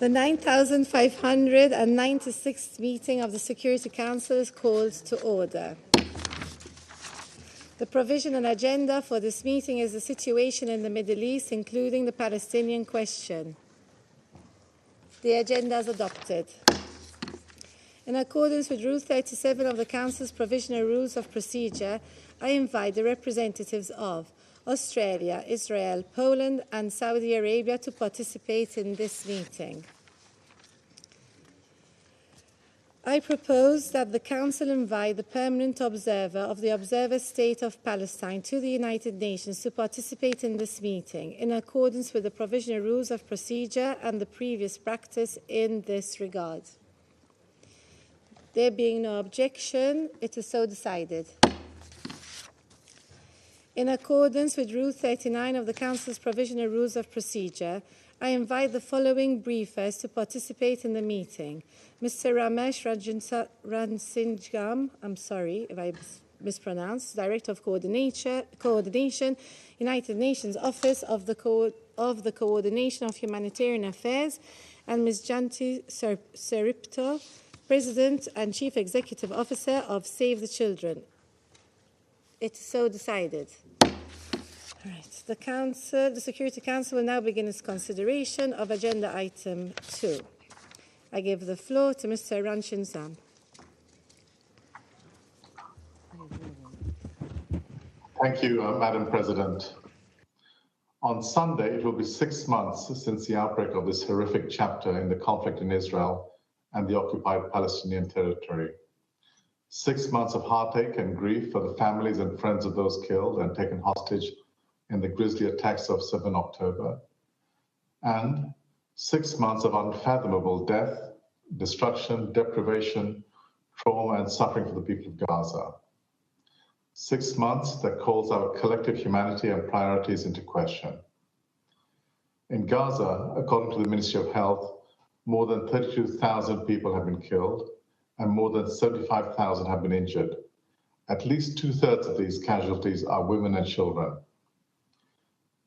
The 9,596th meeting of the Security Council is called to order. The provision and agenda for this meeting is the situation in the Middle East, including the Palestinian question. The agenda is adopted. In accordance with Rule 37 of the Council's Provisional Rules of Procedure, I invite the representatives of Australia, Israel, Poland and Saudi Arabia to participate in this meeting. I propose that the Council invite the permanent observer of the Observer State of Palestine to the United Nations to participate in this meeting in accordance with the Provisional Rules of Procedure and the previous practice in this regard. There being no objection, it is so decided. In accordance with Rule 39 of the Council's Provisional Rules of Procedure, I invite the following briefers to participate in the meeting. Mr. Ramesh Rajasingham, I'm sorry if I mispronounced, Director of Coordination, United Nations Office of the Coordination of Humanitarian Affairs, and Ms. Janti Soeripto, President and Chief Executive Officer of Save the Children. It is so decided. All right. The Security Council will now begin its consideration of Agenda Item 2. I give the floor to Mr. Rajasingham. Thank you, Madam President. On Sunday, it will be 6 months since the outbreak of this horrific chapter in the conflict in Israel and the occupied Palestinian territory. 6 months of heartache and grief for the families and friends of those killed and taken hostage in the grisly attacks of 7 October, and 6 months of unfathomable death, destruction, deprivation, trauma, and suffering for the people of Gaza. 6 months that calls our collective humanity and priorities into question. In Gaza, according to the Ministry of Health, more than 32,000 people have been killed and more than 75,000 have been injured. At least 2/3 of these casualties are women and children.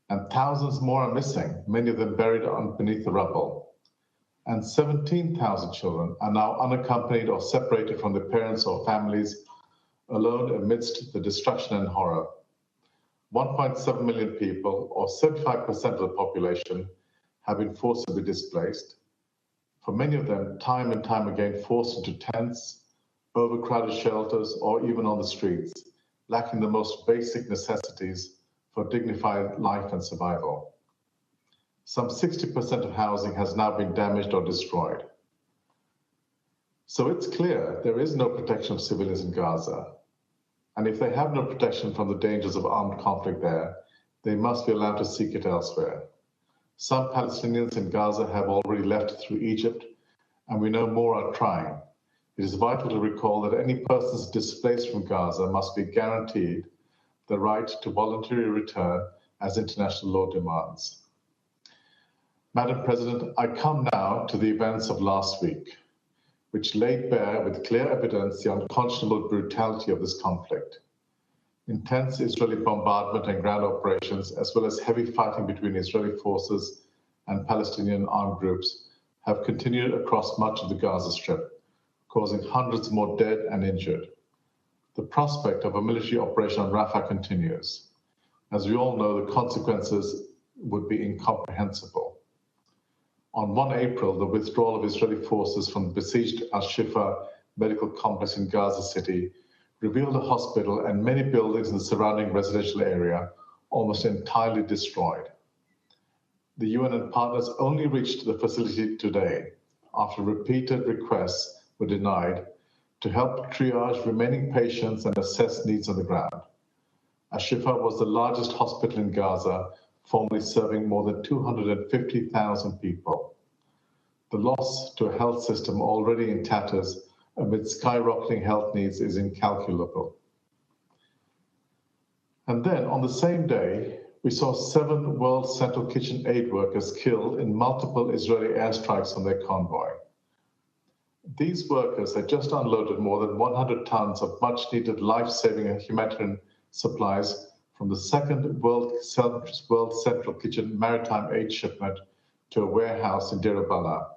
And thousands more are missing, many of them buried beneath the rubble. And 17,000 children are now unaccompanied or separated from their parents or families, alone amidst the destruction and horror. 1.7 million people, or 75% of the population, have been forcibly displaced. For many of them, time and time again, forced into tents, overcrowded shelters, or even on the streets, lacking the most basic necessities for dignified life and survival. Some 60% of housing has now been damaged or destroyed. So it's clear there is no protection of civilians in Gaza. And if they have no protection from the dangers of armed conflict there, they must be allowed to seek it elsewhere. Some Palestinians in Gaza have already left through Egypt, and we know more are trying. It is vital to recall that any persons displaced from Gaza must be guaranteed the right to voluntary return as international law demands. Madam President, I come now to the events of last week, which laid bare with clear evidence the unconscionable brutality of this conflict. Intense Israeli bombardment and ground operations, as well as heavy fighting between Israeli forces and Palestinian armed groups, have continued across much of the Gaza Strip, causing hundreds more dead and injured. The prospect of a military operation on Rafah continues. As we all know, the consequences would be incomprehensible. On 1 April, the withdrawal of Israeli forces from the besieged Al-Shifa medical complex in Gaza City revealed a hospital and many buildings in the surrounding residential area almost entirely destroyed. The UN and partners only reached the facility today after repeated requests were denied to help triage remaining patients and assess needs on the ground. Al-Shifa was the largest hospital in Gaza, formerly serving more than 250,000 people. The loss to a health system already in tatters amid skyrocketing health needs is incalculable. And then on the same day, we saw 7 World Central Kitchen aid workers killed in multiple Israeli airstrikes on their convoy. These workers had just unloaded more than 100 tons of much-needed life-saving and humanitarian supplies from the second World Central Kitchen maritime aid shipment to a warehouse in Deir al-Balah.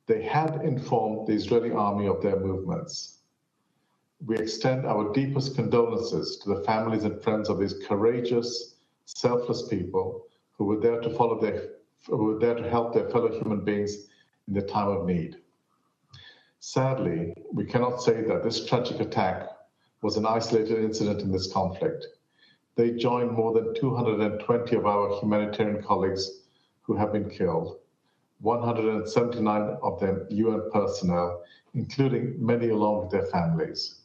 They had informed the Israeli army of their movements. We extend our deepest condolences to the families and friends of these courageous, selfless people who were there to help their fellow human beings in their time of need. Sadly, we cannot say that this tragic attack was an isolated incident in this conflict. They join more than 220 of our humanitarian colleagues who have been killed, 179 of them UN personnel, including many along with their families.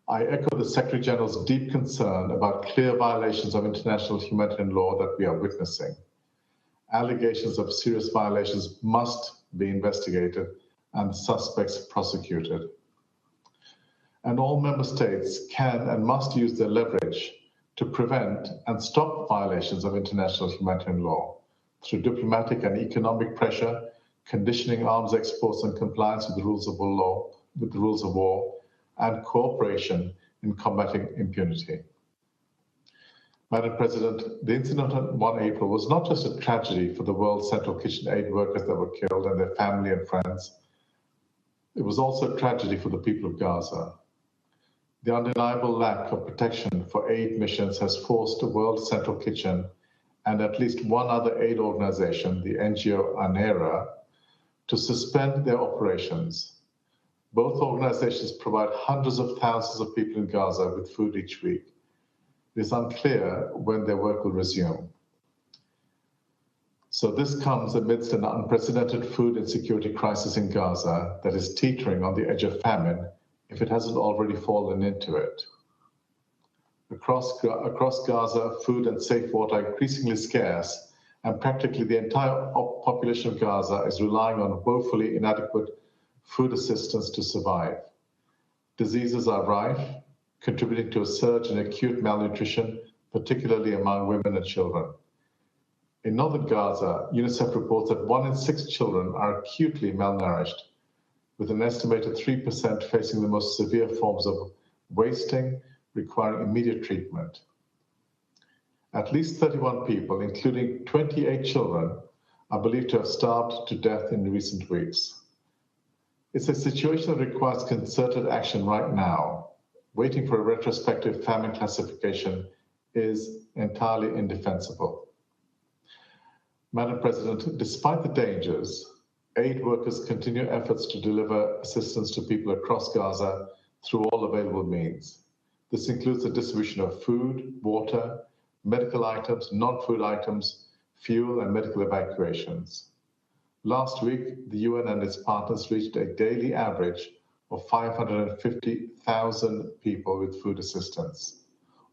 I echo the Secretary General's deep concern about clear violations of international humanitarian law that we are witnessing. Allegations of serious violations must be investigated and suspects prosecuted. And all member states can and must use their leverage to prevent and stop violations of international humanitarian law through diplomatic and economic pressure, conditioning arms exports and compliance with the rules of war, and cooperation in combating impunity. Madam President, the incident on 1 April was not just a tragedy for the World Central Kitchen aid workers that were killed and their family and friends. It was also a tragedy for the people of Gaza. The undeniable lack of protection for aid missions has forced the World Central Kitchen and at least one other aid organization, the NGO ANERA, to suspend their operations. Both organizations provide hundreds of thousands of people in Gaza with food each week. It is unclear when their work will resume. So this comes amidst an unprecedented food insecurity crisis in Gaza that is teetering on the edge of famine if it hasn't already fallen into it. Across Gaza, food and safe water are increasingly scarce, and practically the entire population of Gaza is relying on woefully inadequate food assistance to survive. Diseases are rife, contributing to a surge in acute malnutrition, particularly among women and children. In northern Gaza, UNICEF reports that 1 in 6 children are acutely malnourished, with an estimated 3% facing the most severe forms of wasting, requiring immediate treatment. At least 31 people, including 28 children, are believed to have starved to death in recent weeks. It's a situation that requires concerted action right now. Waiting for a retrospective famine classification is entirely indefensible. Madam President, despite the dangers, aid workers continue efforts to deliver assistance to people across Gaza through all available means. This includes the distribution of food, water, medical items, non-food items, fuel, and medical evacuations. Last week, the UN and its partners reached a daily average of 550,000 people with food assistance,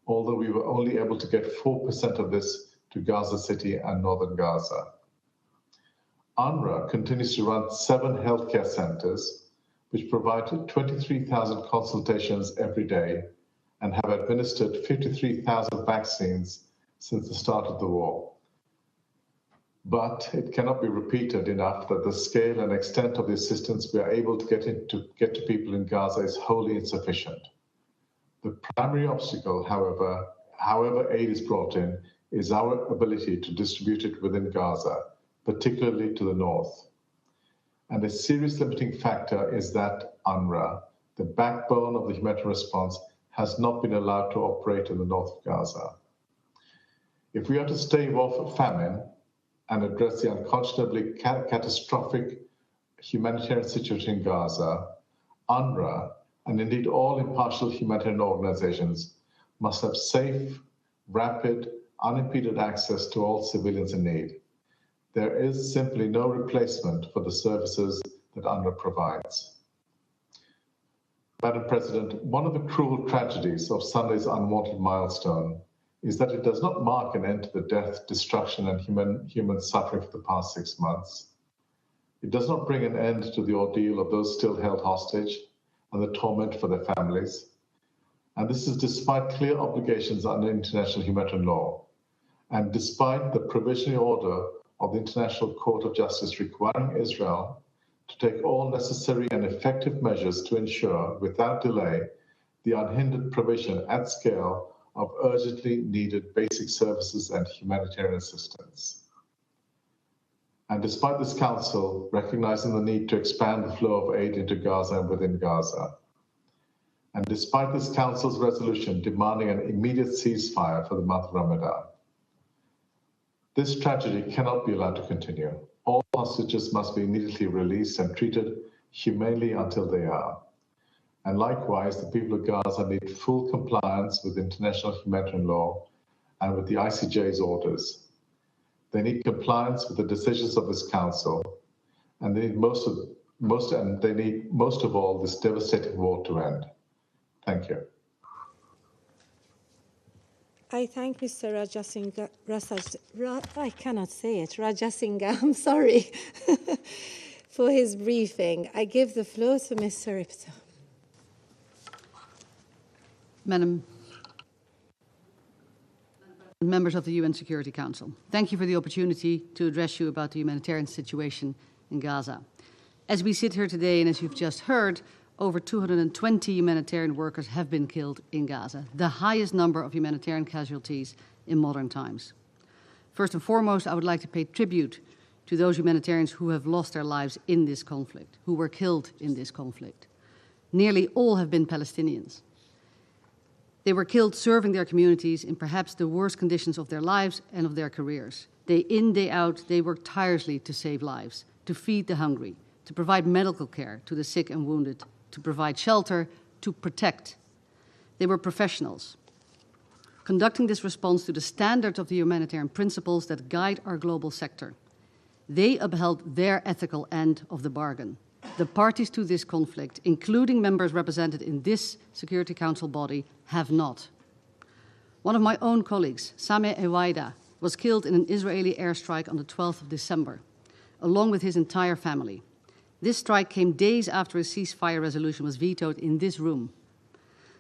although we were only able to get 4% of this to Gaza City and northern Gaza. UNRWA continues to run 7 healthcare centers, which provide 23,000 consultations every day and have administered 53,000 vaccines since the start of the war. But it cannot be repeated enough that the scale and extent of the assistance we are able to get to people in Gaza is wholly insufficient. The primary obstacle, however aid is brought in, is our ability to distribute it within Gaza, particularly to the north. And a serious limiting factor is that UNRWA, the backbone of the humanitarian response, has not been allowed to operate in the north of Gaza. If we are to stave off famine and address the unconscionably catastrophic humanitarian situation in Gaza, UNRWA, and indeed all impartial humanitarian organizations, must have safe, rapid, unimpeded access to all civilians in need. There is simply no replacement for the services that UNRWA provides. Madam President, one of the cruel tragedies of Sunday's unwanted milestone is that it does not mark an end to the death, destruction, and human suffering for the past 6 months. It does not bring an end to the ordeal of those still held hostage and the torment for their families. And this is despite clear obligations under international humanitarian law, and despite the provisional order of the International Court of Justice requiring Israel to take all necessary and effective measures to ensure, without delay, the unhindered provision at scale of urgently needed basic services and humanitarian assistance. And despite this Council recognizing the need to expand the flow of aid into Gaza and within Gaza, and despite this Council's resolution demanding an immediate ceasefire for the month of Ramadan, this tragedy cannot be allowed to continue. All hostages must be immediately released and treated humanely until they are. And likewise, the people of Gaza need full compliance with international humanitarian law and with the ICJ's orders. They need compliance with the decisions of this council, and they need most of all this devastating war to end. Thank you. I thank Mr. Rajasingham, sorry, for his briefing. I give the floor to Ms. Soeripto. Madam Members of the UN Security Council, thank you for the opportunity to address you about the humanitarian situation in Gaza. As we sit here today, and as you've just heard, over 220 humanitarian workers have been killed in Gaza, the highest number of humanitarian casualties in modern times. First and foremost, I would like to pay tribute to those humanitarians who have lost their lives in this conflict, who were killed in this conflict. Nearly all have been Palestinians. They were killed serving their communities in perhaps the worst conditions of their lives and of their careers. Day in, day out, they worked tirelessly to save lives, to feed the hungry, to provide medical care to the sick and wounded, to provide shelter, to protect. They were professionals, conducting this response to the standards of the humanitarian principles that guide our global sector. They upheld their ethical end of the bargain. The parties to this conflict, including members represented in this Security Council body, have not. One of my own colleagues, Sameh Ewaida, was killed in an Israeli airstrike on the 12th of December, along with his entire family. This strike came days after a ceasefire resolution was vetoed in this room.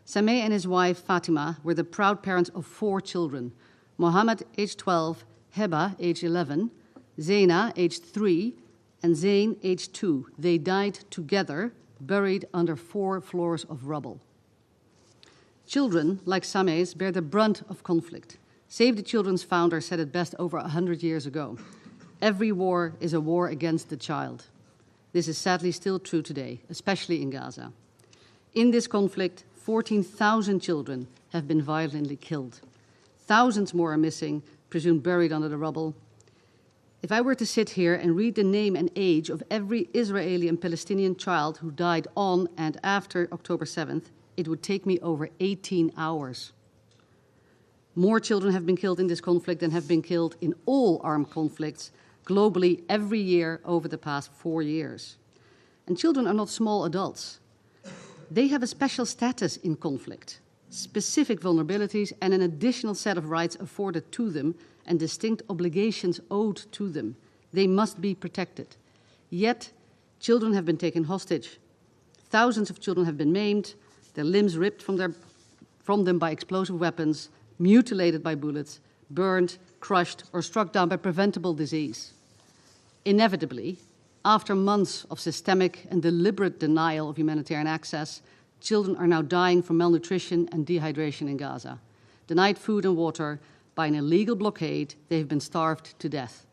Sameh and his wife, Fatima, were the proud parents of 4 children: Mohammed, age 12, Heba, age 11, Zaina, age 3, and Zain, age 2. They died together, buried under 4 floors of rubble. Children, like Sameh's, bear the brunt of conflict. Save the Children's founder said it best over 100 years ago. Every war is a war against the child. This is sadly still true today, especially in Gaza. In this conflict, 14,000 children have been violently killed. Thousands more are missing, presumed buried under the rubble. If I were to sit here and read the name and age of every Israeli and Palestinian child who died on and after October 7th, it would take me over 18 hours. More children have been killed in this conflict than have been killed in all armed conflicts globally every year over the past 4 years. And children are not small adults. They have a special status in conflict, specific vulnerabilities, and an additional set of rights afforded to them and distinct obligations owed to them. They must be protected. Yet, children have been taken hostage. Thousands of children have been maimed, their limbs ripped from them by explosive weapons, mutilated by bullets, burned, crushed, or struck down by preventable disease. Inevitably, after months of systemic and deliberate denial of humanitarian access, children are now dying from malnutrition and dehydration in Gaza. Denied food and water by an illegal blockade, they have been starved to death.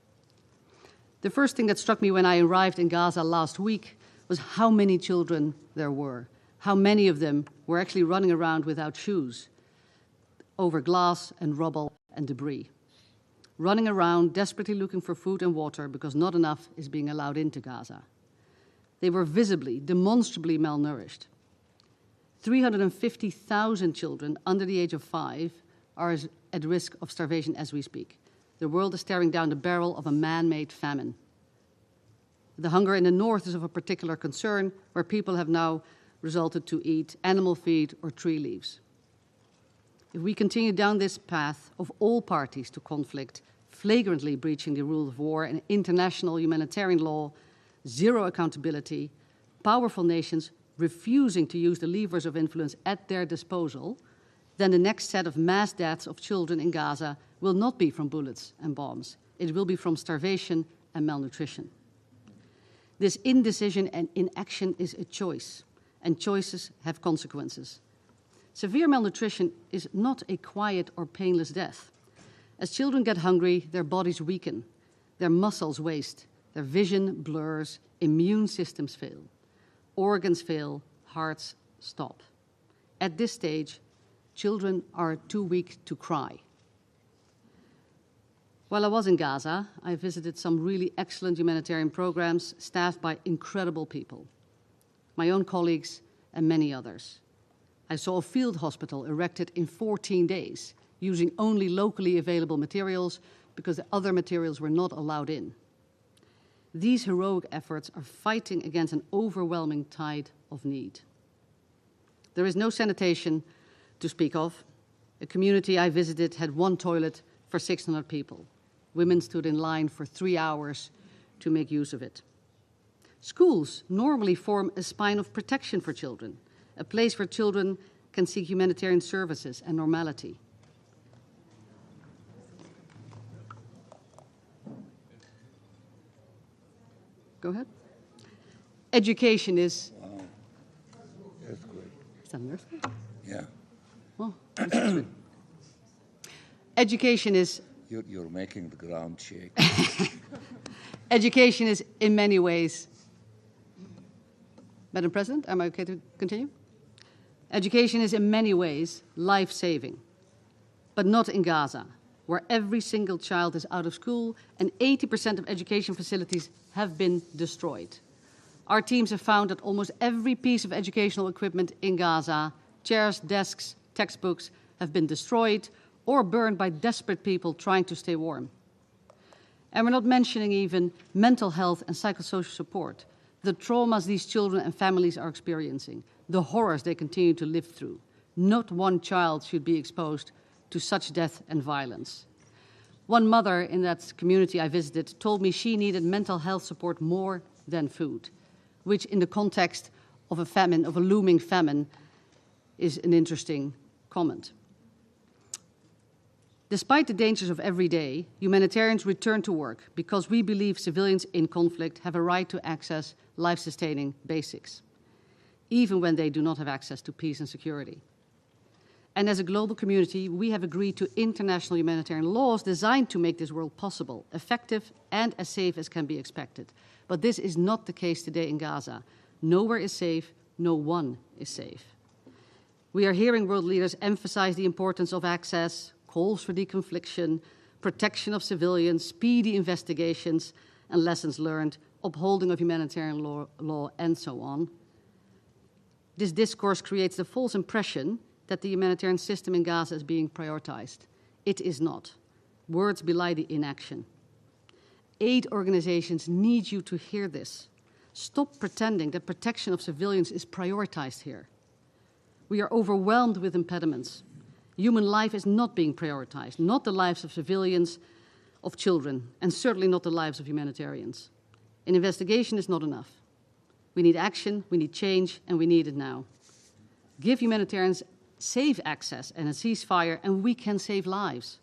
The first thing that struck me when I arrived in Gaza last week was how many children there were, how many of them were actually running around without shoes, over glass and rubble and debris, running around desperately looking for food and water because not enough is being allowed into Gaza. They were visibly, demonstrably malnourished. 350,000 children under the age of 5 are at risk of starvation as we speak. The world is staring down the barrel of a man-made famine. The hunger in the north is of a particular concern, where people have now resulted to eat animal feed or tree leaves. If we continue down this path of all parties to conflict, flagrantly breaching the rule of war and international humanitarian law, zero accountability, powerful nations refusing to use the levers of influence at their disposal, then the next set of mass deaths of children in Gaza will not be from bullets and bombs. It will be from starvation and malnutrition. This indecision and inaction is a choice, and choices have consequences. Severe malnutrition is not a quiet or painless death. As children get hungry, their bodies weaken, their muscles waste, their vision blurs, immune systems fail, organs fail, hearts stop. At this stage, children are too weak to cry. While I was in Gaza, I visited some really excellent humanitarian programs staffed by incredible people. my own colleagues, and many others. I saw a field hospital erected in 14 days, using only locally available materials because the other materials were not allowed in. These heroic efforts are fighting against an overwhelming tide of need. There is no sanitation to speak of. A community I visited had one toilet for 600 people. Women stood in line for 3 hours to make use of it. Schools normally form a spine of protection for children, a place where children can seek humanitarian services and normality. Go ahead. Education is... Wow, that's great. Is that a nurse? Yeah, Well, education is... you're making the ground shake. Education is in many ways... Madam President, am I okay to continue? Education is in many ways life-saving, but not in Gaza, where every single child is out of school and 80% of education facilities have been destroyed. Our teams have found that almost every piece of educational equipment in Gaza, chairs, desks, textbooks, have been destroyed or burned by desperate people trying to stay warm. And we're not mentioning even mental health and psychosocial support, the traumas these children and families are experiencing, the horrors they continue to live through. Not one child should be exposed to such death and violence. One mother in that community I visited told me she needed mental health support more than food, which in the context of a famine, of a looming famine, is an interesting comment. Despite the dangers of every day, humanitarians return to work because we believe civilians in conflict have a right to access life-sustaining basics, even when they do not have access to peace and security. And as a global community, we have agreed to international humanitarian laws designed to make this world possible, effective, and as safe as can be expected. But this is not the case today in Gaza. Nowhere is safe, no one is safe. We are hearing world leaders emphasize the importance of access, calls for deconfliction, protection of civilians, speedy investigations, and lessons learned, upholding of humanitarian law, and so on. This discourse creates the false impression that the humanitarian system in Gaza is being prioritized. It is not. Words belie the inaction. Aid organizations need you to hear this. Stop pretending that protection of civilians is prioritized here. We are overwhelmed with impediments. Human life is not being prioritized, not the lives of civilians, of children, and certainly not the lives of humanitarians. An investigation is not enough. We need action, we need change, and we need it now. Give humanitarians safe access and a ceasefire, and we can save lives.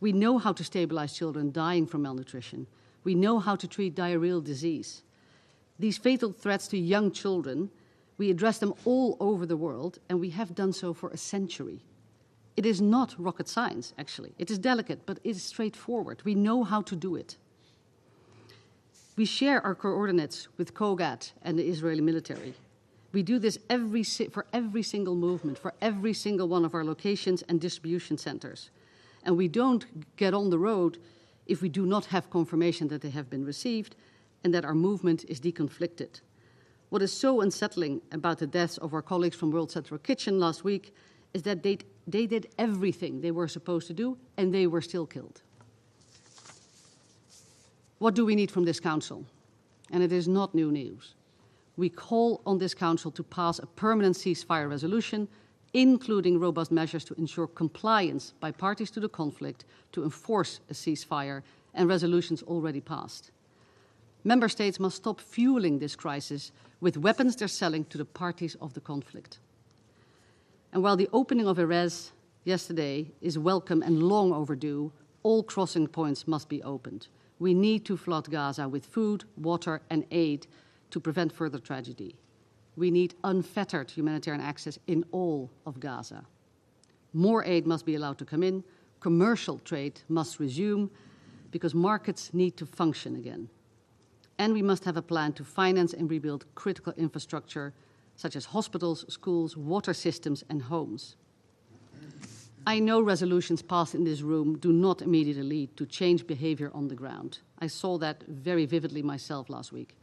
We know how to stabilize children dying from malnutrition. We know how to treat diarrheal disease. These fatal threats to young children, we address them all over the world, and we have done so for a century. It is not rocket science, actually. It is delicate, but it is straightforward. We know how to do it. We share our coordinates with COGAT and the Israeli military. We do this for every single movement, for every single one of our locations and distribution centers. And we don't get on the road if we do not have confirmation that they have been received and that our movement is deconflicted. What is so unsettling about the deaths of our colleagues from World Central Kitchen last week is that they did everything they were supposed to do, and they were still killed. What do we need from this Council? And it is not new news. We call on this Council to pass a permanent ceasefire resolution, including robust measures to ensure compliance by parties to the conflict to enforce a ceasefire and resolutions already passed. Member States must stop fueling this crisis with weapons they're selling to the parties of the conflict. And while the opening of Erez yesterday is welcome and long overdue, all crossing points must be opened. We need to flood Gaza with food, water, and aid to prevent further tragedy. We need unfettered humanitarian access in all of Gaza. More aid must be allowed to come in. Commercial trade must resume because markets need to function again. And we must have a plan to finance and rebuild critical infrastructure such as hospitals, schools, water systems, and homes. I know resolutions passed in this room do not immediately lead to change behavior on the ground. I saw that very vividly myself last week.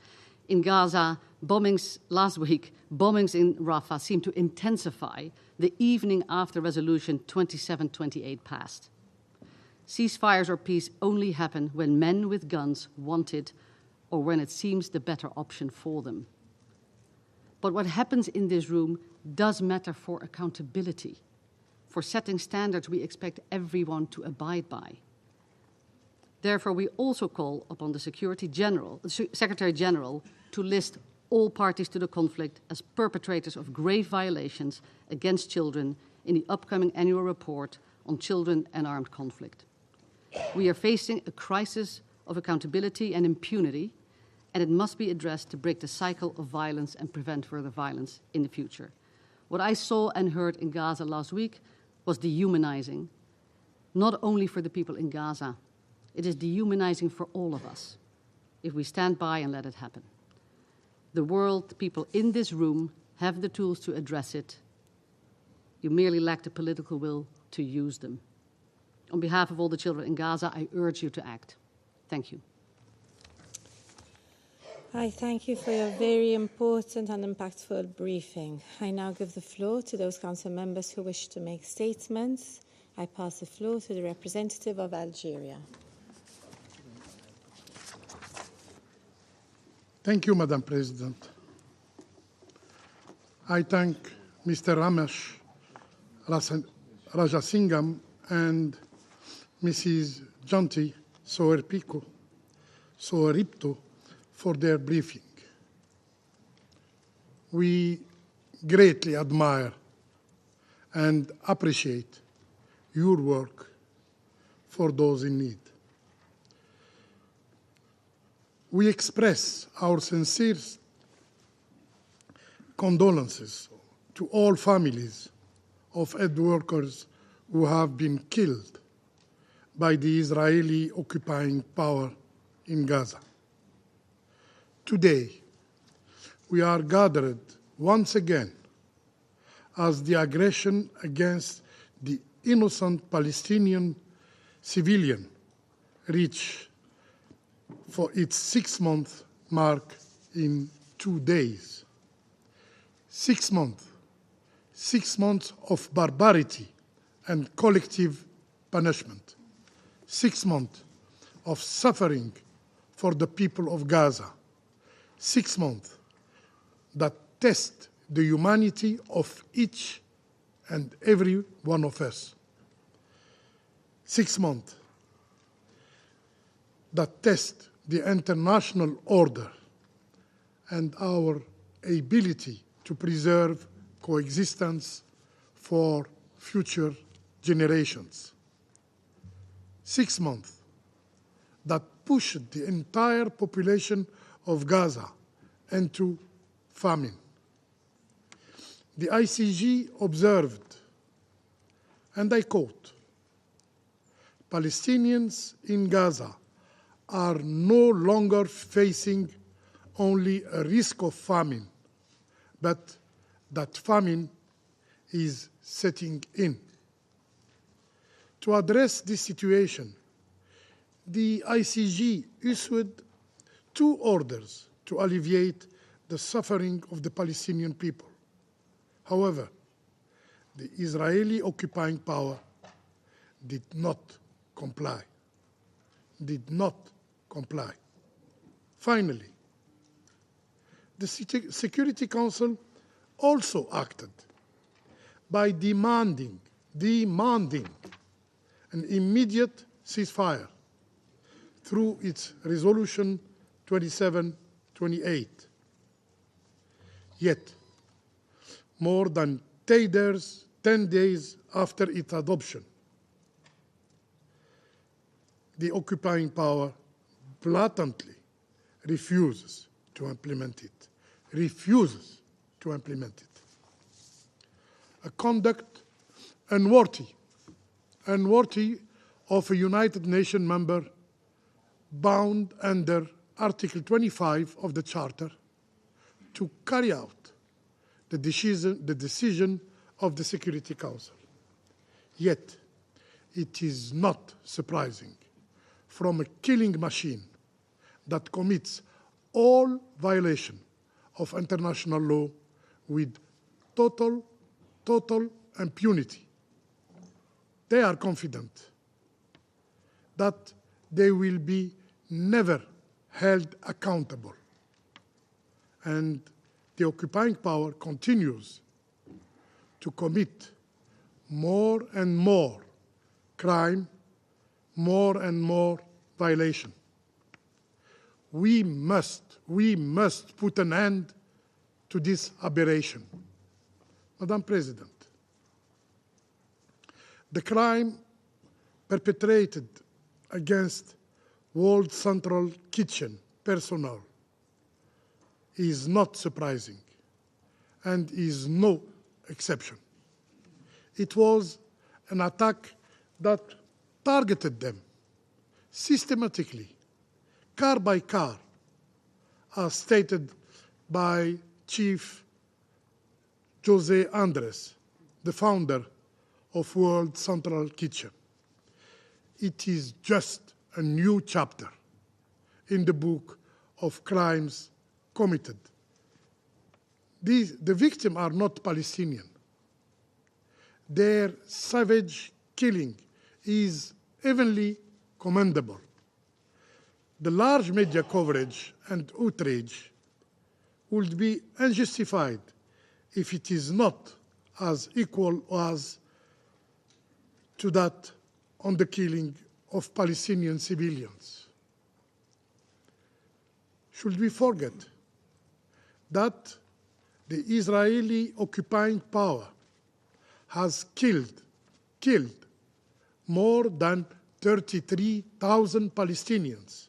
In Gaza, bombings last week, bombings in Rafah seemed to intensify the evening after Resolution 2728 passed. Ceasefires or peace only happen when men with guns want it or when it seems the better option for them. But what happens in this room does matter for accountability, for setting standards we expect everyone to abide by. Therefore, we also call upon the Secretary General to list all parties to the conflict as perpetrators of grave violations against children in the upcoming annual report on children and armed conflict. We are facing a crisis of accountability and impunity, and it must be addressed to break the cycle of violence and prevent further violence in the future. What I saw and heard in Gaza last week was dehumanizing, not only for the people in Gaza. It is dehumanizing for all of us if we stand by and let it happen. The world, the people in this room, have the tools to address it. You merely lack the political will to use them. On behalf of all the children in Gaza, I urge you to act. Thank you. I thank you for your very important and impactful briefing. I now give the floor to those council members who wish to make statements. I pass the floor to the representative of Algeria. Thank you, Madam President. I thank Mr. Ramesh, Rajasingham, and Mrs. Janti Soeripto for their briefing. We greatly admire and appreciate your work for those in need. We express our sincere condolences to all families of aid workers who have been killed by the Israeli occupying power in Gaza. Today, we are gathered once again as the aggression against the innocent Palestinian civilian reach for its 6-month mark in 2 days. 6 months. 6 months of barbarity and collective punishment. 6 months of suffering for the people of Gaza. 6 months that test the humanity of each and every one of us. 6 months that test the international order and our ability to preserve coexistence for future generations. 6 months that pushed the entire population of Gaza into famine. The ICG observed, and I quote, Palestinians in Gaza are no longer facing only a risk of famine, but that famine is setting in. To address this situation, the ICG issued 2 orders to alleviate the suffering of the Palestinian people. However, the Israeli occupying power did not comply. Finally, the Security Council also acted by demanding an immediate ceasefire through its Resolution 2728. Yet, more than 10 days after its adoption, the occupying power blatantly refuses to implement it. A conduct unworthy of a United Nations member bound under Article 25 of the Charter to carry out the decision of the Security Council. Yet, it is not surprising from a killing machine that commits all violation of international law with total impunity. They are confident that they will be never held accountable. And the occupying power continues to commit more and more crime, more and more violation. We must put an end to this aberration. Madam President, the crime perpetrated against World Central Kitchen personnel is not surprising and is no exception. It was an attack that targeted them systematically, car by car, as stated by Chief Jose Andres, the founder of World Central Kitchen. It is just a new chapter in the book of crimes committed. The victims are not Palestinian. Their savage killing is evenly commendable. The large media coverage and outrage would be unjustified if it is not as equal as to that on the killing of Palestinian civilians. Should we forget that the Israeli occupying power has killed more than 33,000 Palestinians,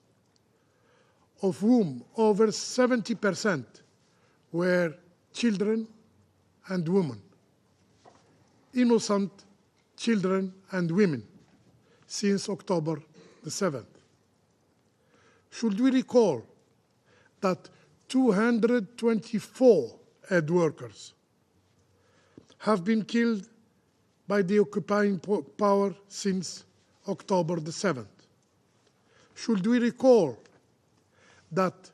of whom over 70% were children and women, innocent children and women, since October the 7th. Should we recall that 224 aid workers have been killed by the occupying power since October the 7th? Should we recall that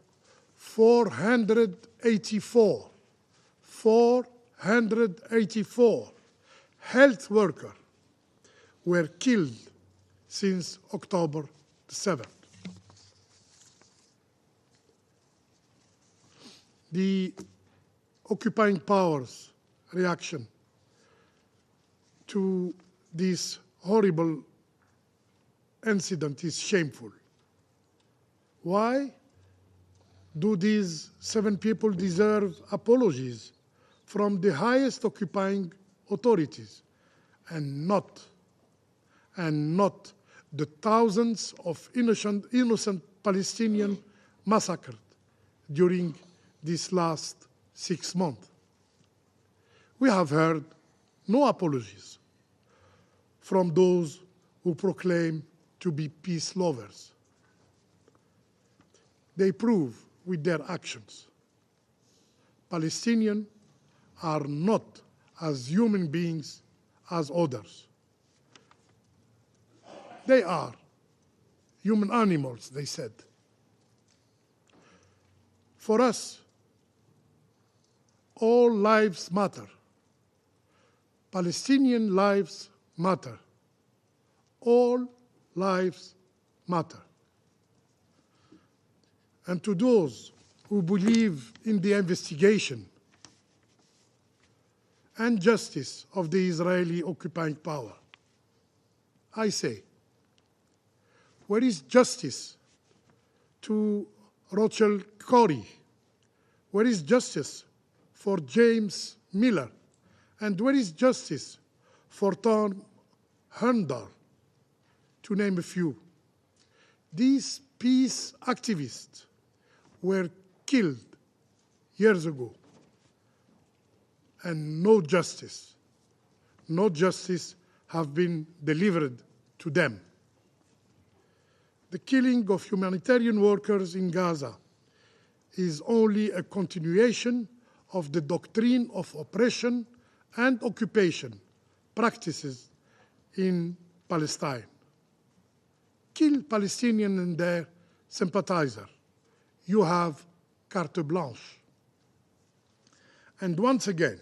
484 health workers were killed since October the 7th? The occupying powers' reaction to this horrible incident is shameful. Why do these 7 people deserve apologies from the highest occupying authorities and not the thousands of innocent Palestinians massacred during these last 6 months? We have heard no apologies from those who proclaim to be peace lovers. They prove with their actions Palestinians are not as human beings as others. They are human animals, they said. For us, all lives matter. Palestinian lives matter. All lives matter. And to those who believe in the investigation and justice of the Israeli occupying power, I say, where is justice to Rachel Corrie? Where is justice for James Miller? And where is justice for Tom Herndal, to name a few? These peace activists were killed years ago, and no justice have been delivered to them. The killing of humanitarian workers in Gaza is only a continuation of the doctrine of oppression and occupation practices in Palestine. Kill Palestinians and their sympathizers. You have carte blanche. And once again,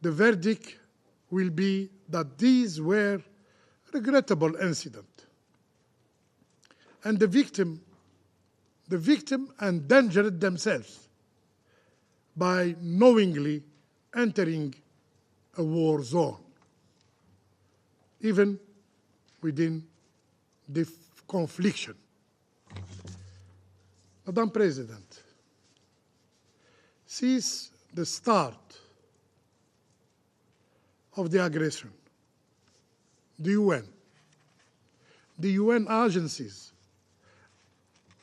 the verdict will be that these were regrettable incidents. And the victim endangered themselves by knowingly entering a war zone, even within the confliction. Madam President, since the start of the aggression, the UN agencies,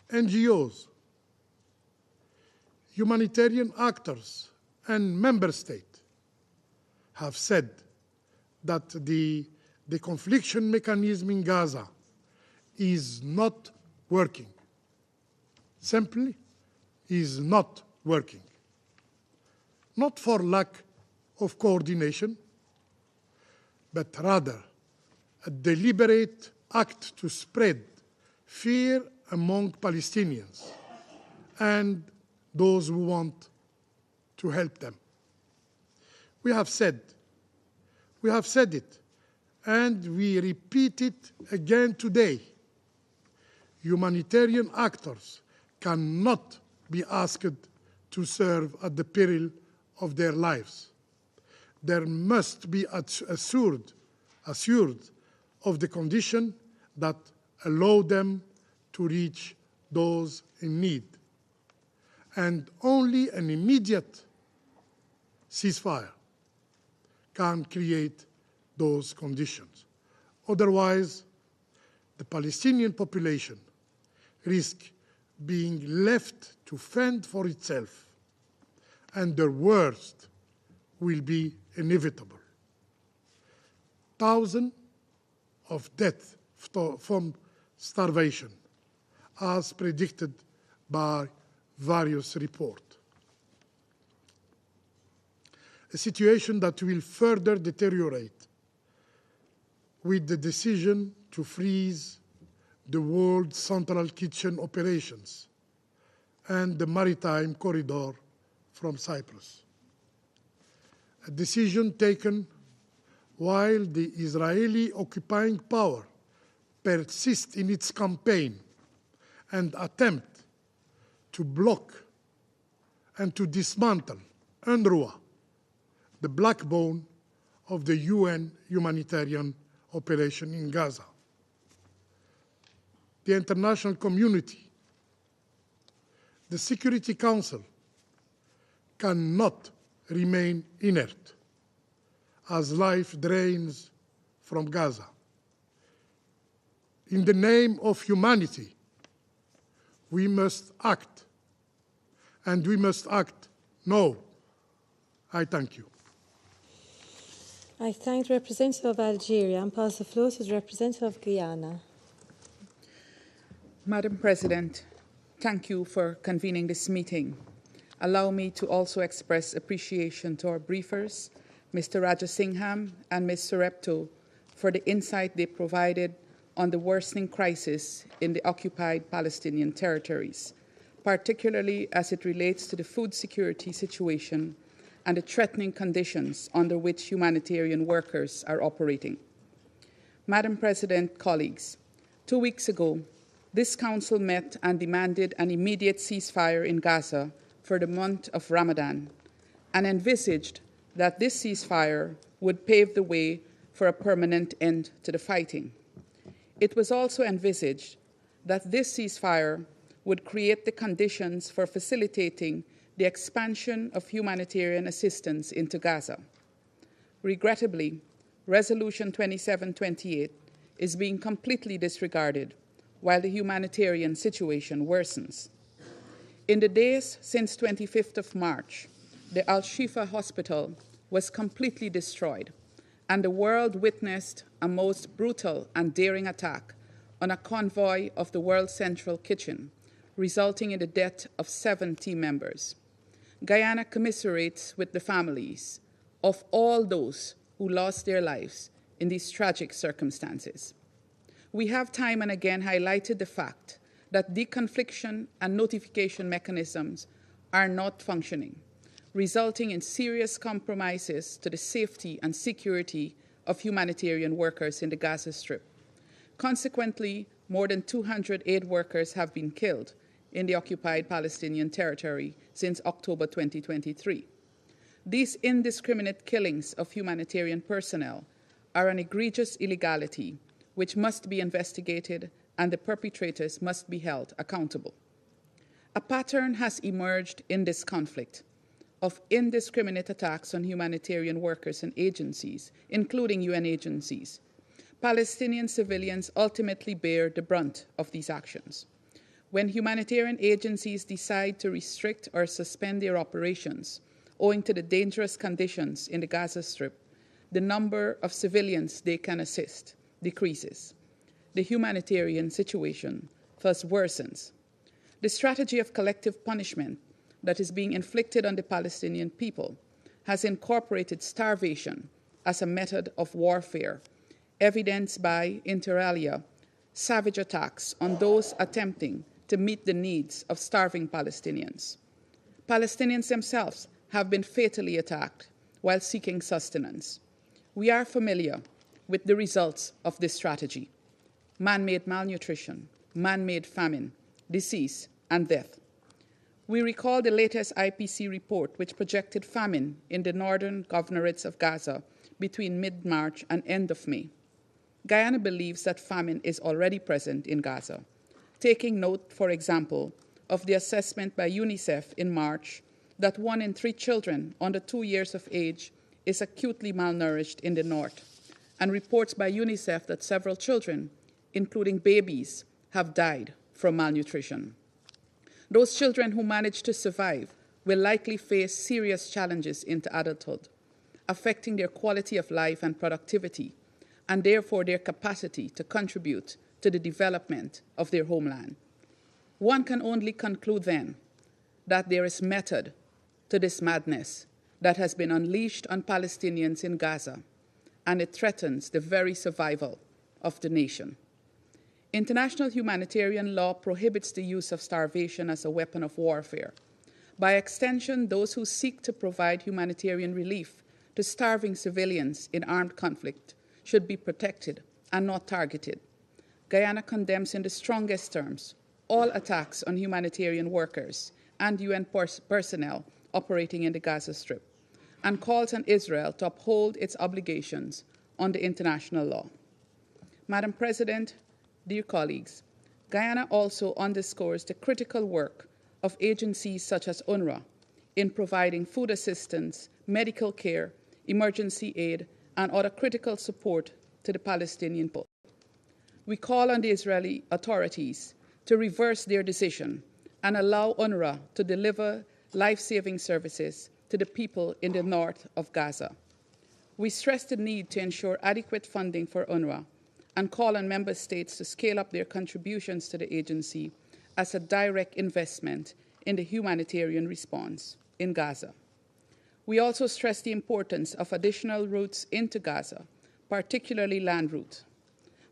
NGOs, humanitarian actors, and member states have said that the confliction mechanism in Gaza is not working. Simply is not working. Not for lack of coordination, but rather a deliberate act to spread fear among Palestinians and those who want to help them. We have said it, and we repeat it again today. Humanitarian actors cannot be asked to serve at the peril of their lives. There must be assured of the condition that allow them to reach those in need. And only an immediate ceasefire can create those conditions. Otherwise, the Palestinian population risks being left to fend for itself, and the worst will be inevitable. Thousands of deaths from starvation, as predicted by various reports. A situation that will further deteriorate with the decision to freeze the World Central Kitchen operations and the maritime corridor from Cyprus. A decision taken while the Israeli occupying power persists in its campaign and attempt to block and to dismantle UNRWA, the backbone of the UN humanitarian operation in Gaza. The international community, the Security Council, cannot remain inert as life drains from Gaza. In the name of humanity, we must act, and we must act now. I thank you. I thank the representative of Algeria and pass the floor to the representative of Guyana. Madam President, thank you for convening this meeting. Allow me to also express appreciation to our briefers, Mr. Rajasingham and Ms. Soeripto, for the insight they provided on the worsening crisis in the occupied Palestinian territories, particularly as it relates to the food security situation and the threatening conditions under which humanitarian workers are operating. Madam President, colleagues, 2 weeks ago, this Council met and demanded an immediate ceasefire in Gaza for the month of Ramadan, and envisaged that this ceasefire would pave the way for a permanent end to the fighting. It was also envisaged that this ceasefire would create the conditions for facilitating the expansion of humanitarian assistance into Gaza. Regrettably, Resolution 2728 is being completely disregarded while the humanitarian situation worsens. In the days since 25th of March, the Al-Shifa hospital was completely destroyed, and the world witnessed a most brutal and daring attack on a convoy of the World Central Kitchen, resulting in the death of 7 team members. Guyana commiserates with the families of all those who lost their lives in these tragic circumstances. We have time and again highlighted the fact that deconfliction and notification mechanisms are not functioning, resulting in serious compromises to the safety and security of humanitarian workers in the Gaza Strip. Consequently, more than 200 aid workers have been killed in the occupied Palestinian territory since October 2023. These indiscriminate killings of humanitarian personnel are an egregious illegality which must be investigated, and the perpetrators must be held accountable. A pattern has emerged in this conflict of indiscriminate attacks on humanitarian workers and agencies, including UN agencies. Palestinian civilians ultimately bear the brunt of these actions. When humanitarian agencies decide to restrict or suspend their operations owing to the dangerous conditions in the Gaza Strip, the number of civilians they can assist decreases. The humanitarian situation thus worsens. The strategy of collective punishment that is being inflicted on the Palestinian people has incorporated starvation as a method of warfare, evidenced by, inter alia, savage attacks on those attempting to meet the needs of starving Palestinians. Palestinians themselves have been fatally attacked while seeking sustenance. We are familiar with the results of this strategy: man-made malnutrition, man-made famine, disease, and death. We recall the latest IPC report, which projected famine in the northern governorates of Gaza between mid-March and end of May. Guyana believes that famine is already present in Gaza, taking note, for example, of the assessment by UNICEF in March that 1 in 3 children under 2 years of age is acutely malnourished in the north, and reports by UNICEF that several children, including babies, have died from malnutrition. Those children who manage to survive will likely face serious challenges into adulthood, affecting their quality of life and productivity, and therefore their capacity to contribute to the development of their homeland. One can only conclude then that there is method to this madness that has been unleashed on Palestinians in Gaza, and it threatens the very survival of the nation. International humanitarian law prohibits the use of starvation as a weapon of warfare. By extension, those who seek to provide humanitarian relief to starving civilians in armed conflict should be protected and not targeted. Guyana condemns in the strongest terms all attacks on humanitarian workers and UN personnel operating in the Gaza Strip, and calls on Israel to uphold its obligations under international law. Madam President, dear colleagues, Guyana also underscores the critical work of agencies such as UNRWA in providing food assistance, medical care, emergency aid, and other critical support to the Palestinian people. We call on the Israeli authorities to reverse their decision and allow UNRWA to deliver life-saving services to the people in the north of Gaza. We stress the need to ensure adequate funding for UNRWA and call on member states to scale up their contributions to the agency as a direct investment in the humanitarian response in Gaza. We also stress the importance of additional routes into Gaza, particularly land routes.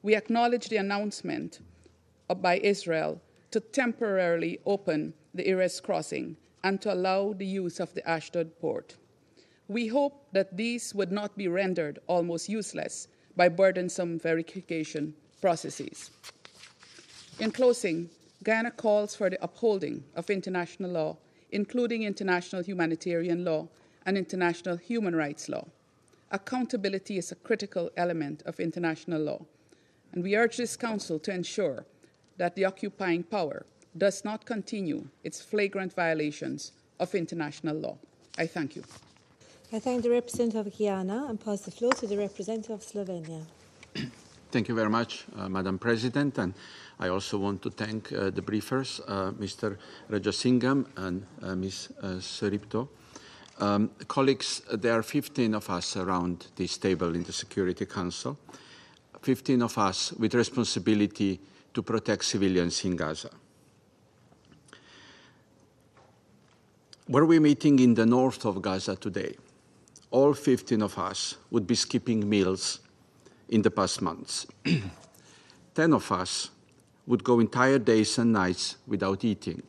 We acknowledge the announcement by Israel to temporarily open the Erez crossing and to allow the use of the Ashdod port. We hope that these would not be rendered almost useless by burdensome verification processes. In closing, Guyana calls for the upholding of international law, including international humanitarian law and international human rights law. Accountability is a critical element of international law, and we urge this Council to ensure that the occupying power does not continue its flagrant violations of international law. I thank you. I thank the representative of Guyana and pass the floor to the representative of Slovenia. Thank you very much, Madam President, and I also want to thank the briefers, Mr. Rajasingham and Ms. Soeripto. Colleagues, there are 15 of us around this table in the Security Council, 15 of us with responsibility to protect civilians in Gaza. Were we meeting in the north of Gaza today, all 15 of us would be skipping meals in the past months. 10 of us would go entire days and nights without eating.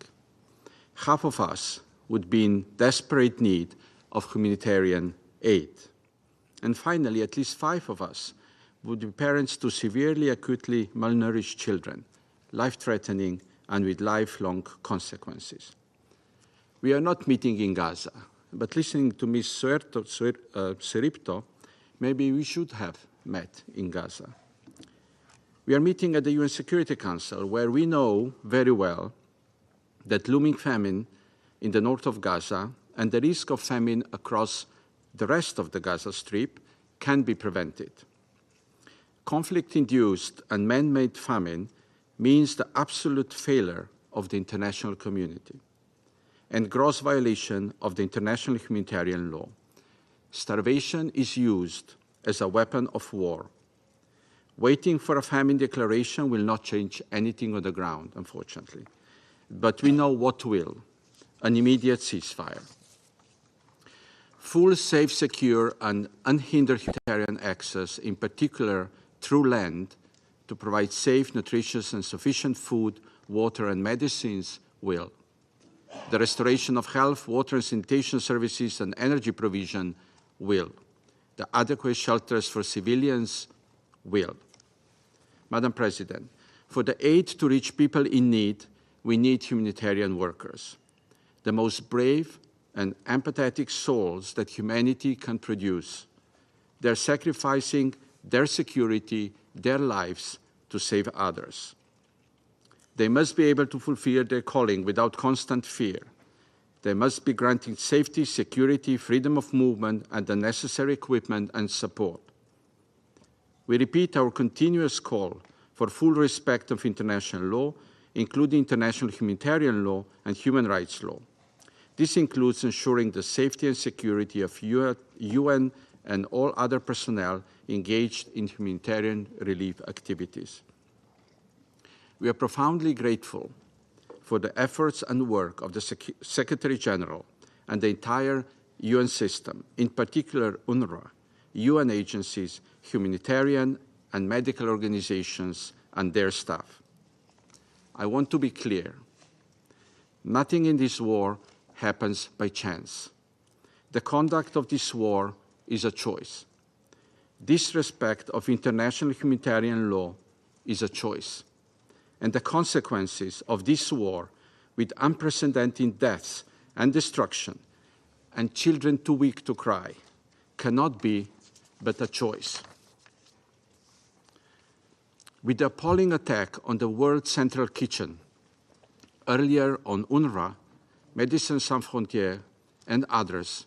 Half of us would be in desperate need of humanitarian aid. And finally, at least 5 of us would be parents to severely acutely malnourished children, life-threatening and with lifelong consequences. We are not meeting in Gaza, but listening to Ms. Soeripto, maybe we should have met in Gaza. We are meeting at the UN Security Council, where we know very well that looming famine in the north of Gaza and the risk of famine across the rest of the Gaza Strip can be prevented. Conflict-induced and man-made famine means the absolute failure of the international community and gross violation of the international humanitarian law. Starvation is used as a weapon of war. Waiting for a famine declaration will not change anything on the ground, unfortunately. But we know what will: an immediate ceasefire. Full, safe, secure, and unhindered humanitarian access, in particular through land, to provide safe, nutritious, and sufficient food, water, and medicines will. The restoration of health, water, and sanitation services and energy provision will. The adequate shelters for civilians will. Madam President, for the aid to reach people in need, we need humanitarian workers, the most brave and empathetic souls that humanity can produce. They're sacrificing their security, their lives, to save others. They must be able to fulfill their calling without constant fear. They must be granted safety, security, freedom of movement, and the necessary equipment and support. We repeat our continuous call for full respect of international law, including international humanitarian law and human rights law. This includes ensuring the safety and security of UN and all other personnel engaged in humanitarian relief activities. We are profoundly grateful for the efforts and work of the Secretary General and the entire UN system, in particular UNRWA, UN agencies, humanitarian and medical organizations, and their staff. I want to be clear. Nothing in this war happens by chance. The conduct of this war is a choice. Disrespect of international humanitarian law is a choice. And the consequences of this war, with unprecedented deaths and destruction, and children too weak to cry, cannot be but a choice. With the appalling attack on the World Central Kitchen, earlier on UNRWA, Médecins Sans Frontières, and others,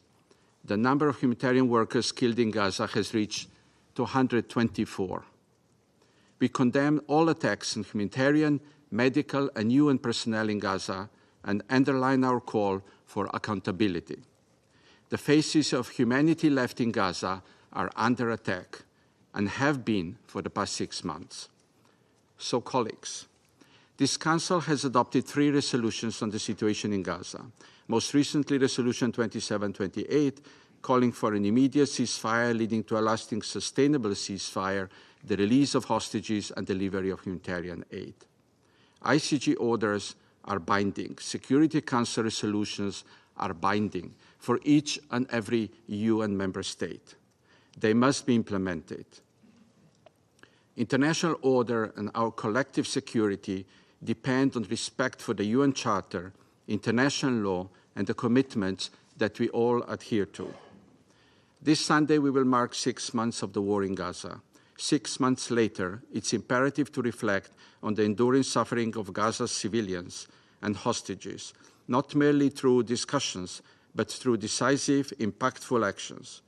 the number of humanitarian workers killed in Gaza has reached 224. We condemn all attacks on humanitarian, medical, and UN personnel in Gaza and underline our call for accountability. The faces of humanity left in Gaza are under attack and have been for the past 6 months. So, colleagues, this Council has adopted 3 resolutions on the situation in Gaza. Most recently, Resolution 2728, calling for an immediate ceasefire leading to a lasting, sustainable ceasefire, the release of hostages, and delivery of humanitarian aid. ICG orders are binding. Security Council resolutions are binding for each and every UN member state. They must be implemented. International order and our collective security depend on respect for the UN Charter, international law, and the commitments that we all adhere to. This Sunday, we will mark 6 months of the war in Gaza. 6 months later, it's imperative to reflect on the enduring suffering of Gaza's civilians and hostages, not merely through discussions, but through decisive, impactful actions.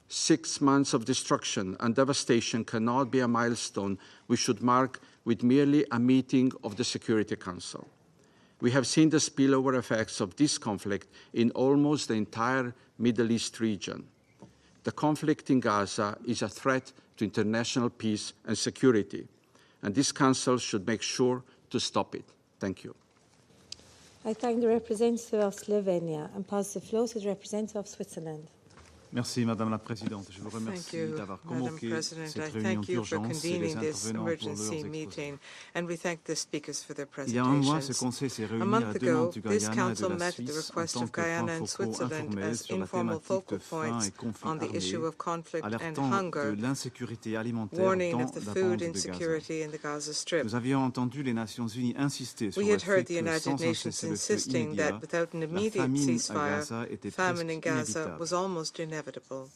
6 months of destruction and devastation cannot be a milestone we should mark with merely a meeting of the Security Council. We have seen the spillover effects of this conflict in almost the entire Middle East region. The conflict in Gaza is a threat to international peace and security, and this Council should make sure to stop it. Thank you. I thank the representative of Slovenia and pass the floor to the representative of Switzerland. Merci Madame la Présidente. Je vous remercie d'avoir convoqué cette réunion d'urgence et les intervenants pour leurs exposés. Il y a un mois, ce Conseil s'est réuni à la demande du Guyana et de la Suisse en tant que points focaux informels sur la thématique de faim et conflit armé, alertant de l'insécurité alimentaire dans la bande de Gaza. Nous avions entendu les Nations Unies insister sur le fait que sans un cessez-le-feu immédiat, la famine à Gaza était presque inévitable.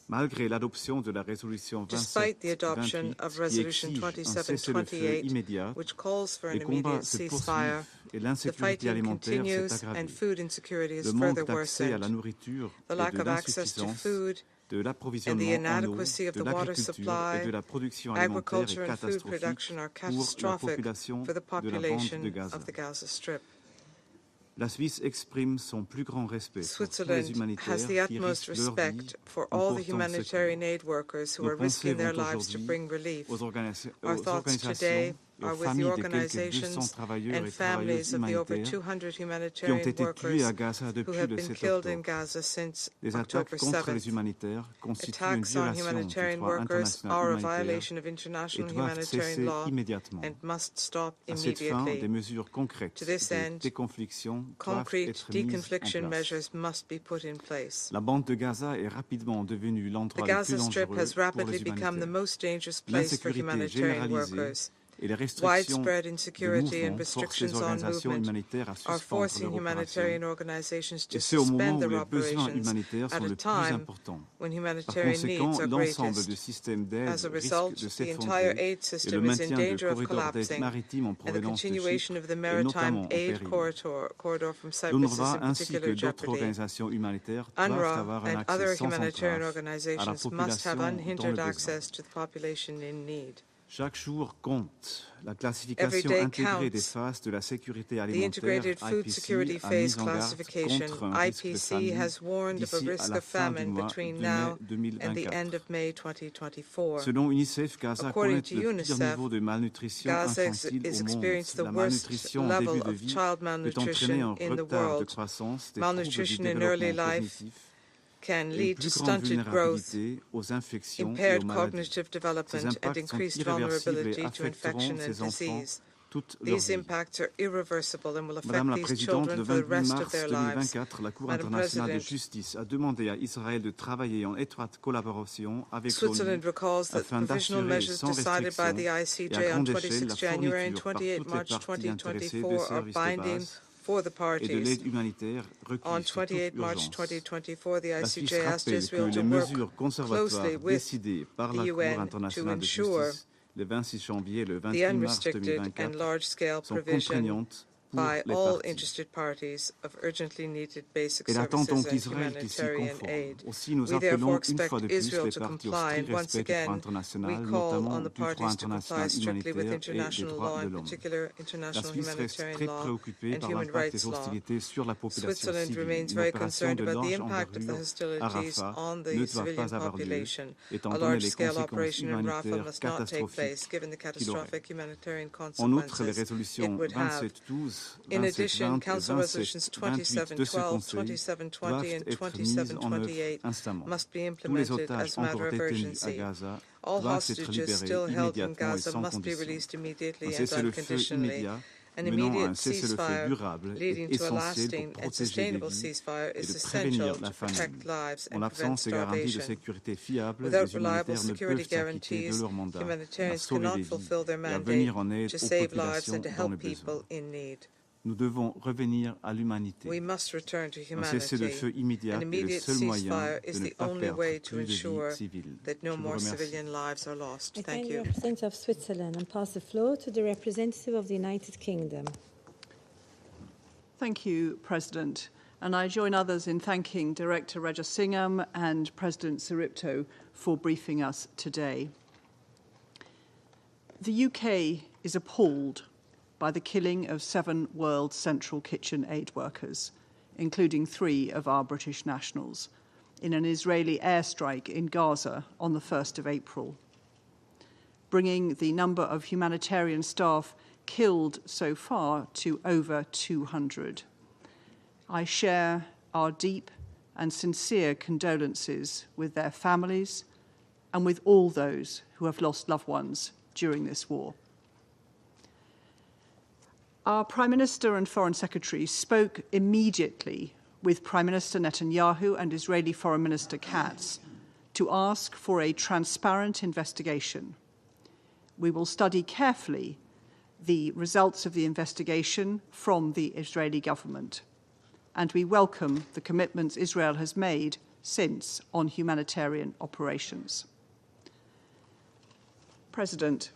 Malgré l'adoption de la résolution 2728 qui exige un cessez-le-feu immédiat, les combats se poursuivent et l'insécurité alimentaire s'est aggravée. Le manque d'accès à la nourriture et de l'insuffisance de l'approvisionnement en eau, de l'agriculture et de la production alimentaire est catastrophique pour la population de la bande de Gaza. La Suisse exprime son plus grand respect pour tous les humanitaires qui risquent leur vie en portant secours. Nos pensées vont aujourd'hui aux organisations et aux familles des quelques 200 travailleurs et travailleuses humanitaires qui ont été tués à Gaza depuis le 7 octobre. Les attaques contre les humanitaires constituent une violation du droit international humanitaire et doivent cesser immédiatement. À cette fin, des mesures concrètes de déconfliction doivent être mises en place. La bande de Gaza est rapidement devenue l'endroit le plus dangereux pour les humanitaires. L'insécurité généralisée et les restrictions de mouvement forcent les organisations humanitaires à suspendre leur opération. Et c'est au moment où les besoins humanitaires sont le plus importants. Par conséquent, l'ensemble du système d'aide risque de s'effondrer et le maintien de corridors d'aide maritime en provenance de Chypre est notamment en péril. L'UNRWA ainsi que d'autres organisations humanitaires doivent avoir un accès sans entrave à la population dans le besoin. Chaque jour compte. La classification intégrée des phases de la sécurité alimentaire IPC a mis en garde contre un risque de famine d'ici à la fin du mois de mai 2024. Selon UNICEF, Gaza connaît le pire niveau de malnutrition infantile au monde. La malnutrition en début de vie peut entraîner un retard de croissance, des troubles du développement cognitif, can lead to stunted growth, impaired cognitive development, and increased vulnerability to infection and disease. These impacts are irreversible and will affect these children for the rest of their lives. 2024, la Cour internationale de justice a demandé à Israël de travailler en étroite collaboration avec l'ONU afin d'assurer sans restriction et à grande échelle la fourniture par toutes les parties intéressées de services de base et de l'aide humanitaire requise sous toute urgence. La Suisse rappelle que les mesures conservatoires décidées par la Cour internationale de justice le 26 janvier et le 28 mars 2024 sont contraignantes pour les parties. Elle attend donc d'Israël qu'il s'y conforme. Aussi, nous appelons une fois de plus les parties au strict respect du droit international, notamment du droit international humanitaire et des droits de l'homme. La Suisse reste très préoccupée par l'impact des hostilités sur la population civile. Une opération de large envergure à Rafah ne doit pas avoir lieu, étant donné les conséquences humanitaires catastrophiques qu'il aurait. En outre, les résolutions 2712 In addition, Council Resolutions 2712, 2720, and 2728 must be implemented as a matter of urgency. All hostages still held in Gaza must be released immediately and unconditionally. An immediate ceasefire leading to a lasting and sustainable ceasefire is essential to protect lives and prevent starvation. Without reliable security guarantees, humanitarians cannot fulfill their mandate to save lives and to help people in need. Nous devons revenir à l'humanité. Un cessez-le-feu immédiat est le seul moyen de ne pas perdre plus de vies civiles. Je vous remercie. I thank the representative of Switzerland and pass the floor to the representative of the United Kingdom. Thank you, President. And I join others in thanking Director Rajasingham and President Soeripto for briefing us today. The UK is appalled by the killing of 7 World Central Kitchen aid workers, including 3 of our British nationals, in an Israeli airstrike in Gaza on the 1st of April, bringing the number of humanitarian staff killed so far to over 200. I share our deep and sincere condolences with their families and with all those who have lost loved ones during this war. Our Prime Minister and Foreign Secretary spoke immediately with Prime Minister Netanyahu and Israeli Foreign Minister Katz to ask for a transparent investigation. We will study carefully the results of the investigation from the Israeli government, and we welcome the commitments Israel has made since on humanitarian operations. President,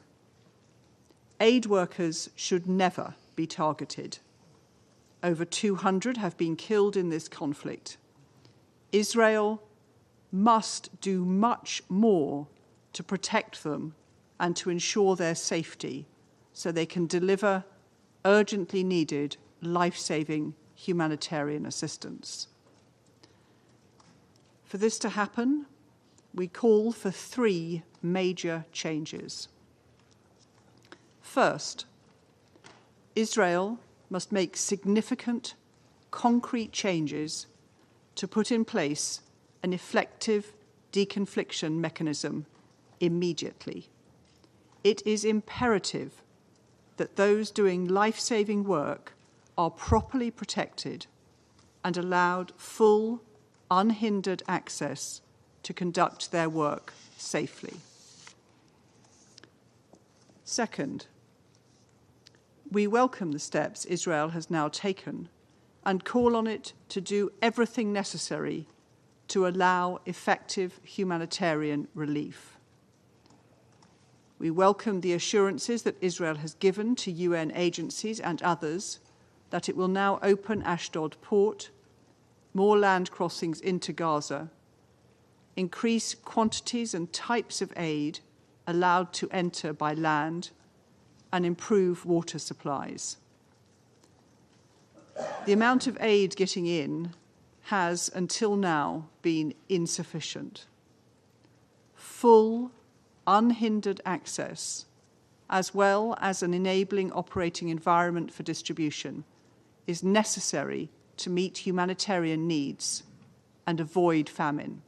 aid workers should never be targeted. Over 200 have been killed in this conflict. Israel must do much more to protect them and to ensure their safety so they can deliver urgently needed, life-saving humanitarian assistance. For this to happen, we call for 3 major changes. First, Israel must make significant, concrete changes to put in place an effective deconfliction mechanism immediately. It is imperative that those doing life-saving work are properly protected and allowed full, unhindered access to conduct their work safely. Second, we welcome the steps Israel has now taken and call on it to do everything necessary to allow effective humanitarian relief. We welcome the assurances that Israel has given to UN agencies and others that it will now open Ashdod port, more land crossings into Gaza, increase quantities and types of aid allowed to enter by land, and improve water supplies. The amount of aid getting in has, until now, been insufficient. Full, unhindered access, as well as an enabling operating environment for distribution, is necessary to meet humanitarian needs and avoid famine.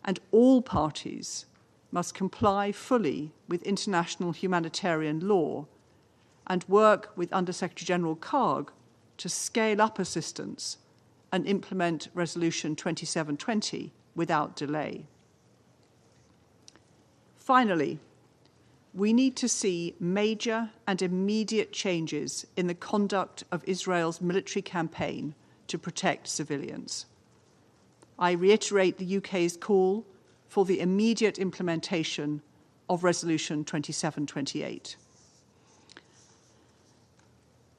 And all parties must comply fully with international humanitarian law and work with Under-Secretary-General Karg to scale up assistance and implement Resolution 2720 without delay. Finally, we need to see major and immediate changes in the conduct of Israel's military campaign to protect civilians. I reiterate the UK's call for the immediate implementation of Resolution 2728.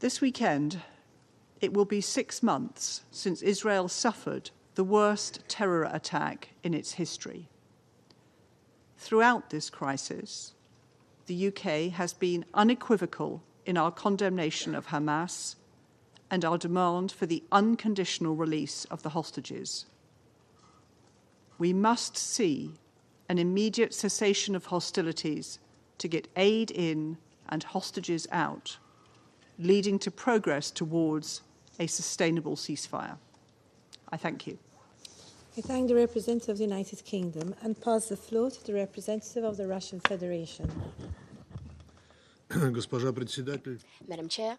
This weekend, it will be 6 months since Israel suffered the worst terror attack in its history. Throughout this crisis, the UK has been unequivocal in our condemnation of Hamas and our demand for the unconditional release of the hostages. We must see an immediate cessation of hostilities to get aid in and hostages out, leading to progress towards a sustainable ceasefire. I thank you. I thank the representative of the United Kingdom and pass the floor to the representative of the Russian Federation. Госпожа председатель, Madam Chair,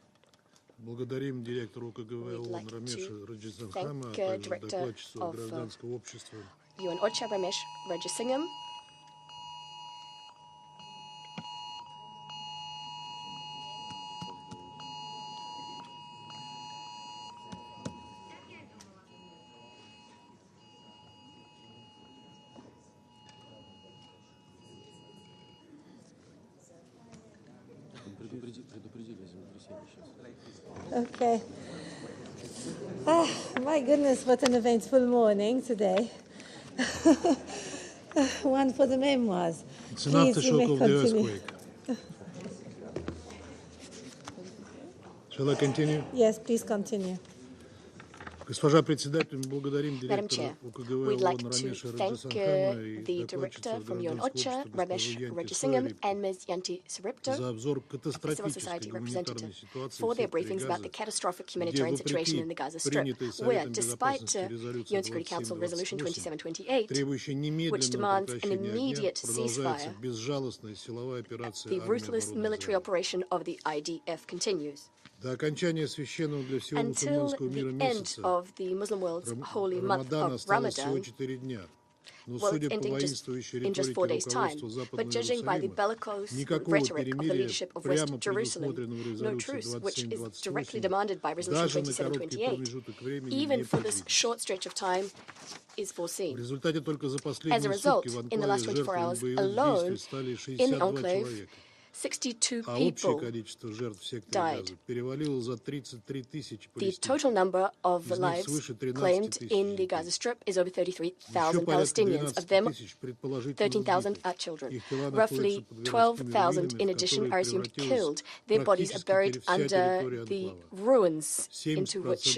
благодарим директору КГВ ООН Рамеша Раджасинхама, а также докладчицу гражданского общества UN OCHA Ramesh Rajasingham, Okay. My goodness, what an eventful morning today. One for the memoirs. It's an aftershock of the earthquake. Shall I continue? Yes, please continue. Madam Chair, we'd like to thank the director from UN OCHA, Ramesh Rajasingham, and Ms. Janti Soeripto, a civil society representative, for their briefings about the catastrophic humanitarian situation in the Gaza Strip, where, despite UN Security Council Resolution 2728, which demands an immediate ceasefire, the ruthless military operation of the IDF continues. Until the end of the Muslim world's holy month of Ramadan, well, it's ending in just 4 days' time. But judging by the bellicose rhetoric of the leadership of West Jerusalem, no truce, which is directly demanded by Resolution 2728, even for this short stretch of time, is foreseen. As a result, in the last 24 hours alone, in the enclave, 62 people died. The total number of lives claimed in the Gaza Strip is over 33,000 Palestinians. Of them, 13,000 are children. Roughly 12,000 in addition are assumed killed. Their bodies are buried under the ruins into which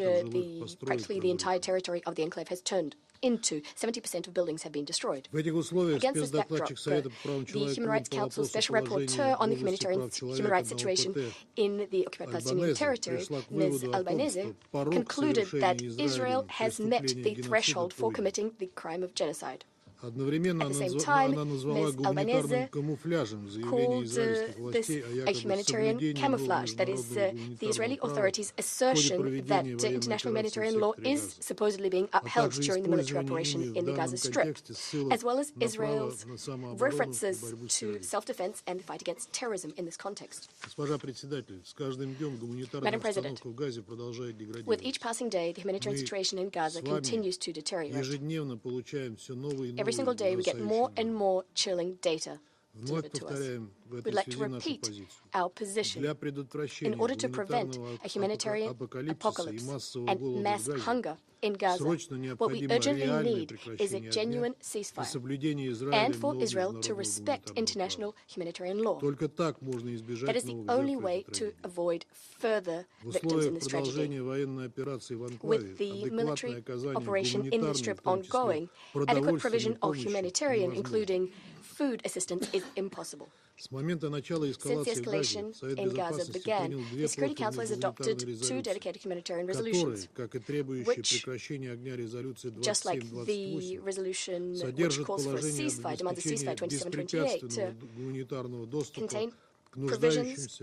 practically the entire territory of the enclave has turned into. 70% of buildings have been destroyed. Against this backdrop, the Human Rights Council Special Rapporteur on the human rights situation in the occupied Palestinian territory, Ms. Albanese, concluded that Israel has met the threshold for committing the crime of genocide. At the same time, Ms. Albanese called this a humanitarian camouflage, that is, the Israeli authorities' assertion that international humanitarian law is supposedly being upheld during the military operation in the Gaza Strip, as well as Israel's references to self-defense and the fight against terrorism in this context. Madam President, with each passing day, the humanitarian situation in Gaza continues to deteriorate. Every single day, we get more and more chilling data delivered to us. We'd like to repeat our position. In order to prevent a humanitarian apocalypse and mass hunger in Gaza, what we urgently need is a genuine ceasefire and for Israel to respect international humanitarian law. That is the only way to avoid further victims in this tragedy. With the military operation in the Strip ongoing, adequate provision of humanitarian, including food assistance, is impossible. Since the escalation in Gaza began, the Security Council has adopted 2 dedicated humanitarian resolutions, which, just like the resolution which calls for a ceasefire, demands a ceasefire 2728, contain provisions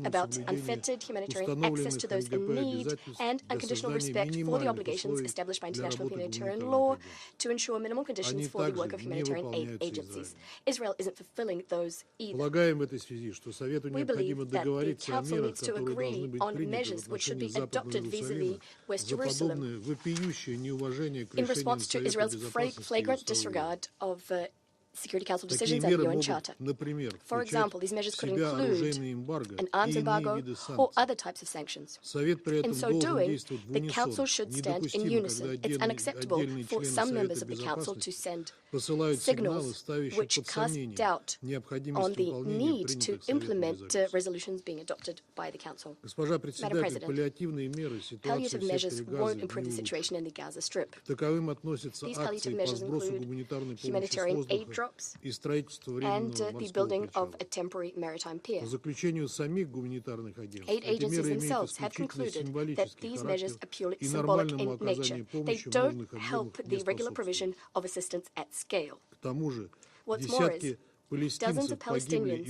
about unfettered humanitarian access to those in need and unconditional respect for the obligations established by international humanitarian law to ensure minimum conditions for the work of humanitarian aid agencies. Israel isn't fulfilling those either. We believe that the Council needs to agree on measures which should be adopted vis-à-vis West Jerusalem in response to Israel's flagrant disregard of Security Council decisions and the UN Charter. For example, these measures could include an arms embargo or other types of sanctions. In so doing, the Council should stand in unison. It's unacceptable for some members of the Council to send signals which cast doubt on the need to implement resolutions being adopted by the Council. Madam President, palliative measures won't improve the situation in the Gaza Strip. These palliative measures include humanitarian aid drops and the building of a temporary maritime pier. Aid agencies themselves have concluded that these measures are purely symbolic in nature. They don't help the regular provision of assistance at scale. What's more is, dozens of Palestinians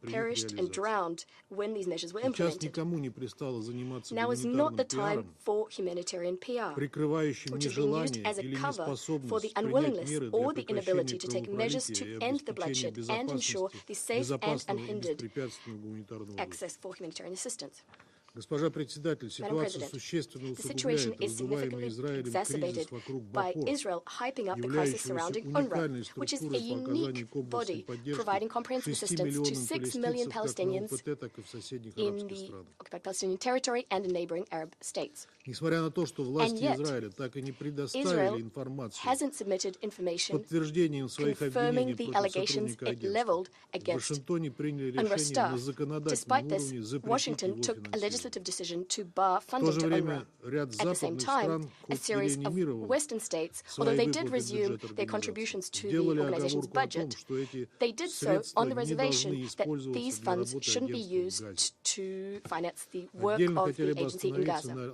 perished and drowned when these measures were implemented. Now is not the time for humanitarian PR, which is being used as a cover for the unwillingness or the inability to take measures to end the bloodshed and ensure the safe and unhindered access for humanitarian assistance. Madam President, the situation is significantly exacerbated by Israel hyping up the crisis surrounding UNRWA, which is a unique body providing comprehensive assistance to 6 million Palestinians in the occupied Palestinian territory and in neighboring Arab states. And yet, Israel hasn't submitted information confirming the allegations it leveled against UNRWA staff. Despite this, Washington took a legislative legislative decision to bar funding to UNRWA. At the same time, a series of Western states, although they did resume their contributions to the organization's budget, they did so on the reservation that these funds shouldn't be used to finance the work of the agency in Gaza.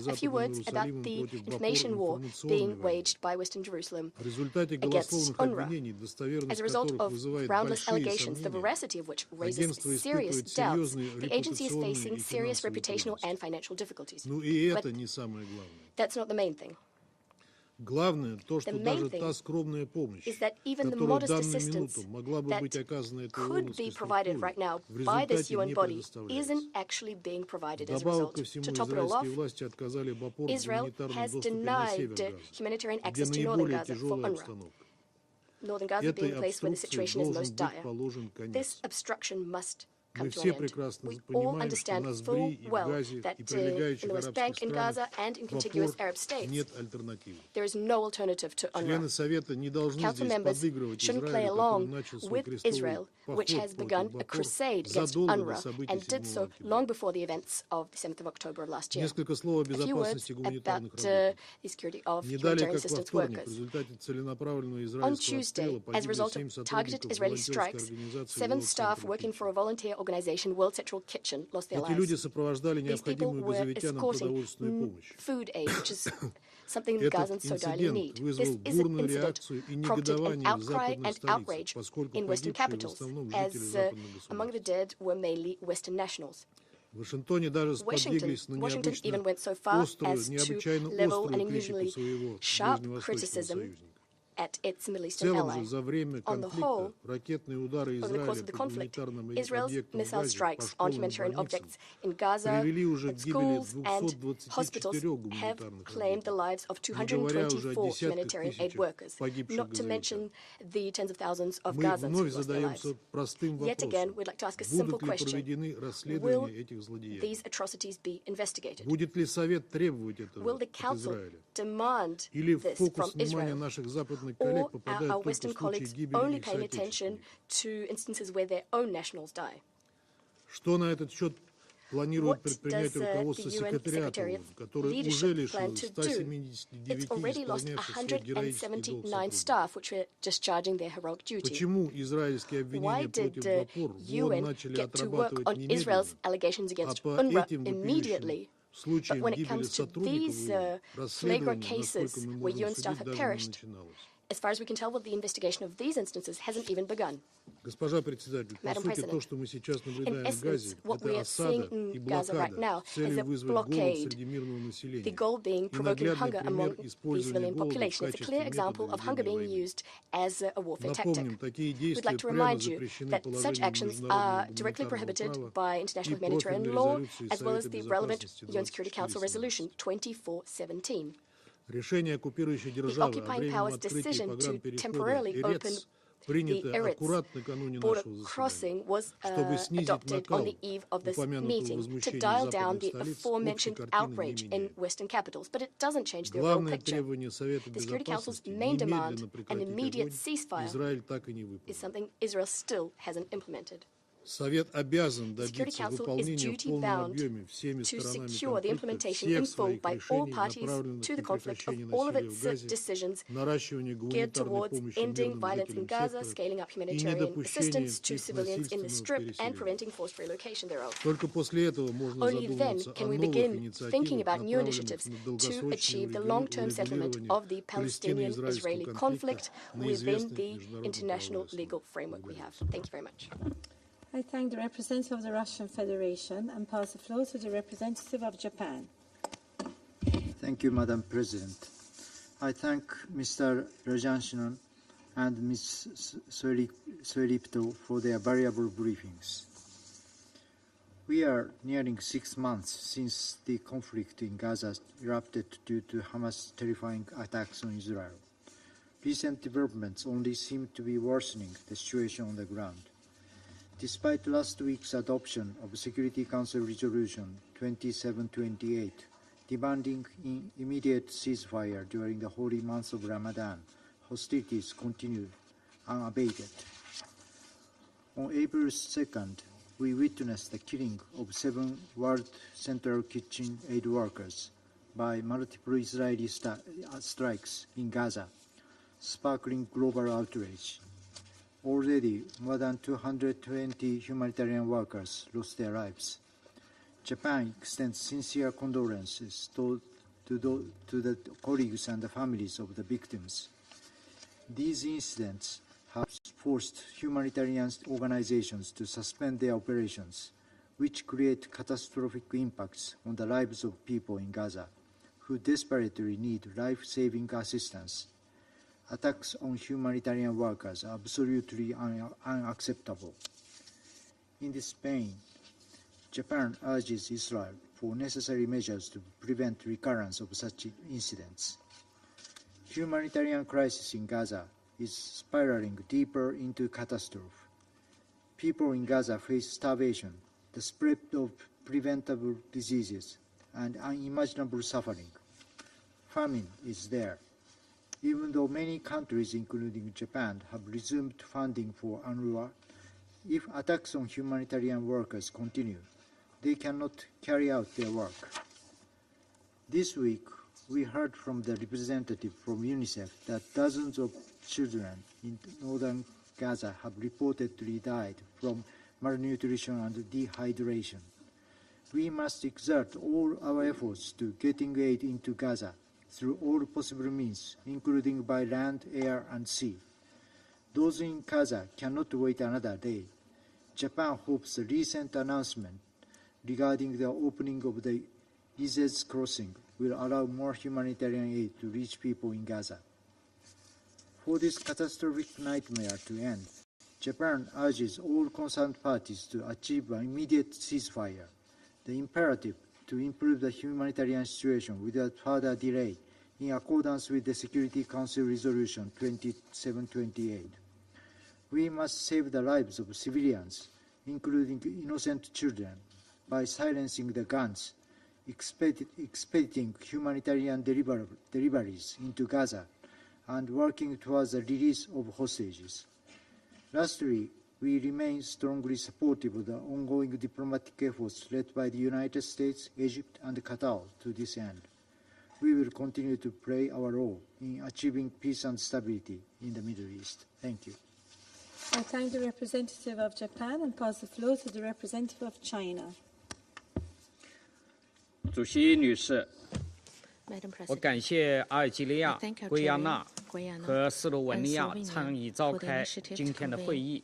A few words about the information war being waged by Western Jerusalem against UNRWA. As a result of groundless allegations, the veracity of which raises serious doubts, the agency is facing serious reputational and financial difficulties. But that's not the main thing. The main thing is that even the modest assistance that could be provided right now by this UN body isn't actually being provided as a result. To top it all off, Israel has denied humanitarian access to northern Gaza for UNRWA. Northern Gaza being a place where the situation is most dire. This obstruction must come to an end. We all understand full well that in the West Bank, in Gaza, and in contiguous Arab states, there is no alternative to UNRWA. Council members shouldn't play along with Israel, which has begun a crusade against UNRWA and did so long before the events of the 7th of October of last year. A few words about the security of humanitarian assistance workers. On Tuesday, as a result of targeted Israeli strikes, 7 staff working for a volunteer organization, World Central Kitchen, lost their lives. These people were escorting food aid, which is something Gazans so direly need. This incident prompted an outcry and outrage in Western capitals, as among the dead were mainly Western nationals. Washington even went so far as to level an unusually sharp criticism at its Middle Eastern ally. On the whole, over the course of the conflict, Israel's missile strikes on humanitarian objects in Gaza, at schools and hospitals have claimed the lives of 224 humanitarian aid workers, not to mention the tens of thousands of Gazans who lost their lives. Yet again, we'd like to ask a simple question. Will these atrocities be investigated? Will the Council demand this from Israel? Or are our Western colleagues only paying attention to instances where their own nationals die? What does the UN Secretariat leadership plan to do? It's already lost 179 staff, which were discharging their heroic duty. Why did the UN get to work on Israel's allegations against UNRWA immediately? But when it comes to these flagrant cases where UN staff have perished, as far as we can tell, the investigation of these instances hasn't even begun. Madam President, in essence, what we are seeing in Gaza right now is a blockade, the goal being provoking hunger among the civilian population. It's a clear example of hunger being used as a warfare tactic. We'd like to remind you that such actions are directly prohibited by international humanitarian law, as well as the relevant UN Security Council Resolution 2417. The occupying power's decision to temporarily open the Eretz border crossing was adopted on the eve of this meeting to dial down the aforementioned outrage in Western capitals. But it doesn't change the overall picture. The Security Council's main demand, an immediate ceasefire, is something Israel still hasn't implemented. The Security Council is duty-bound to secure the implementation in full by all parties to the conflict of all of its decisions geared towards ending violence in Gaza, scaling up humanitarian assistance to civilians in the Strip, and preventing forced relocation thereof. Only then can we begin thinking about new initiatives to achieve the long-term settlement of the Palestinian-Israeli conflict within the international legal framework we have. Thank you very much. I thank the representative of the Russian Federation and pass the floor to the representative of Japan. Thank you, Madam President. I thank Mr. Rajasingham and Ms. Soeripto for their valuable briefings. We are nearing 6 months since the conflict in Gaza erupted due to Hamas' terrifying attacks on Israel. Recent developments only seem to be worsening the situation on the ground. Despite last week's adoption of Security Council Resolution 2728, demanding immediate ceasefire during the holy month of Ramadan, hostilities continued unabated. On April 2nd, we witnessed the killing of 7 World Central Kitchen aid workers by multiple Israeli strikes in Gaza, sparkling global outrage. Already, more than 220 humanitarian workers lost their lives. Japan extends sincere condolences to the colleagues and the families of the victims. These incidents have forced humanitarian organizations to suspend their operations, which create catastrophic impacts on the lives of people in Gaza, who desperately need life-saving assistance. Attacks on humanitarian workers are absolutely unacceptable. In this vein, Japan urges Israel for necessary measures to prevent recurrence of such incidents. Humanitarian crisis in Gaza is spiraling deeper into catastrophe. People in Gaza face starvation, the spread of preventable diseases, and unimaginable suffering. Famine is there. Even though many countries, including Japan, have resumed funding for UNRWA, if attacks on humanitarian workers continue, they cannot carry out their work. This week, we heard from the representative from UNICEF that dozens of children in northern Gaza have reportedly died from malnutrition and dehydration. We must exert all our efforts to getting aid into Gaza through all possible means, including by land, air, and sea. Those in Gaza cannot wait another day. Japan hopes the recent announcement regarding the opening of the Izez crossing will allow more humanitarian aid to reach people in Gaza. For this catastrophic nightmare to end, Japan urges all concerned parties to achieve an immediate ceasefire. The imperative to improve the humanitarian situation without further delay in accordance with the Security Council Resolution 2728. We must save the lives of civilians, including innocent children, by silencing the guns, expediting humanitarian deliveries into Gaza, and working towards the release of hostages. Lastly, we remain strongly supportive of the ongoing diplomatic efforts led by the United States, Egypt, and Qatar to this end. We will continue to play our role in achieving peace and stability in the Middle East. Thank you. I thank the representative of Japan and pass the floor to the representative of China. 主席女士，我感谢阿尔及利亚、圭亚那和斯洛文尼亚参与召开今天的会议，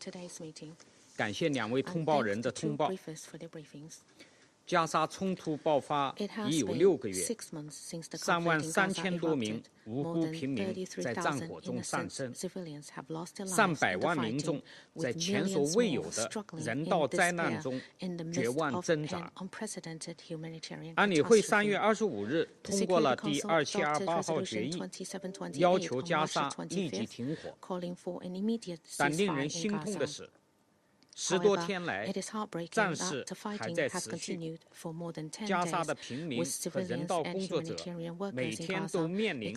感谢2位通报人的通报。加沙冲突爆发已有6个月，33000多名无辜平民在战火中丧生，300万民众在前所未有的人道灾难中绝望挣扎。安理会3月25日通过了第2728号决议，要求加沙立即停火。但令人心痛的是，10多天来，战事还在持续。加沙的平民和人道工作者每天都面临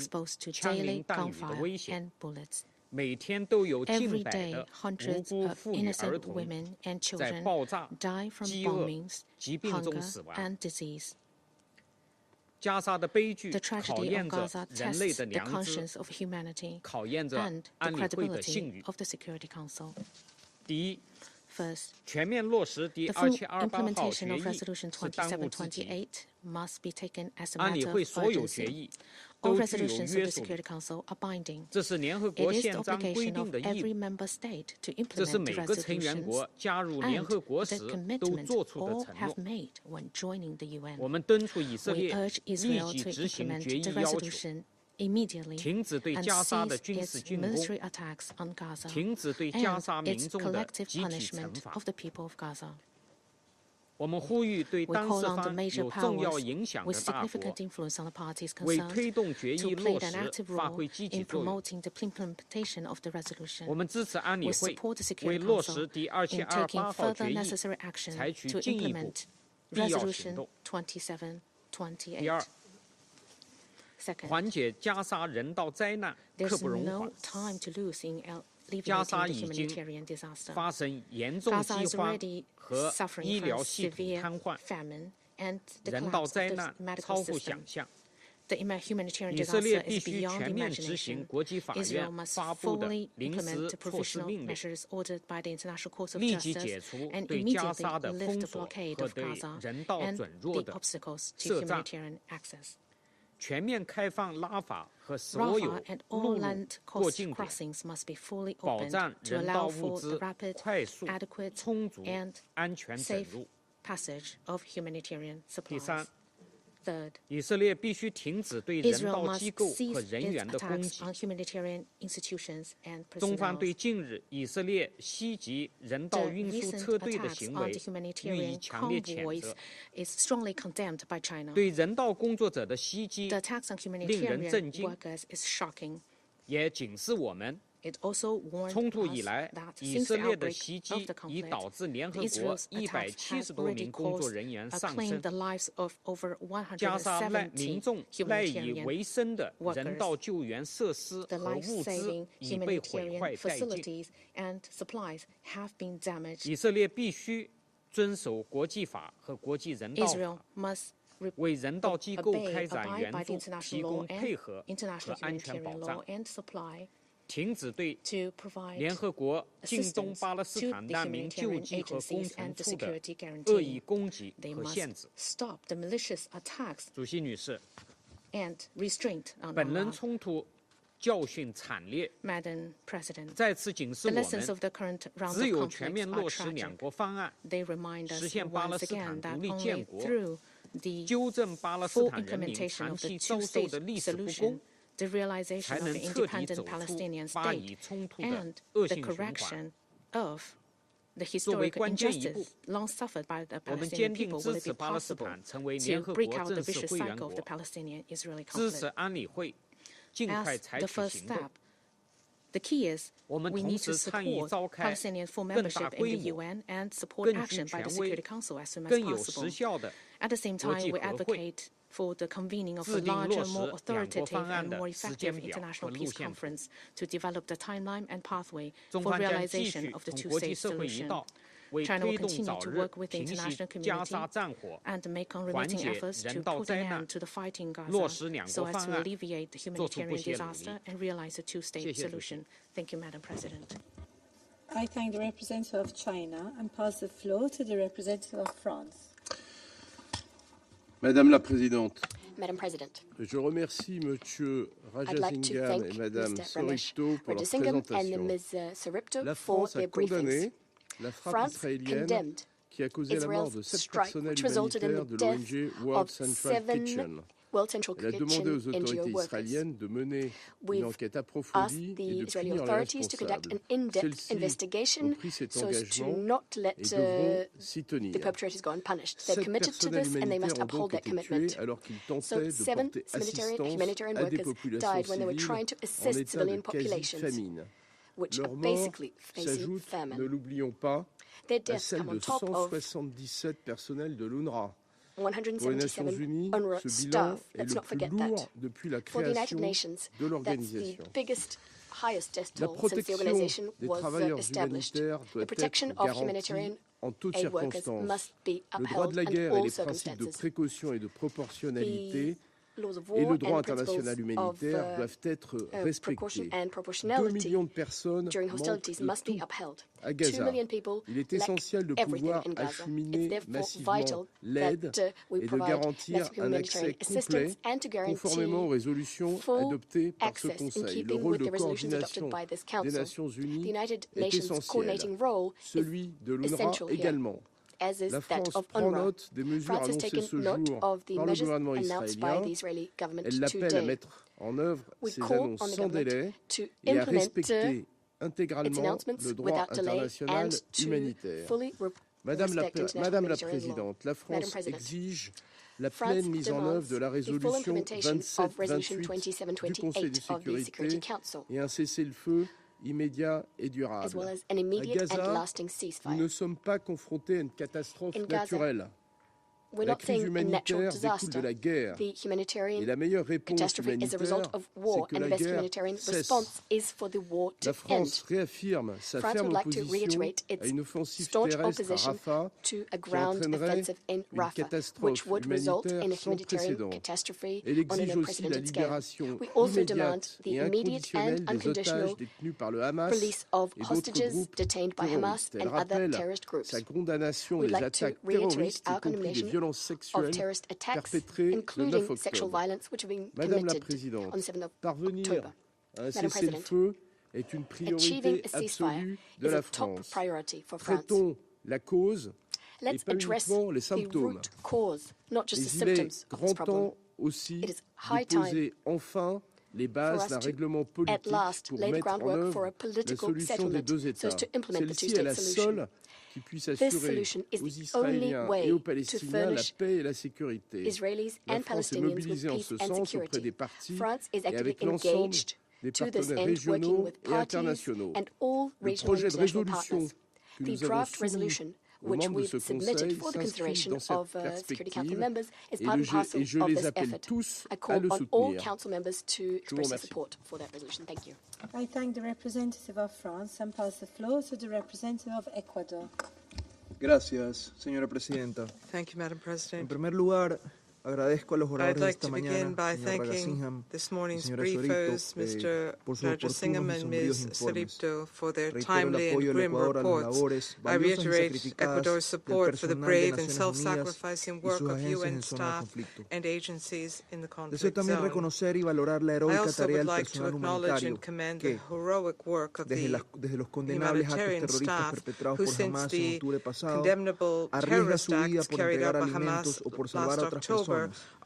枪林弹雨的危险，每天都有近百的无辜妇女儿童在爆炸、饥饿、疾病中死亡。加沙的悲剧考验着人类的良知，考验着安理会的信誉。第一，全面落实第2728号决议是当务之急。安理会所有决议都具有约束力，这是联合国宪章规定的义务，这是每个成员国加入联合国时都做出的承诺。我们敦促以色列立即执行决议要求，停止对加沙的军事进攻，停止对加沙民众的集体惩罚。我们呼吁对当事方有重要影响的大国，为推动决议落实发挥积极作用。我们支持安理会为落实第2728号决议采取进一步必要行动。第二，缓解加沙人道灾难刻不容缓。加沙已经发生严重饥荒和医疗系统瘫痪，人道灾难超乎想象。以色列必须全面执行国际法院发布的临时措施命令，立即解除对加沙的封锁和对人道准入的设障，全面开放拉法和所有陆路过境点，保障人道物资快速、充足、安全准入。第三，以色列必须停止对人道机构和人员的攻击。中方对近日以色列袭击人道运输车队的行为予以强烈谴责。对人道工作者的袭击令人震惊，也警示我们，冲突以来，以色列的袭击已导致联合国170多名工作人员丧生，加沙民众赖以为生的人道救援设施和物资已被毁坏殆尽。以色列必须遵守国际法和国际人道法，为人道机构开展援助提供配合和安全保障。停止对联合国近东巴勒斯坦难民救济和工程处的恶意攻击和限制。主席女士，本轮冲突教训惨烈，再次警示我们，只有全面落实两国方案，实现巴勒斯坦独立建国，纠正巴勒斯坦人民长期遭受的历史不公，才能彻底走出巴以冲突的恶性循环。作为关键一步，我们坚定支持巴勒斯坦成为联合国正式会员国，支持安理会尽快采取行动。我们同时倡议召开更大规模、更具权威、更有时效的国际和会，制定落实两国方案的时间表和路线图。中方将继续同国际社会一道，为推动早日平息加沙战火、缓解人道灾难、落实两国方案做出不懈努力。谢谢主席。Thank you, Madam President. I thank the representative of China and pass the floor to the representative of France. Madame la Présidente, Madam President, je remercie Monsieur I'd like to Rajasingham thank et Madame Mr. Ramesh Soeripto pour leur Rajasingham and présentation. Ms. Soeripto La for France a their briefings. condamné la frappe France israélienne condemned qui a causé la mort de Israel's 7 strike, personnels which resulted in humanitaires the de death l'ONG World of Central 7 Kitchen. World Central Elle a demandé aux Kitchen NGO autorités workers. israéliennes de mener une We've enquête asked approfondie the et de Israeli punir les authorities to conduct responsables. an in-depth Celles-ci ont investigation pris cet so as to engagement not let et devront s'y tenir. the perpetrators go unpunished. They're 7 committed to personnels this and they must humanitaires ont uphold donc that été tués commitment. alors qu'ils So tentaient de 7 porter assistance humanitarian à des workers populations died when they were civiles trying to en assist état de civilian populations, quasi-famine. which are Leur mort basically facing s'ajoute, ne famine. l'oublions pas, Their à deaths celle come on de top of 177 personnels de l'UNRWA. Pour les 177 Nations Unies, UNRWA ce bilan staff. est Let's le not plus forget lourd that. depuis la For the United création Nations, de that's the l'organisation. biggest, highest death La toll since the protection organization des was travailleurs established. humanitaires The doit protection être of garantie humanitarian en toutes aid workers circonstances. must be Le droit de upheld la in guerre et all les principes de circumstances. précaution et de proportionnalité The laws of et war le droit and principles international humanitaire doivent être proportion respectés. and 2 proportionality millions de personnes during manquent hostilities de must be tout upheld. à 2 Gaza. million people Il est lack essentiel de everything pouvoir in Gaza. It's acheminer therefore massivement vital l'aide that we et de provide garantir massive un accès humanitarian complet assistance and to conformément aux guarantee résolutions full adoptées par ce access in Conseil. Le keeping rôle with de the resolutions adopted coordination by this des Council. Nations The Unies United est Nations essentiel. coordinating role Celui de l'UNRWA essential here, également. as is La that France of prend UNRWA. note des mesures France has annoncées taken ce note jour of the par le measures gouvernement announced by israélien. the Israeli government Elle l'appelle à today. mettre en œuvre We ces call annonces on the sans government délai to et à implement respecter its intégralement announcements le droit without delay international and to humanitaire. fully Madame la respect international humanitarian law. Présidente, la Madam France President, exige la France pleine mise en œuvre de la demands the full résolution implementation of Resolution 2728 du Conseil de 2728 of the Security sécurité Council, et un cessez-le-feu immédiat et as durable. well as an À immediate and Gaza, lasting nous ceasefire. ne sommes pas confrontés à une catastrophe In Gaza, naturelle. We're not saying a natural disaster. The humanitarian catastrophe is a result of war, and the best humanitarian response is for the war to end. France would like to reiterate its staunch opposition to a ground offensive in Rafah, which would result in a humanitarian catastrophe on an unprecedented scale. We also demand the immediate and unconditional release of hostages detained by Hamas and other terrorist groups. We'd like to reiterate our condemnation of terrorist attacks, including sexual violence, which have been committed on the 7th of October. Madam President, achieving a ceasefire is a top priority for France. Let's address the root cause, not just the symptoms of this problem. It is high time for us to, at last, lay the groundwork for a political settlement so as to implement the two-state solution. This solution is the only way to furnish Israelis and Palestinians with peace and security. France is actively engaged to this end, working with parties and all regional and international partners. The draft resolution, which we've submitted for the consideration of Security Council members, is part and parcel of this effort. I call on all Council members to express their support for that resolution. Thank you. I thank the representative of France and pass the floor to the representative of Ecuador. Gracias, señora presidenta. Thank you, Madam President. En primer lugar, agradezco a los oradores I'd like esta to mañana, begin by señor thanking Rajasingham, this morning's señora briefers, Mr. por sus Rajasingham oportunos y and sombríos Ms. informes. Soeripto, for their Reitero timely el and apoyo del grim Ecuador a las reports. labores I valiosas y reiterate sacrificadas Ecuador's del support for the personal de brave and Naciones self-sacrificing Unidas y work sus of agencias UN en zona de staff conflicto. and agencies in the Deseo conflict también zone. reconocer y valorar la I heroica also tarea would del like to personal acknowledge humanitario and commend que, the heroic work of desde the los condenables actos humanitarian terroristas staff perpetrados who, por since Hamas en the octubre pasado, condemnable arriesga terrorist su vida acts por carried out entregar by alimentos Hamas o por salvar last a otras October personas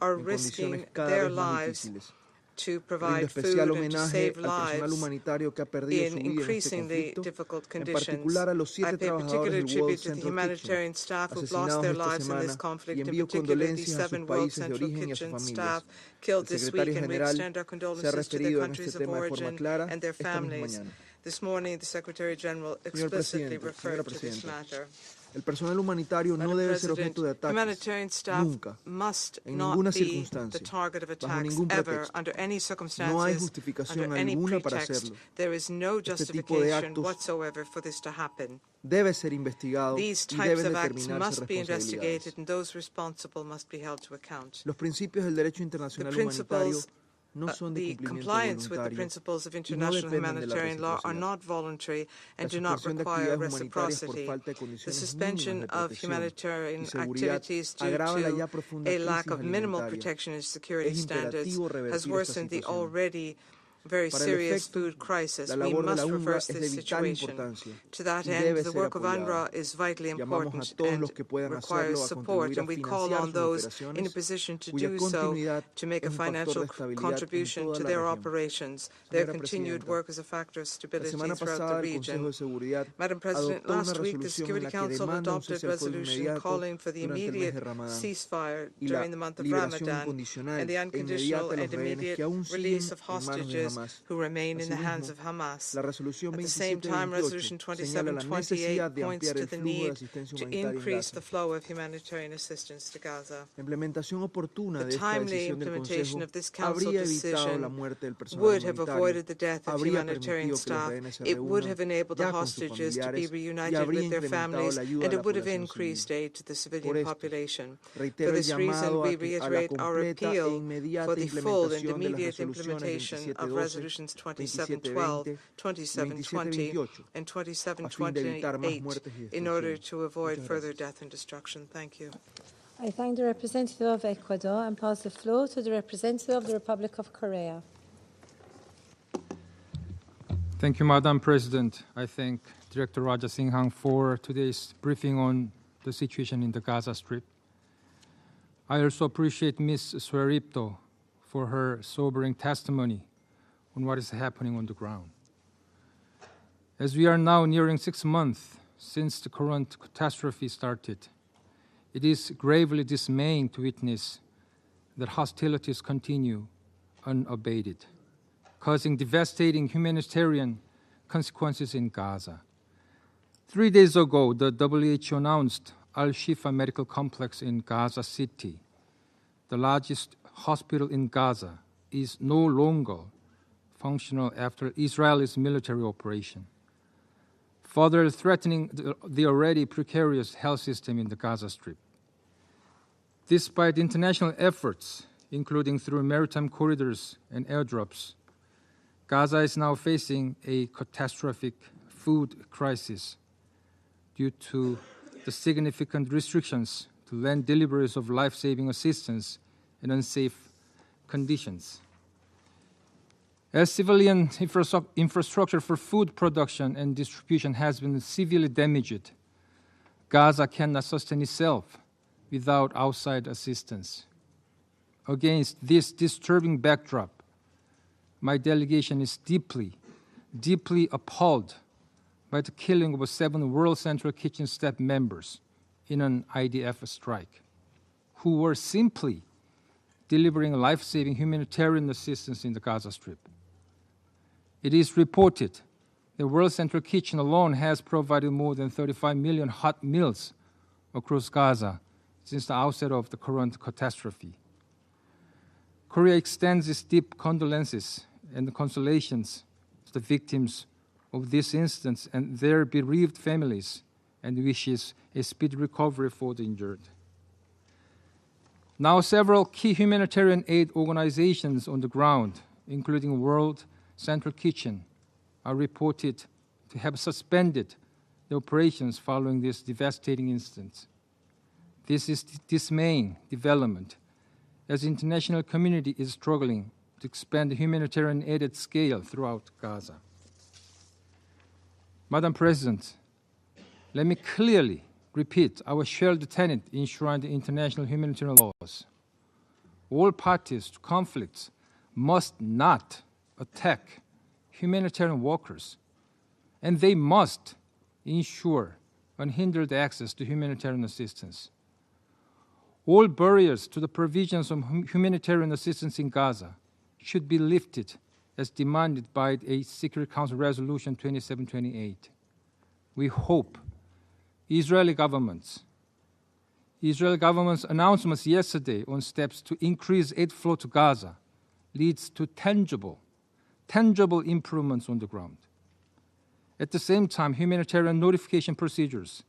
are en risking condiciones cada their vez más lives difíciles. to Rindo provide food especial and to homenaje save al personal lives humanitario que ha perdido in su vida en este increasingly conflicto, difficult en conditions. particular a los I 7 pay trabajadores particular del World tribute to the Central Kitchen, humanitarian staff who've lost asesinados their esta lives in this semana, conflict, y in envío particular the condolencias a sus 7 World países de Central origen y a sus Kitchen familias. staff El killed this week, secretario and we general extend our se ha condolences to their referido en countries este of tema de forma origin clara and their esta misma families. mañana. This morning, the Secretary General explicitly referred to this matter. El personal humanitario no Madam debe ser President, objeto de ataques, humanitarian staff nunca, must en not ninguna be the circunstancia, target of bajo attacks ningún ever, pretexto. under any No hay circumstances, justificación under any alguna para pretext. hacerlo. There is no Este tipo de justification actos whatsoever for this to happen. debe ser investigado These y types deben of acts determinarse must be investigated, responsabilidades. and those responsible must be held to account. Los principios del derecho The internacional humanitario principles no son de the cumplimiento compliance with the voluntario principles of y no international dependen de la humanitarian law are reciprocidad. not voluntary and La do not suspensión de require actividades humanitarias por reciprocity. falta de The condiciones suspension mínimas de of protección humanitarian y seguridad activities due agrava la to ya profunda a lack crisis of minimal alimentaria. protection and security Es standards imperativo has revertir esta worsened the situación. already very Para el serious efecto, food crisis. la We labor de must la UNRWA reverse es de this vital situation. importancia To that y end, debe the ser work of apoyada. UNRWA is vitally Llamamos important a todos and los que puedan requires hacerlo a support, contribuir a and we call financiar on sus those in a operaciones, position to cuya do so continuidad to make a es un factor financial de estabilidad en contribution toda to la their región. operations. Their Señora continued Presidenta, work is a factor of la stability semana throughout pasada the el Consejo region. de Seguridad Madam President, adoptó una last week the resolución en Security la que Council demanda un adopted cese al fuego resolution inmediato calling for the durante el mes immediate de Ramadán ceasefire y la during the month of liberación Ramadan incondicional and the e unconditional inmediata de and los rehenes immediate que aún siguen release of en manos de hostages Hamas. who remain in the hands Asimismo, of Hamas. la resolución At the same time, 2728 Resolution señala la necesidad 2728 de points ampliar to el the flujo de need asistencia to humanitaria en increase the Gaza. flow of humanitarian assistance to Gaza. La implementación oportuna The de esta timely decisión del implementation Consejo of this Council habría evitado la decision muerte del personal would have humanitario, avoided the death of habría humanitarian permitido que los staff, rehenes se it would reúnan have enabled the ya con sus hostages to be familiares y reunited habría with their incrementado families, la ayuda and a la it would have población increased civil. aid to the Por civilian esto, population. For reitero el this reason, llamado we a la reiterate our completa e appeal inmediata for the full and implementación de las immediate resoluciones implementation of 2712, Resolutions 2712, 2720, 2728 and a fin de evitar más 2728 muertes y in order destrucción. to avoid Muchas further gracias. death and destruction. Thank you. I thank the representative of Ecuador and pass the floor to the representative of the Republic of Korea. Thank you, Madam President. I thank Director Rajasingham for today's briefing on the situation in the Gaza Strip. I also appreciate Ms. Soeripto for her sobering testimony on what is happening on the ground. As we are now nearing 6 months since the current catastrophe started, it is gravely dismaying to witness that hostilities continue unabated, causing devastating humanitarian consequences in Gaza. 3 days ago, the WHO announced Al-Shifa Medical Complex in Gaza City, the largest hospital in Gaza, is no longer functional after Israel's military operation, further threatening the already precarious health system in the Gaza Strip. Despite international efforts, including through maritime corridors and airdrops, Gaza is now facing a catastrophic food crisis due to the significant restrictions to land deliveries of life-saving assistance in unsafe conditions. As civilian infrastructure for food production and distribution has been severely damaged, Gaza cannot sustain itself without outside assistance. Against this disturbing backdrop, my delegation is deeply appalled by the killing of 7 World Central Kitchen staff members in an IDF strike, who were simply delivering life-saving humanitarian assistance in the Gaza Strip. It is reported the World Central Kitchen alone has provided more than 35 million hot meals across Gaza since the outset of the current catastrophe. Korea extends its deep condolences and consolations to the victims of this incident and their bereaved families, and wishes a speedy recovery for the injured. Now, several key humanitarian aid organizations on the ground, including World Central Kitchen, are reported to have suspended the operations following this devastating incident. This is dismaying development, as the international community is struggling to expand humanitarian aid at scale throughout Gaza. Madam President, let me clearly repeat our shared tenet enshrined in international humanitarian laws. All parties to conflicts must not attack humanitarian workers, and they must ensure unhindered access to humanitarian assistance. All barriers to the provisions of humanitarian assistance in Gaza should be lifted as demanded by a Security Council Resolution 2728. We hope Israeli government's announcements yesterday on steps to increase aid flow to Gaza leads to tangible improvements on the ground. At the same time, humanitarian notification procedures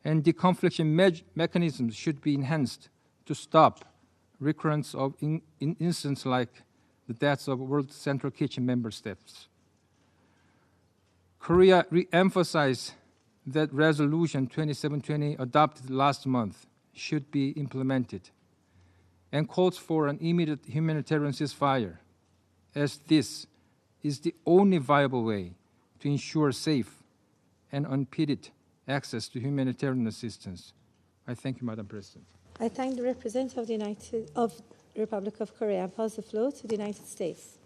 and deconfliction mechanisms should be enhanced to stop recurrence of incidents like the deaths of World Central Kitchen member staffs. Korea re-emphasized that Resolution 2720 adopted last month should be implemented and calls for an immediate humanitarian ceasefire, as this is the only viable way to ensure safe and unimpeded access to humanitarian assistance. I thank you, Madam President. I thank the representative of the Republic of Korea and pass the floor to the United States.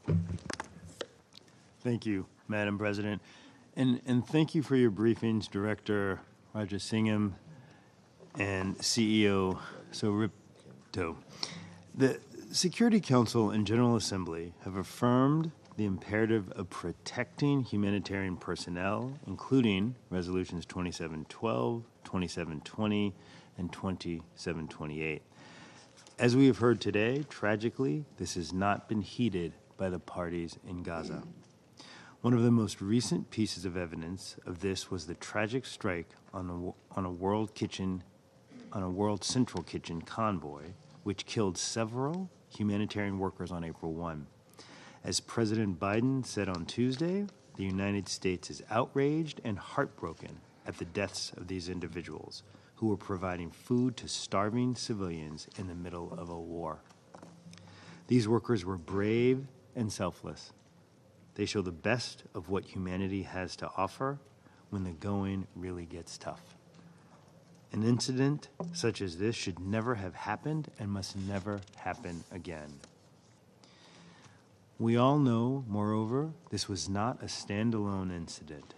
Thank you, Madam President. And thank you for your briefings, Director Rajasingham and CEO Soeripto. The Security Council and General Assembly have affirmed the imperative of protecting humanitarian personnel, including Resolutions 2712, 2720, and 2728. As we have heard today, tragically, this has not been heeded by the parties in Gaza. One of the most recent pieces of evidence of this was the tragic strike on a World Central Kitchen convoy, which killed several humanitarian workers on April 1. As President Biden said on Tuesday, the United States is outraged and heartbroken at the deaths of these individuals who were providing food to starving civilians in the middle of a war. These workers were brave and selfless. They show the best of what humanity has to offer when the going really gets tough. An incident such as this should never have happened and must never happen again. We all know, moreover, this was not a standalone incident.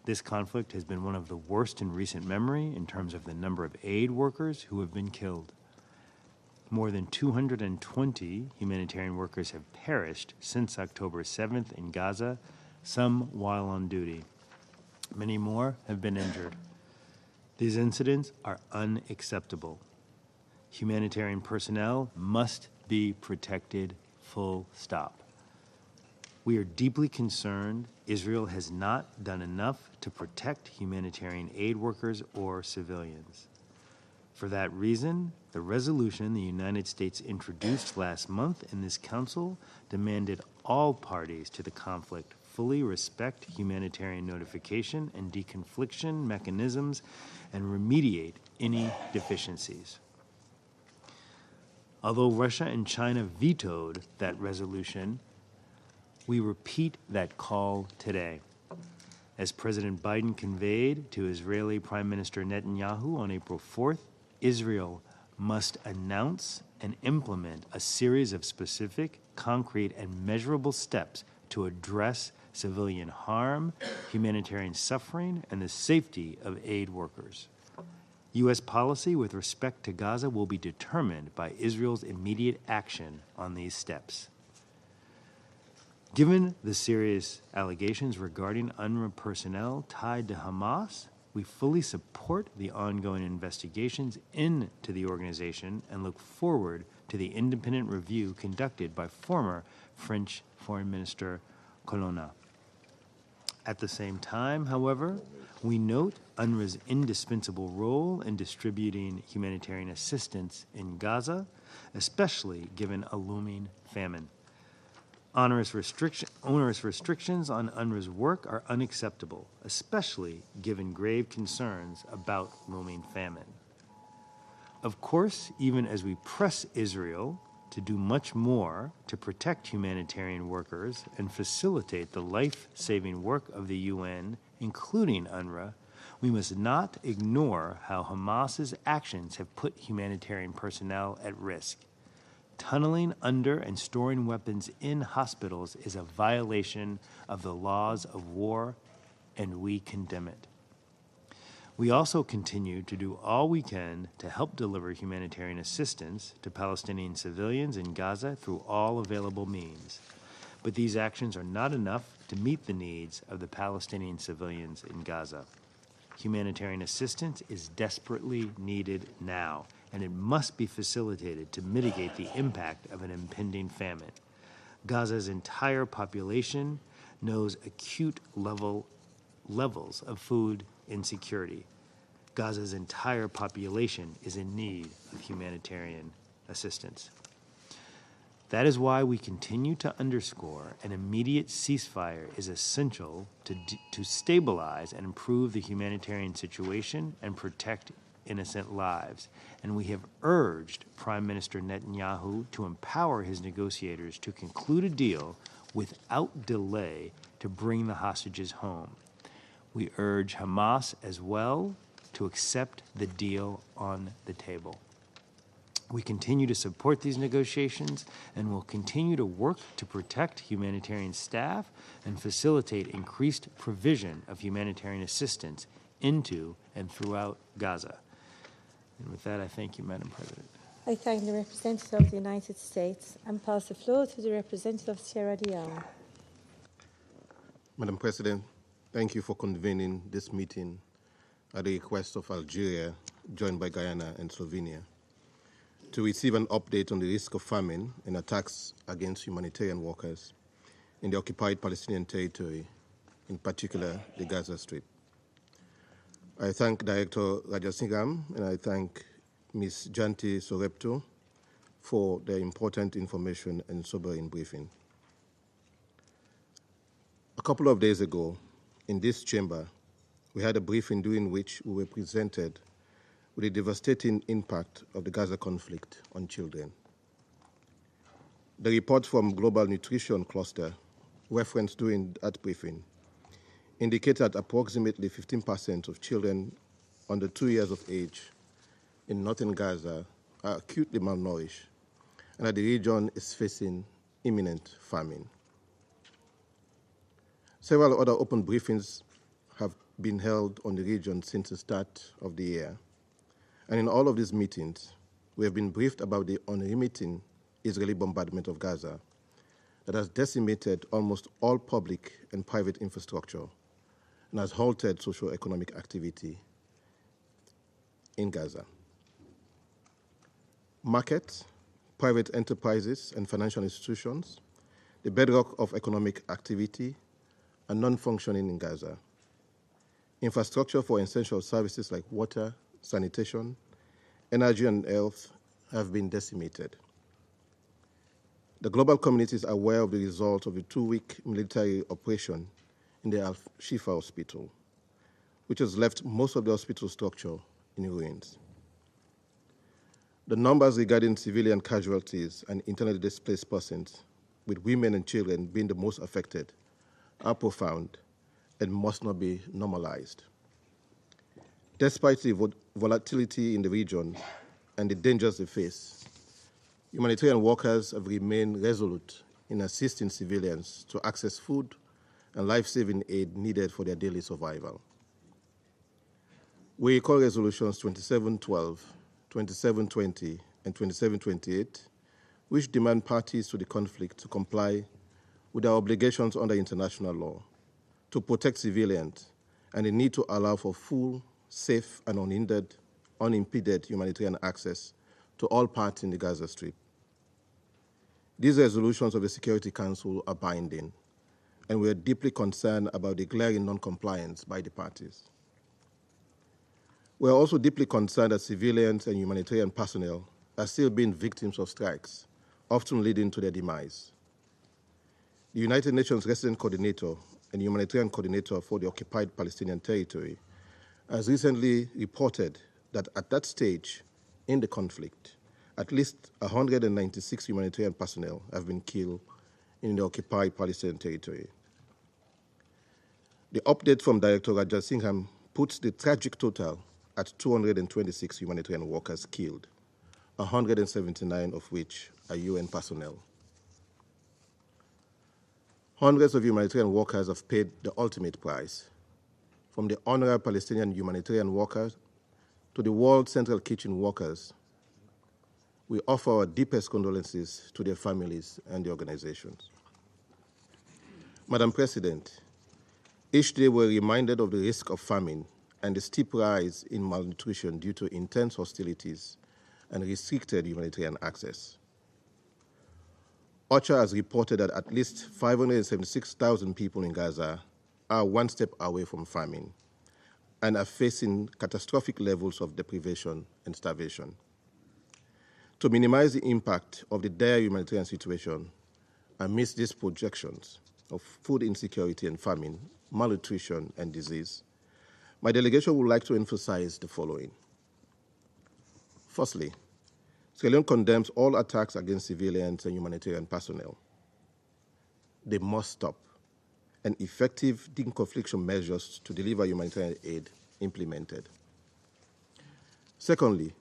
This conflict has been one of the worst in recent memory in terms of the number of aid workers who have been killed. More than 220 humanitarian workers have perished since October 7th in Gaza, some while on duty. Many more have been injured. These incidents are unacceptable. Humanitarian personnel must be protected, full stop. We are deeply concerned Israel has not done enough to protect humanitarian aid workers or civilians. For that reason, the resolution the United States introduced last month in this council demanded all parties to the conflict fully respect humanitarian notification and deconfliction mechanisms and remediate any deficiencies. Although Russia and China vetoed that resolution, we repeat that call today. As President Biden conveyed to Israeli Prime Minister Netanyahu on April 4th, Israel must announce and implement a series of specific, concrete, and measurable steps to address civilian harm, humanitarian suffering, and the safety of aid workers. U.S. policy with respect to Gaza will be determined by Israel's immediate action on these steps. Given the serious allegations regarding UNRWA personnel tied to Hamas, we fully support the ongoing investigations into the organization and look forward to the independent review conducted by former French Foreign Minister Colonna. At the same time, however, we note UNRWA's indispensable role in distributing humanitarian assistance in Gaza, especially given a looming famine. Onerous restrictions on UNRWA's work are unacceptable, especially given grave concerns about looming famine. Of course, even as we press Israel to do much more to protect humanitarian workers and facilitate the life-saving work of the UN, including UNRWA, we must not ignore how Hamas's actions have put humanitarian personnel at risk. Tunneling under and storing weapons in hospitals is a violation of the laws of war, and we condemn it. We also continue to do all we can to help deliver humanitarian assistance to Palestinian civilians in Gaza through all available means. But these actions are not enough to meet the needs of the Palestinian civilians in Gaza. Humanitarian assistance is desperately needed now, and it must be facilitated to mitigate the impact of an impending famine. Gaza's entire population knows acute levels of food insecurity. Gaza's entire population is in need of humanitarian assistance. That is why we continue to underscore an immediate ceasefire is essential to stabilize and improve the humanitarian situation and protect innocent lives. And we have urged Prime Minister Netanyahu to empower his negotiators to conclude a deal without delay to bring the hostages home. We urge Hamas as well to accept the deal on the table. We continue to support these negotiations and will continue to work to protect humanitarian staff and facilitate increased provision of humanitarian assistance into and throughout Gaza. And with that, I thank you, Madam President. I thank the representative of the United States and pass the floor to the representative of Sierra Leone. Madam President, thank you for convening this meeting at the request of Algeria, joined by Guyana and Slovenia, to receive an update on the risk of famine and attacks against humanitarian workers in the occupied Palestinian territory, in particular the Gaza Strip. I thank Director Rajasingham and I thank Ms. Janti Soeripto for their important information and sobering briefing. A couple of days ago, in this chamber, we had a briefing during which we were presented with the devastating impact of the Gaza conflict on children. The report from Global Nutrition Cluster, referenced during that briefing, indicated that approximately 15% of children under 2 years of age in northern Gaza are acutely malnourished, and that the region is facing imminent famine. Several other open briefings have been held on the region since the start of the year. And in all of these meetings, we have been briefed about the unremitting Israeli bombardment of Gaza that has decimated almost all public and private infrastructure and has halted socio-economic activity in Gaza. Markets, private enterprises, and financial institutions, the bedrock of economic activity, are non-functioning in Gaza. Infrastructure for essential services like water, sanitation, energy, and health have been decimated. The global community is aware of the result of the 2-week military operation in the Al-Shifa hospital, which has left most of the hospital structure in ruins. The numbers regarding civilian casualties and internally displaced persons, with women and children being the most affected, are profound and must not be normalized. Despite the volatility in the region and the dangers they face, humanitarian workers have remained resolute in assisting civilians to access food and life-saving aid needed for their daily survival. We recall resolutions 2712, 2720, and 2728, which demand parties to the conflict to comply with their obligations under international law, to protect civilians, and the need to allow for full, safe, and unimpeded humanitarian access to all parts in the Gaza Strip. These resolutions of the Security Council are binding, and we are deeply concerned about the glaring non-compliance by the parties. We are also deeply concerned that civilians and humanitarian personnel are still being victims of strikes, often leading to their demise. The United Nations Resident Coordinator and Humanitarian Coordinator for the occupied Palestinian territory has recently reported that at that stage in the conflict, at least 196 humanitarian personnel have been killed in the occupied Palestinian territory. The update from Director Rajasingham puts the tragic total at 226 humanitarian workers killed, 179 of which are UN personnel. Hundreds of humanitarian workers have paid the ultimate price, from the honorary Palestinian humanitarian workers to the World Central Kitchen workers. We offer our deepest condolences to their families and the organizations. Madam President, each day we're reminded of the risk of famine and the steep rise in malnutrition due to intense hostilities and restricted humanitarian access. OCHA has reported that at least 576,000 people in Gaza are one step away from famine and are facing catastrophic levels of deprivation and starvation. To minimize the impact of the dire humanitarian situation amidst these projections of food insecurity and famine, malnutrition, and disease, my delegation would like to emphasize the following. Firstly, Sierra Leone condemns all attacks against civilians and humanitarian personnel. They must stop, and effective deconfliction measures to deliver humanitarian aid implemented. Secondly,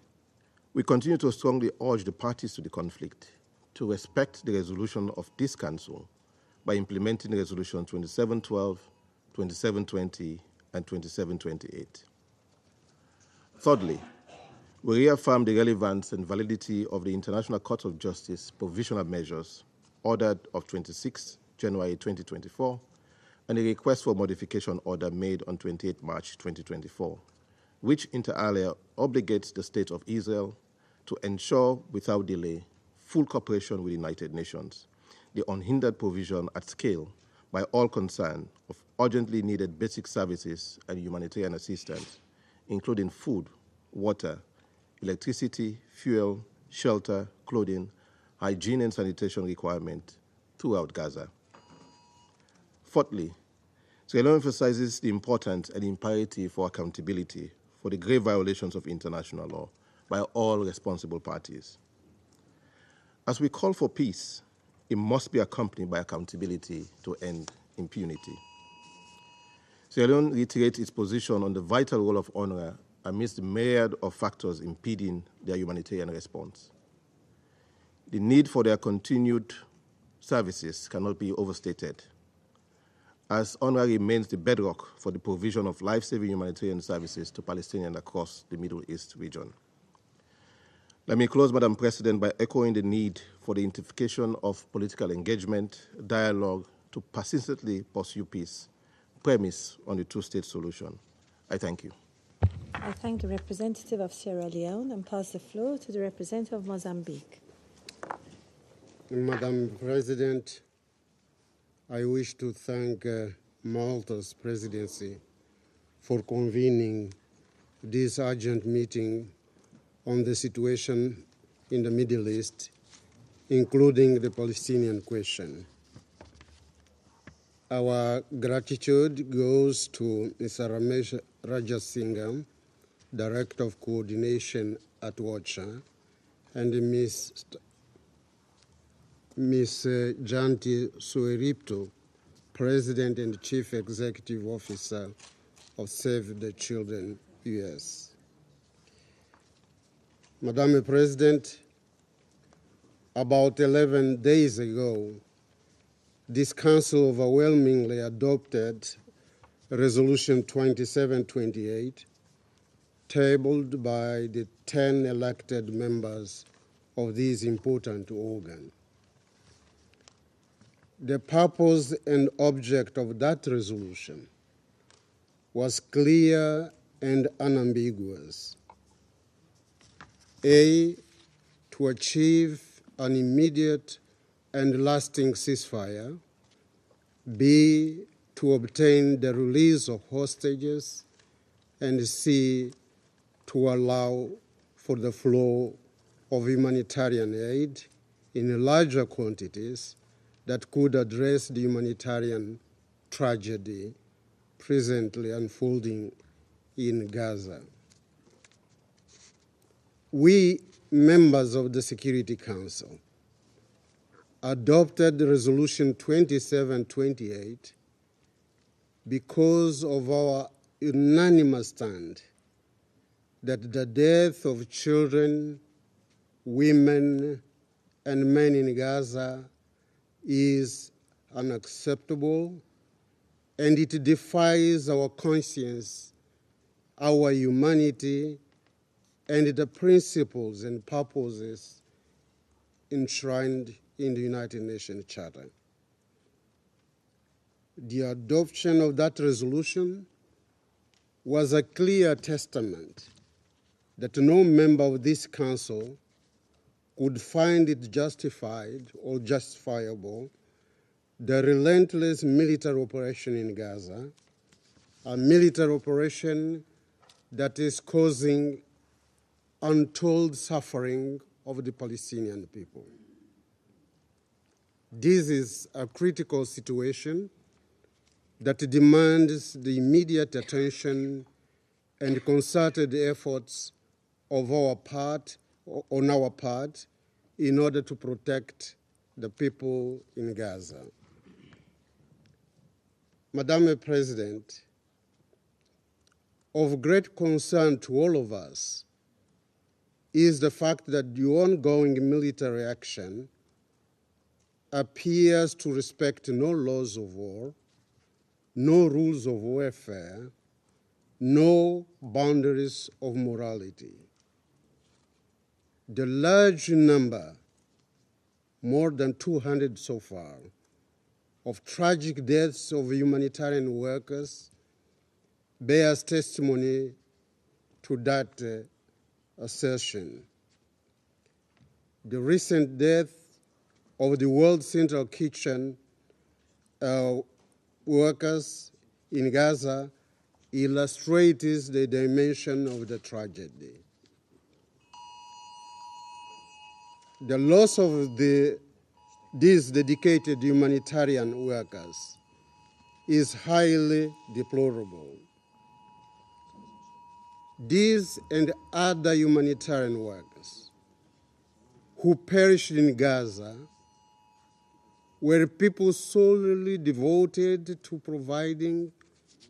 we continue to strongly urge the parties to the conflict to respect the resolution of this Council by implementing Resolution 2712, 2720, and 2728. Thirdly, we reaffirm the relevance and validity of the International Court of Justice provisional measures ordered of 26 January 2024 and a request for modification order made on 28 March 2024, which inter alia obligates the State of Israel to ensure without delay full cooperation with the United Nations, the unhindered provision at scale by all concerned of urgently needed basic services and humanitarian assistance, including food, water, electricity, fuel, shelter, clothing, hygiene and sanitation requirements throughout Gaza. Fourthly, Sierra Leone emphasizes the importance and imperative for accountability for the grave violations of international law by all responsible parties. As we call for peace, it must be accompanied by accountability to end impunity. Sierra Leone reiterates its position on the vital role of UNRWA amidst the myriad of factors impeding their humanitarian response. The need for their continued services cannot be overstated, as UNRWA remains the bedrock for the provision of life-saving humanitarian services to Palestinians across the Middle East region. Let me close, Madam President, by echoing the need for the intensification of political engagement, dialogue, to persistently pursue peace, premised on the two-state solution. I thank you. I thank the representative of Sierra Leone and pass the floor to the representative of Mozambique. Madam President, I wish to thank Malta's presidency for convening this urgent meeting on the situation in the Middle East, including the Palestinian question. Our gratitude goes to Mr. Ramesh Rajasingham, Director of Coordination at WACHA, and Ms. Janti Soeripto, President and Chief Executive Officer of Save the Children US. Madam President, about 11 days ago, this Council overwhelmingly adopted Resolution 2728, tabled by the 10 elected members of this important organ. The purpose and object of that resolution was clear and unambiguous. A, to achieve an immediate and lasting ceasefire. B, to obtain the release of hostages. And C, to allow for the flow of humanitarian aid in larger quantities that could address the humanitarian tragedy presently unfolding in Gaza. We, members of the Security Council, adopted Resolution 2728 because of our unanimous stand that the death of children, women, and men in Gaza is unacceptable, and it defies our conscience, our humanity, and the principles and purposes enshrined in the United Nations Charter. The adoption of that resolution was a clear testament that no member of this Council could find it justified or justifiable the relentless military operation in Gaza, a military operation that is causing untold suffering of the Palestinian people. This is a critical situation that demands the immediate attention and concerted efforts of on our part in order to protect the people in Gaza. Madam President, of great concern to all of us is the fact that the ongoing military action appears to respect no laws of war, no rules of warfare, no boundaries of morality. The large number, more than 200 so far, of tragic deaths of humanitarian workers bears testimony to that assertion. The recent death of the World Central Kitchen workers in Gaza illustrates the dimension of the tragedy. The loss of these dedicated humanitarian workers is highly deplorable. These and other humanitarian workers who perished in Gaza were people solely devoted to providing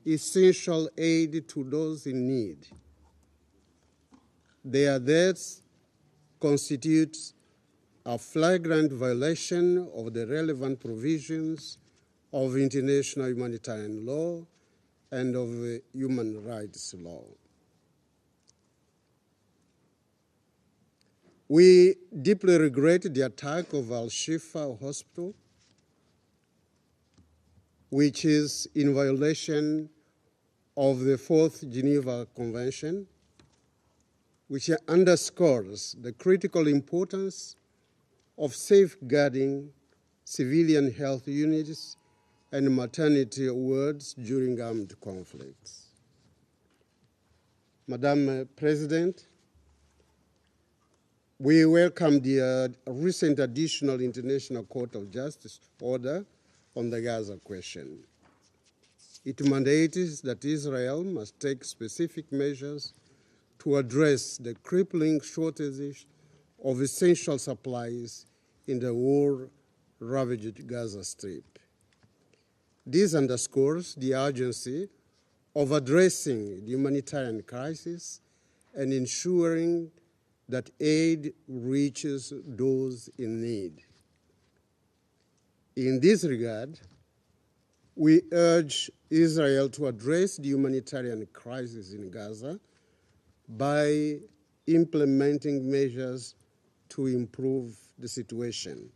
essential aid to those in need. Their deaths constitute a flagrant violation of the relevant provisions of international humanitarian law and of human rights law. We deeply regret the attack of Al-Shifa Hospital, which is in violation of the Fourth Geneva Convention which underscores the critical importance of safeguarding civilian health units and maternity wards during armed conflicts. Madam President, we welcome the recent additional International Court of Justice order on the Gaza question. It mandates that Israel must take specific measures to address the crippling shortages of essential supplies in the war-ravaged Gaza Strip. This underscores the urgency of addressing the humanitarian crisis and ensuring that aid reaches those in need. In this regard, we urge Israel to address the humanitarian crisis in Gaza by implementing measures to improve the situation.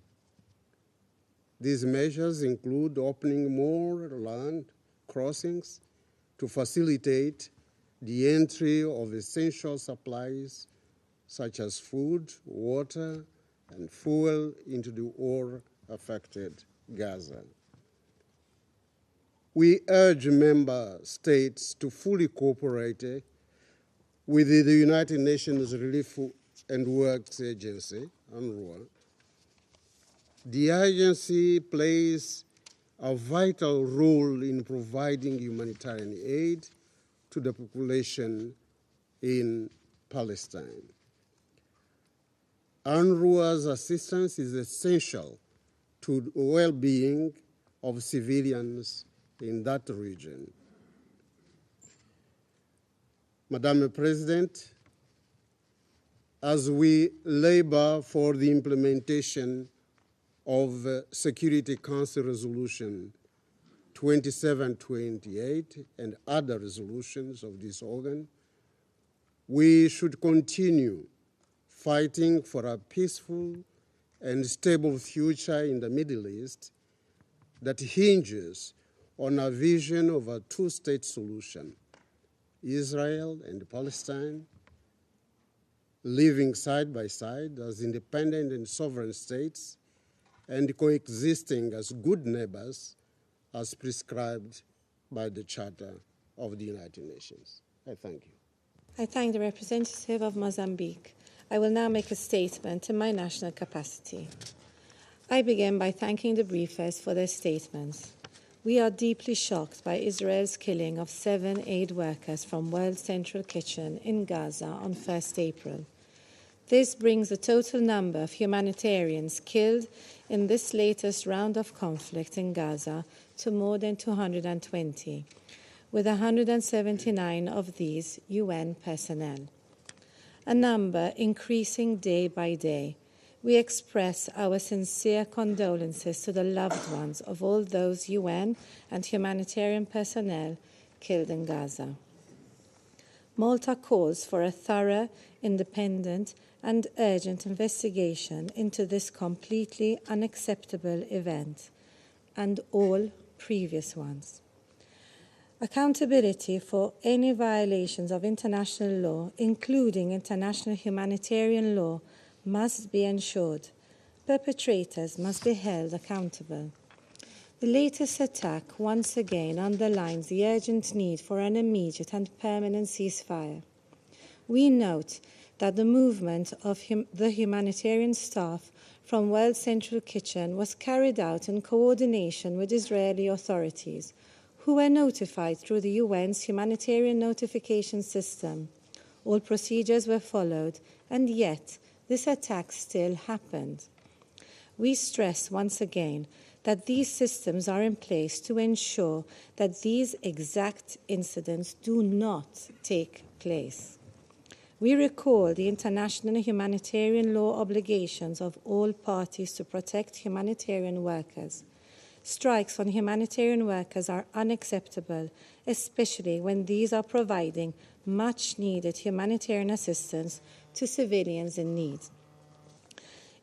These measures include opening more land crossings to facilitate the entry of essential supplies such as food, water, and fuel into the war-affected Gaza. We urge member states to fully cooperate with the United Nations Relief and Works Agency, UNRWA. The agency plays a vital role in providing humanitarian aid to the population in Palestine. UNRWA's assistance is essential to the well-being of civilians in that region. Madam President, as we labor for the implementation of Security Council Resolution 2728 and other resolutions of this organ, we should continue fighting for a peaceful and stable future in the Middle East that hinges on a vision of a two-state solution, Israel and Palestine, living side by side as independent and sovereign states and coexisting as good neighbors as prescribed by the Charter of the United Nations. I thank you. I thank the representative of Mozambique. I will now make a statement in my national capacity. I begin by thanking the briefers for their statements. We are deeply shocked by Israel's killing of 7 aid workers from World Central Kitchen in Gaza on 1st April. This brings the total number of humanitarians killed in this latest round of conflict in Gaza to more than 220, with 179 of these UN personnel. A number increasing day by day. We express our sincere condolences to the loved ones of all those UN and humanitarian personnel killed in Gaza. Malta calls for a thorough, independent, and urgent investigation into this completely unacceptable event and all previous ones. Accountability for any violations of international law, including international humanitarian law, must be ensured. Perpetrators must be held accountable. The latest attack once again underlines the urgent need for an immediate and permanent ceasefire. We note that the movement of the humanitarian staff from World Central Kitchen was carried out in coordination with Israeli authorities, who were notified through the UN's humanitarian notification system. All procedures were followed, and yet this attack still happened. We stress once again that these systems are in place to ensure that these exact incidents do not take place. We recall the international humanitarian law obligations of all parties to protect humanitarian workers. Strikes on humanitarian workers are unacceptable, especially when these are providing much-needed humanitarian assistance to civilians in need.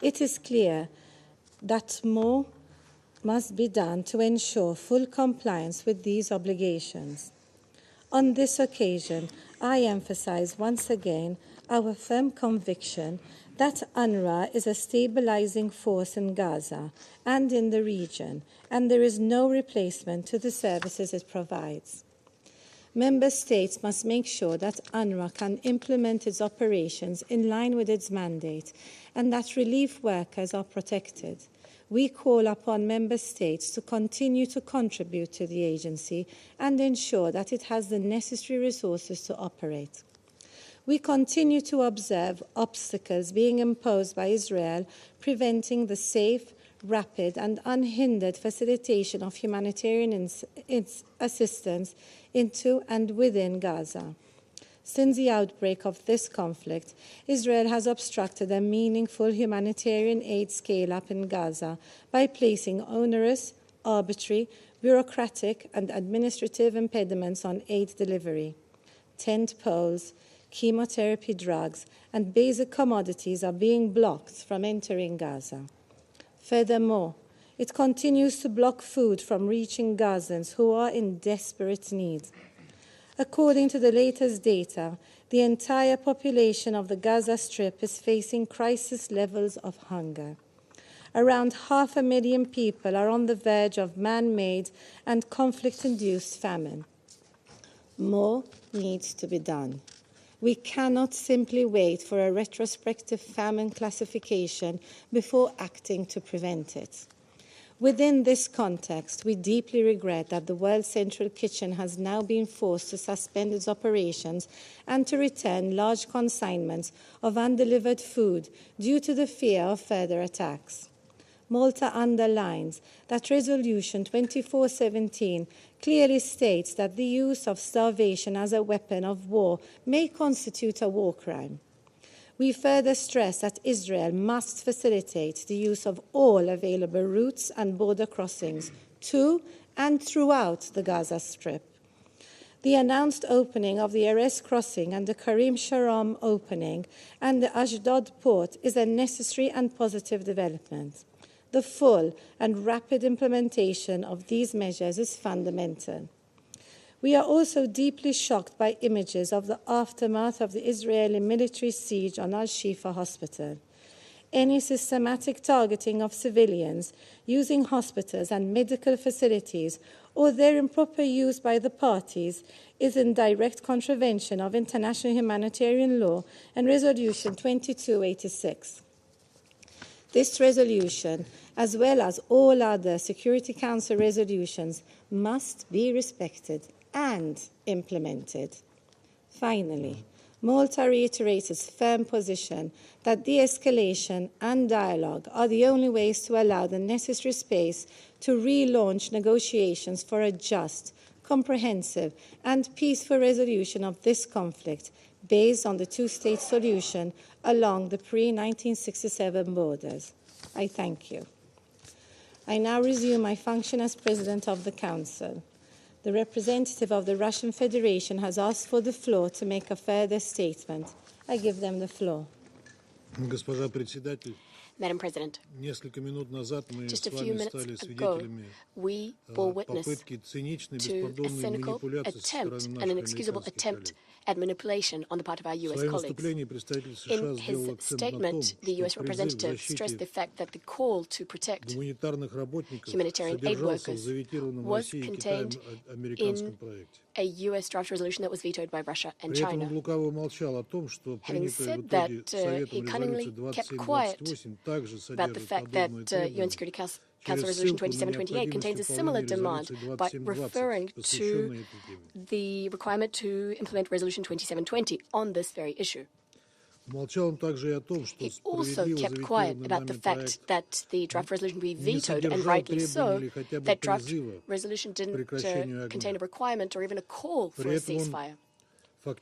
It is clear that more must be done to ensure full compliance with these obligations. On this occasion, I emphasize once again our firm conviction that UNRWA is a stabilizing force in Gaza and in the region, and there is no replacement to the services it provides. Member States must make sure that UNRWA can implement its operations in line with its mandate and that relief workers are protected. We call upon Member States to continue to contribute to the agency and ensure that it has the necessary resources to operate. We continue to observe obstacles being imposed by Israel, preventing the safe, rapid and unhindered facilitation of humanitarian assistance into and within Gaza. Since the outbreak of this conflict, Israel has obstructed a meaningful humanitarian aid scale-up in Gaza by placing onerous, arbitrary, bureaucratic and administrative impediments on aid delivery. Tent poles, chemotherapy drugs and basic commodities are being blocked from entering Gaza. Furthermore, it continues to block food from reaching Gazans who are in desperate need. According to the latest data, the entire population of the Gaza Strip is facing crisis levels of hunger. Around 500,000 people are on the verge of man-made and conflict-induced famine. More needs to be done. We cannot simply wait for a retrospective famine classification before acting to prevent it. Within this context, we deeply regret that the World Central Kitchen has now been forced to suspend its operations and to return large consignments of undelivered food due to the fear of further attacks. Malta underlines that Resolution 2417 clearly states that the use of starvation as a weapon of war may constitute a war crime. We further stress that Israel must facilitate the use of all available routes and border crossings to and throughout the Gaza Strip. The announced opening of the Erez crossing and the Karim Sharam opening and the Ashdod port is a necessary and positive development. The full and rapid implementation of these measures is fundamental. We are also deeply shocked by images of the aftermath of the Israeli military siege on Al-Shifa Hospital. Any systematic targeting of civilians using hospitals and medical facilities or their improper use by the parties is in direct contravention of international humanitarian law and Resolution 2286. This resolution, as well as all other Security Council resolutions, must be respected and implemented. Finally, Malta reiterates its firm position that de-escalation and dialogue are the only ways to allow the necessary space to relaunch negotiations for a just, comprehensive, and peaceful resolution of this conflict based on the two-state solution along the pre-1967 borders. I thank you. I now resume my function as President of the Council. The representative of the Russian Federation has asked for the floor to make a further statement. I give them the floor. Madam President, just a few minutes ago, we bore witness to a cynical attempt and an inexcusable attempt at manipulation on the part of our U.S. colleagues. In his statement, the U.S. representative stressed the fact that the call to protect humanitarian aid workers was contained in a U.S. draft resolution that was vetoed by Russia and China. Having said that, he cunningly kept quiet about the fact that UN Security Council Resolution 2728 contains a similar demand by referring to the requirement to implement Resolution 2720 on this very issue. He also kept quiet about the fact that the draft resolution be vetoed, and rightly so. That draft resolution didn't contain a requirement or even a call for a ceasefire.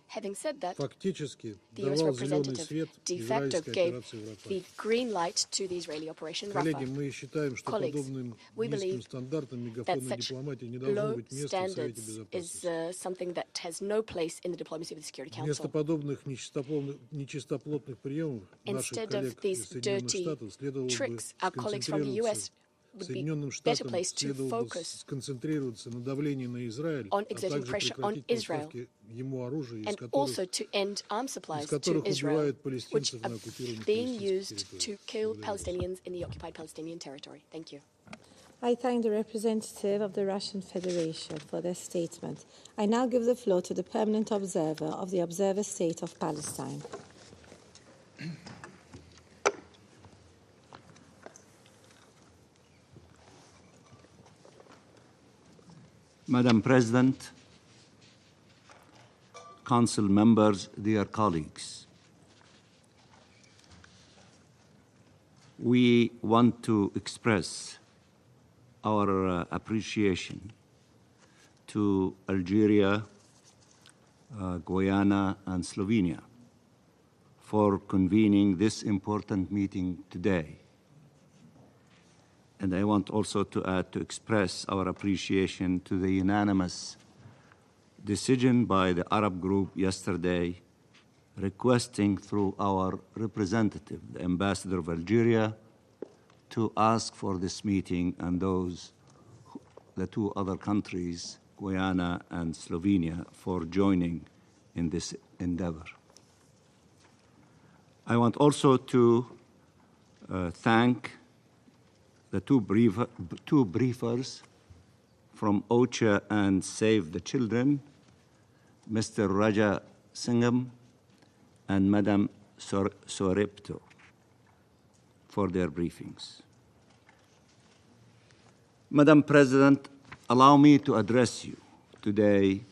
Having said that, the U.S. representative de facto gave the green light to the Israeli Operation Rafah. Colleagues, we believe that such low standards is something that has no place in the diplomacy of the Security Council. Instead of these dirty tricks, our colleagues from the U.S. would be a better place to focus on exerting pressure on Israel and also to end arms supplies to Israel, which are being used to kill Palestinians in the occupied Palestinian territory. Thank you. I thank the representative of the Russian Federation for their statement. I now give the floor to the permanent observer of the Observer State of Palestine. Madam President, Council members, dear colleagues, we want to express our appreciation to Algeria, Guyana, and Slovenia for convening this important meeting today. And I want also to add to express our appreciation to the unanimous decision by the Arab group yesterday requesting through our representative, the ambassador of Algeria, to ask for this meeting and the two other countries, Guyana and Slovenia, for joining in this endeavor. I want also to thank the two briefers from OCHA and Save the Children, Mr. Rajasingham and Madam Soeripto, for their briefings. Madam President, allow me to address you today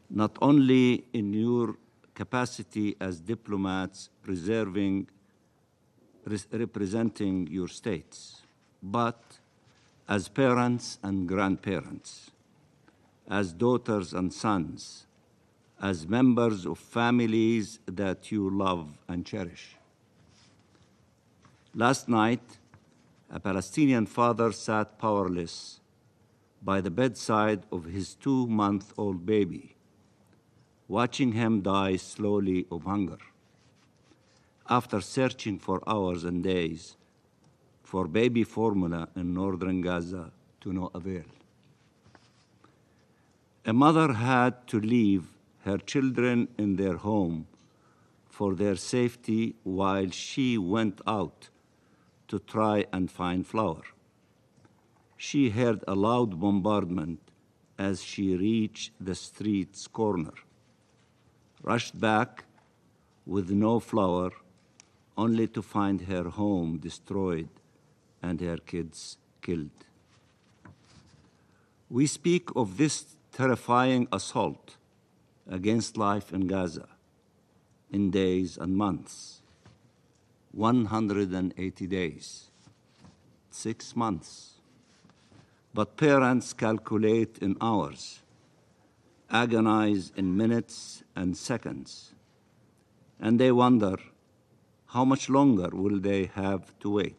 not only in your capacity as diplomats representing your states, but as parents and grandparents, as daughters and sons, as members of families that you love and cherish. Last night, a Palestinian father sat powerless by the bedside of his 2-month-old baby, watching him die slowly of hunger, after searching for hours and days for baby formula in northern Gaza to no avail. A mother had to leave her children in their home for their safety while she went out to try and find flour. She heard a loud bombardment as she reached the street's corner, rushed back with no flour, only to find her home destroyed and her kids killed. We speak of this terrifying assault against life in Gaza in days and months, 180 days, 6 months. But parents calculate in hours, agonize in minutes and seconds, and they wonder, how much longer will they have to wait?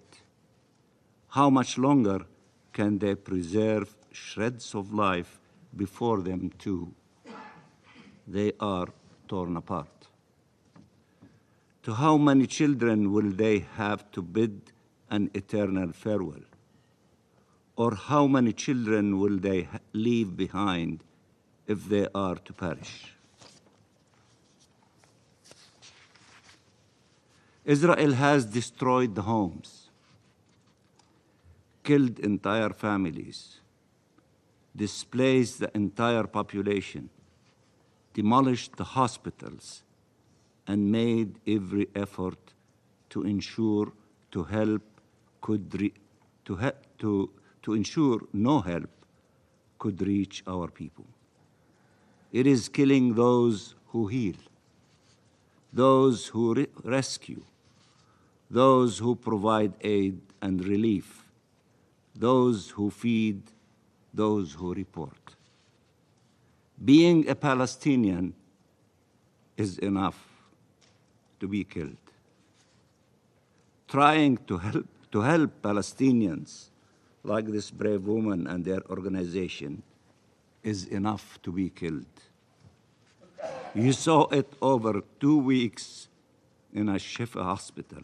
How much longer can they preserve shreds of life before them too? They are torn apart. To how many children will they have to bid an eternal farewell? Or how many children will they leave behind if they are to perish? Israel has destroyed the homes, killed entire families, displaced the entire population, demolished the hospitals, and made every effort to ensure no help could reach our people. It is killing those who heal, those who rescue, those who provide aid and relief, those who feed, those who report. Being a Palestinian is enough to be killed. Trying to help Palestinians like this brave woman and their organization is enough to be killed. You saw it over 2 weeks in a Shifa hospital,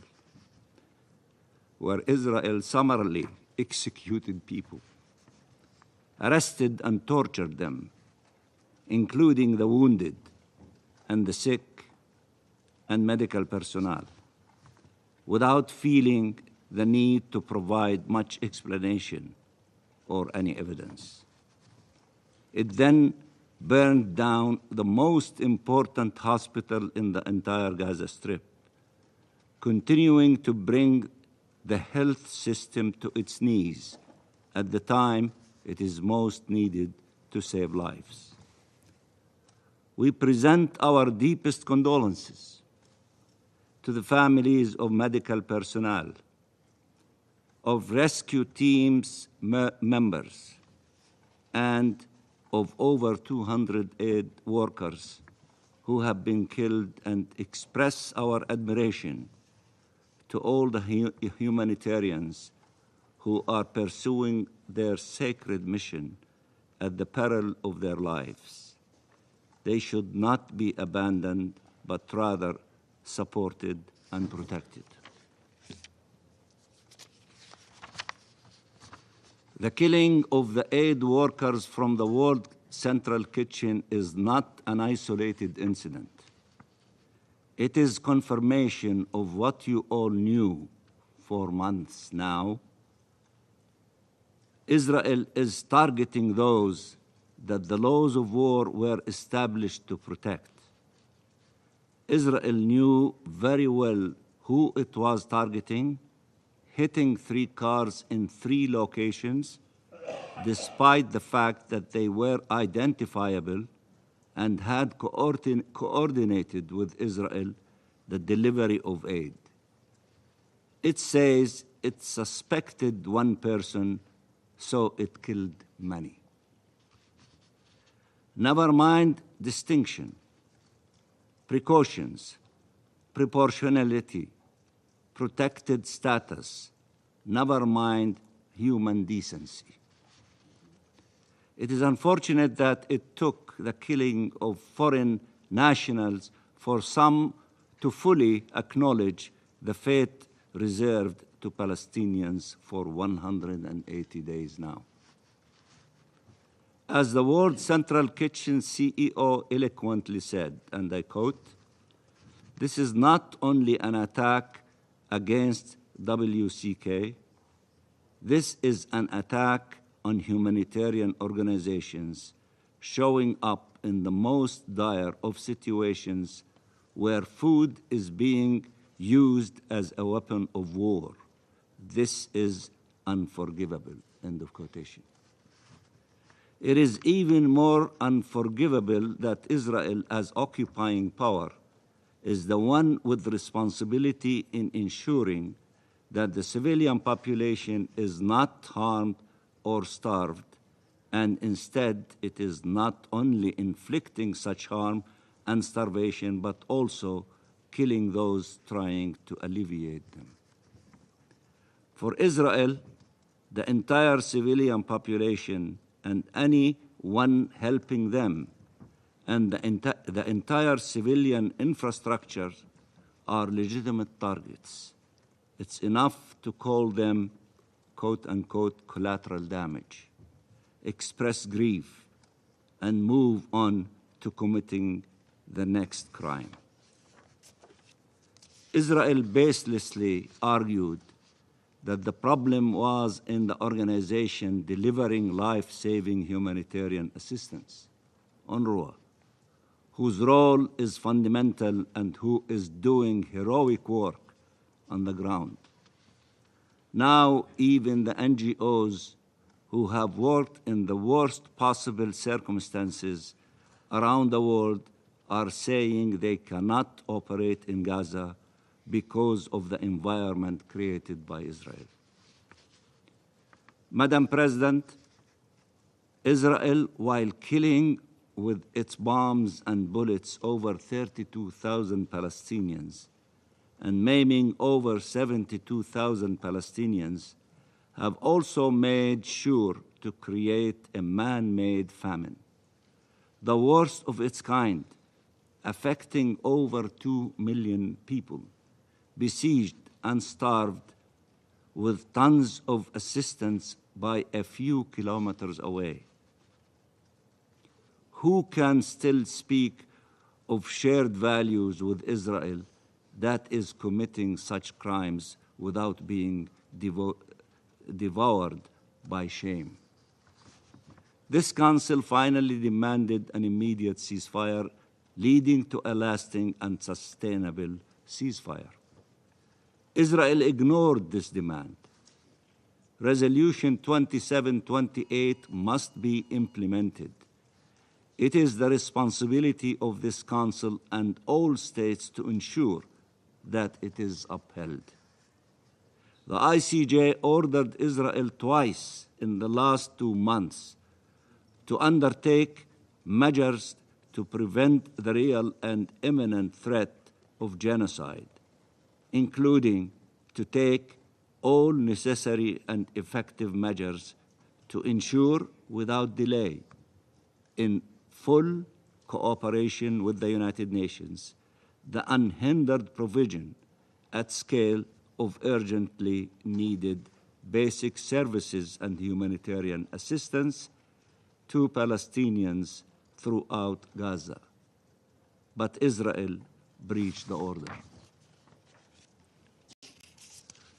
where Israel summarily executed people, arrested and tortured them, including the wounded and the sick and medical personnel, without feeling the need to provide much explanation or any evidence. It then burned down the most important hospital in the entire Gaza Strip, continuing to bring the health system to its knees at the time it is most needed to save lives. We present our deepest condolences to the families of medical personnel, of rescue teams members, and of over 200 aid workers who have been killed, and express our admiration to all the humanitarians who are pursuing their sacred mission at the peril of their lives. They should not be abandoned, but rather supported and protected. The killing of the aid workers from the World Central Kitchen is not an isolated incident. It is confirmation of what you all knew for months now. Israel is targeting those that the laws of war were established to protect. Israel knew very well who it was targeting, hitting 3 cars in 3 locations, despite the fact that they were identifiable and had coordinated with Israel the delivery of aid. It says it suspected one person, so it killed many. Never mind distinction, precautions, proportionality, protected status, never mind human decency. It is unfortunate that it took the killing of foreign nationals for some to fully acknowledge the fate reserved to Palestinians for 180 days now. As the World Central Kitchen CEO eloquently said, and I quote, "This is not only an attack against WCK, this is an attack on humanitarian organizations showing up in the most dire of situations where food is being used as a weapon of war. This is unforgivable," end of quotation. It is even more unforgivable that Israel, as occupying power, is the one with responsibility in ensuring that the civilian population is not harmed or starved, and instead it is not only inflicting such harm and starvation, but also killing those trying to alleviate them. For Israel, the entire civilian population and anyone helping them and the entire civilian infrastructure are legitimate targets. It's enough to call them, quote unquote, collateral damage, express grief, and move on to committing the next crime. Israel baselessly argued that the problem was in the organization delivering life-saving humanitarian assistance, UNRWA, whose role is fundamental and who is doing heroic work on the ground. Now, even the NGOs who have worked in the worst possible circumstances around the world are saying they cannot operate in Gaza because of the environment created by Israel. Madam President, Israel, while killing with its bombs and bullets over 32,000 Palestinians and maiming over 72,000 Palestinians, have also made sure to create a man-made famine, the worst of its kind, affecting over 2 million people, besieged and starved with tons of assistance by a few kilometers away? Who can still speak of shared values with Israel that is committing such crimes without being devoured by shame? This council finally demanded an immediate ceasefire, leading to a lasting and sustainable ceasefire. Israel ignored this demand. Resolution 2728 must be implemented. It is the responsibility of this council and all states to ensure that it is upheld. The ICJ ordered Israel twice in the last 2 months to undertake measures to prevent the real and imminent threat of genocide, including to take all necessary and effective measures to ensure without delay, in full cooperation with the United Nations, the unhindered provision at scale of urgently needed basic services and humanitarian assistance to Palestinians throughout Gaza. But Israel breached the order.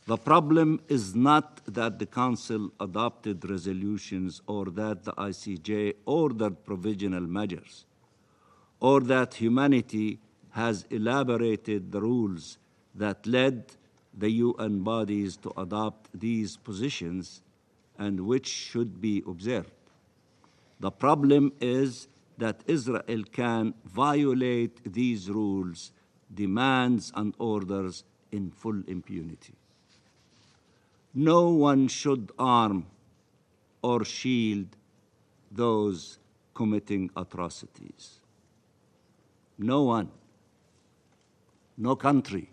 The problem is not that the Council adopted resolutions or that the ICJ ordered provisional measures, or that humanity has elaborated the rules that led the UN bodies to adopt these positions and which should be observed. The problem is that Israel can violate these rules, demands, and orders in full impunity. No one should arm or shield those committing atrocities. No one, no country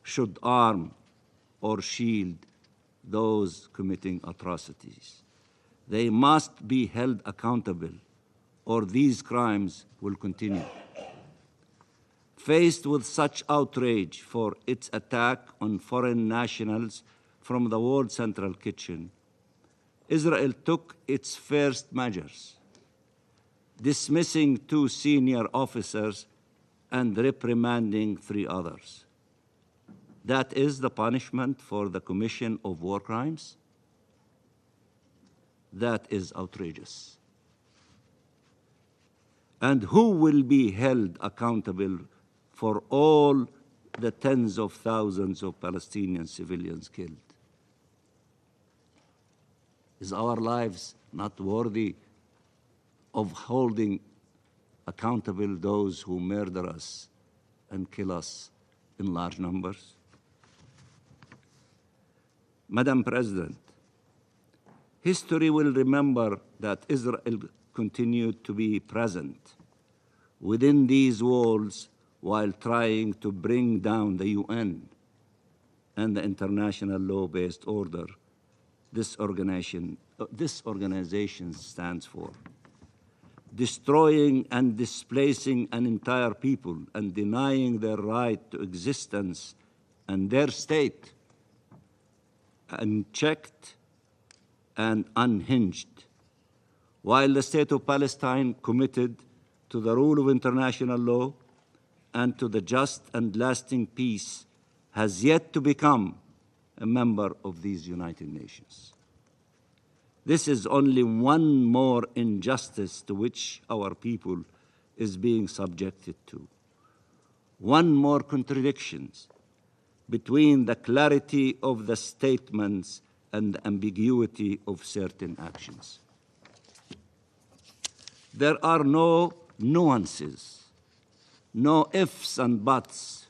should arm or shield those committing atrocities. They must be held accountable, or these crimes will continue. Faced with such outrage for its attack on foreign nationals from the World Central Kitchen, Israel took its first measures, dismissing 2 senior officers and reprimanding 3 others. That is the punishment for the commission of war crimes? That is outrageous. And who will be held accountable for all the tens of thousands of Palestinian civilians killed? Is our lives not worthy of holding accountable those who murder us and kill us in large numbers? Madam President, history will remember that Israel continued to be present within these walls while trying to bring down the UN and the international law-based order this organization stands for, destroying and displacing an entire people and denying their right to existence and their state, unchecked and unhinged, while the state of Palestine, committed to the rule of international law and to the just and lasting peace, has yet to become a member of these United Nations. This is only one more injustice to which our people is being subjected to. One more contradiction between the clarity of the statements and the ambiguity of certain actions. There are no nuances, no ifs and buts,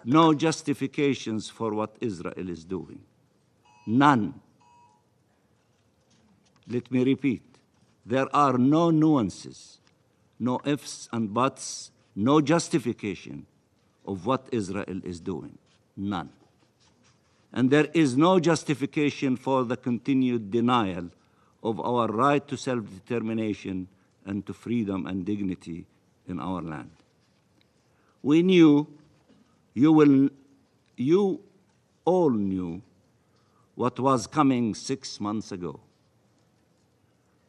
no justifications for what Israel is doing. None. Let me repeat. There are no nuances, no ifs and buts, no justification of what Israel is doing. None. And there is no justification for the continued denial of our right to self-determination and to freedom and dignity in our land. We knew, you all knew, what was coming 6 months ago.